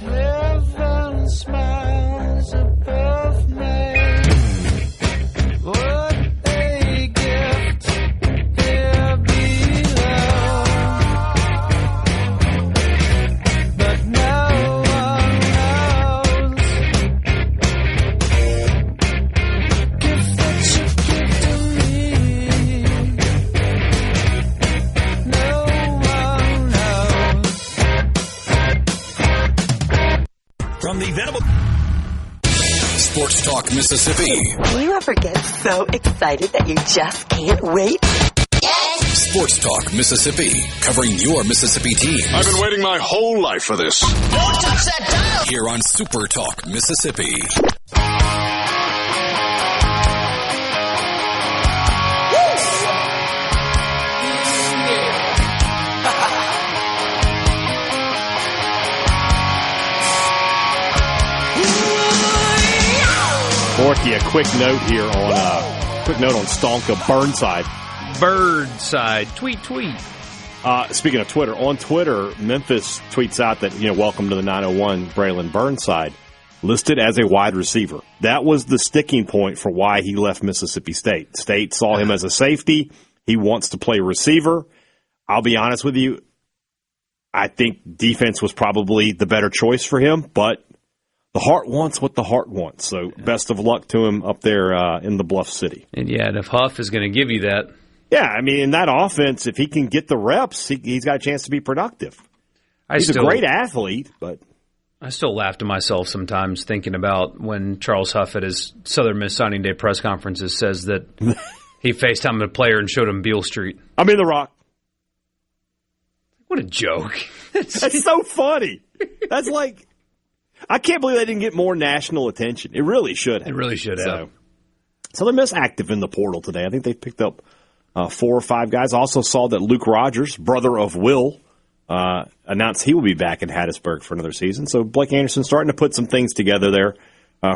Heaven smiles above me. What a gift here below. But no one knows. Gift that you give to me. No one knows. From the Venable Sports Talk Mississippi. Do you ever get so excited that you just can't wait? Yes! Sports Talk Mississippi, covering your Mississippi teams. I've been waiting my whole life for this. Don't touch that dial! Here on Super Talk Mississippi. Borkey, a quick note here on Stonka Burnside. Tweet. Speaking of Twitter, on Twitter, Memphis tweets out that, welcome to the 901, Braylon Burnside, listed as a wide receiver. That was the sticking point for why he left Mississippi State. State saw him as a safety. He wants to play receiver. I'll be honest with you, I think defense was probably the better choice for him, but the heart wants what the heart wants. So best of luck to him up there in the Bluff City. And if Huff is going to give you that. Yeah, in that offense, if he can get the reps, he's got a chance to be productive. He's a great athlete, but I still laugh to myself sometimes thinking about when Charles Huff at his Southern Miss signing day press conferences says that he FaceTimed a player and showed him Beale Street. I'm in the Rock. What a joke. That's so funny. That's like, I can't believe they didn't get more national attention. It really should have. It really should have. Southern Miss active in the portal today. I think they picked up 4 or 5 guys. Also saw that Luke Rogers, brother of Will, announced he will be back in Hattiesburg for another season. So Blake Anderson's starting to put some things together there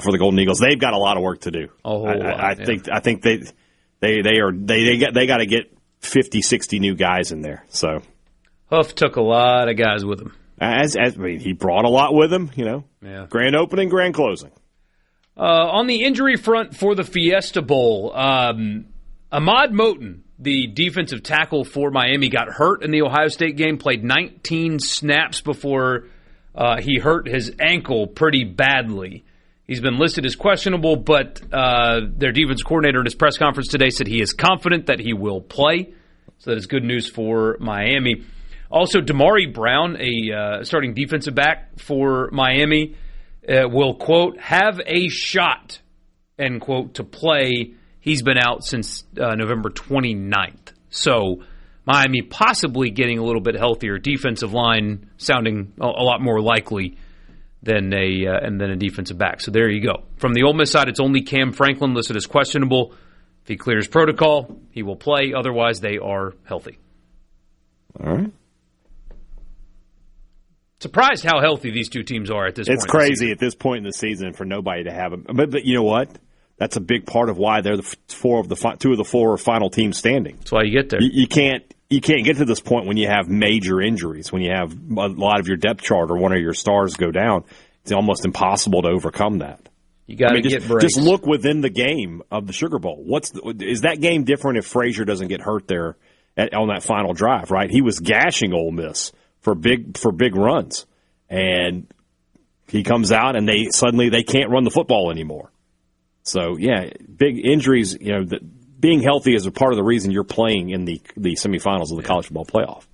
for the Golden Eagles. They've got a lot of work to do. I think they got to get 50, 60 new guys in there. So Huff took a lot of guys with him. He brought a lot with him. Yeah. Grand opening, grand closing. On the injury front for the Fiesta Bowl, Ahmad Moten, the defensive tackle for Miami, got hurt in the Ohio State game, played 19 snaps before he hurt his ankle pretty badly. He's been listed as questionable, but their defense coordinator at his press conference today said he is confident that he will play. So that is good news for Miami. Also, Damari Brown, a starting defensive back for Miami, will, quote, have a shot, end quote, to play. He's been out since November 29th. So Miami possibly getting a little bit healthier. Defensive line sounding a lot more likely than a defensive back. So there you go. From the Ole Miss side, it's only Cam Franklin listed as questionable. If he clears protocol, he will play. Otherwise, they are healthy. All right. Surprised how healthy these two teams are at this point. It's crazy at this point in the season for nobody to have them. But you know what? That's a big part of why they're two of the four final teams standing. That's why you get there. You can't get to this point when you have major injuries, when you have a lot of your depth chart or one of your stars go down. It's almost impossible to overcome that. You got to get braced. Just look within the game of the Sugar Bowl. Is that game different if Frazier doesn't get hurt there on that final drive? Right, he was gashing Ole Miss for big runs, and He comes out, and they can't run the football anymore. So, yeah, big injuries, being healthy is a part of the reason you're playing in the semifinals of the college football playoff.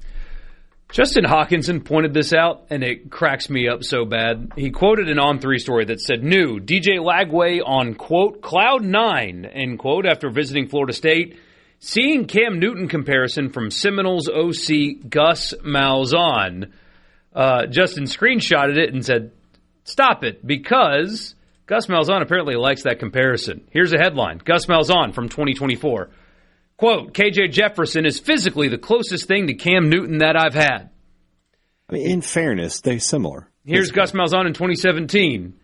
Justin Hawkinson pointed this out, and it cracks me up so bad. He quoted an On3 story that said, new, DJ Lagway on, quote, cloud nine, end quote, after visiting Florida State, seeing Cam Newton comparison from Seminoles OC Gus Malzahn. Justin screenshotted it and said, stop it, because Gus Malzahn apparently likes that comparison. Here's a headline, Gus Malzahn from 2024. Quote, KJ Jefferson is physically the closest thing to Cam Newton that I've had. I mean, in fairness, they're similar. Here's Gus Malzahn in 2017.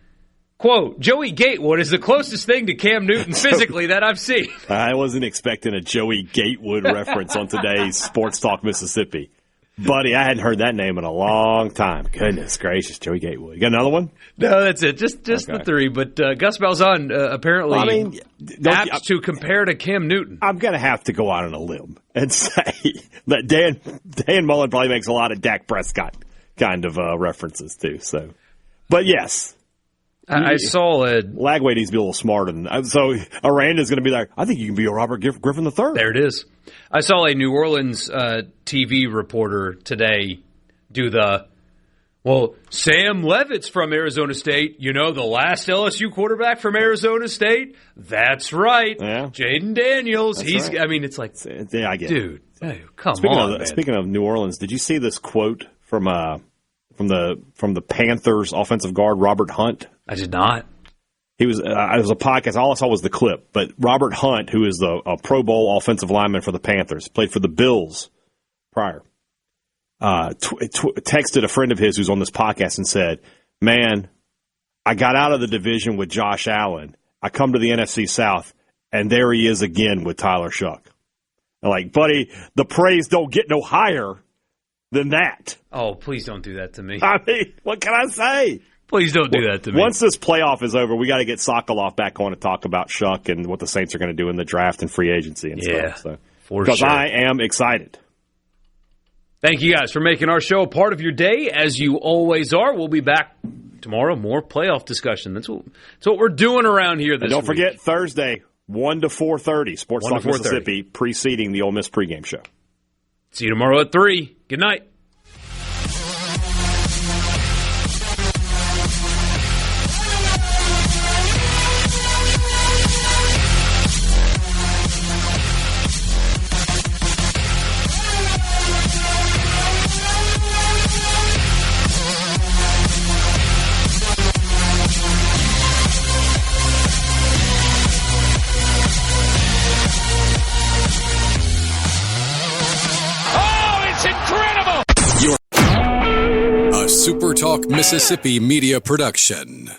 Quote, Joey Gatewood is the closest thing to Cam Newton physically that I've seen. I wasn't expecting a Joey Gatewood reference on today's Sports Talk Mississippi. Buddy, I hadn't heard that name in a long time. Goodness gracious, Joey Gatewood. You got another one? No, that's it. Just the three. But Gus Malzahn apparently apt to compare to Cam Newton. I'm going to have to go out on a limb and say that Dan Mullen probably makes a lot of Dak Prescott kind of references too. So, but yes. I saw Lagway needs to be a little smarter than that. So Aranda's going to be like, I think you can be a Robert Griffin III. There it is. I saw a New Orleans TV reporter today do Sam Levitt's from Arizona State. You know, the last LSU quarterback from Arizona State? That's right. Yeah. Jaden Daniels. That's right. I mean, it's like, yeah, I get dude, it. Come on, man. Speaking of New Orleans, did you see this quote from the Panthers offensive guard, Robert Hunt? I did not. He was. It was a podcast. All I saw was the clip. But Robert Hunt, who is a Pro Bowl offensive lineman for the Panthers, played for the Bills prior, texted a friend of his who's on this podcast and said, "Man, I got out of the division with Josh Allen. I come to the NFC South, and there he is again with Tyler Shuck." I'm like, buddy, the praise don't get no higher than that. Oh, please don't do that to me. I mean, what can I say? Please don't do that to me. Once this playoff is over, we got to get Sokoloff back on to talk about Shuck and what the Saints are going to do in the draft and free agency and stuff. So, because sure. I am excited. Thank you guys for making our show a part of your day, as you always are. We'll be back tomorrow, more playoff discussion. That's what we're doing around here this and don't week. Forget, Thursday, 1 to 4:30, Sports Talk Mississippi, preceding the Ole Miss pregame show. See you tomorrow at 3. Good night. SuperTalk Mississippi Media Production.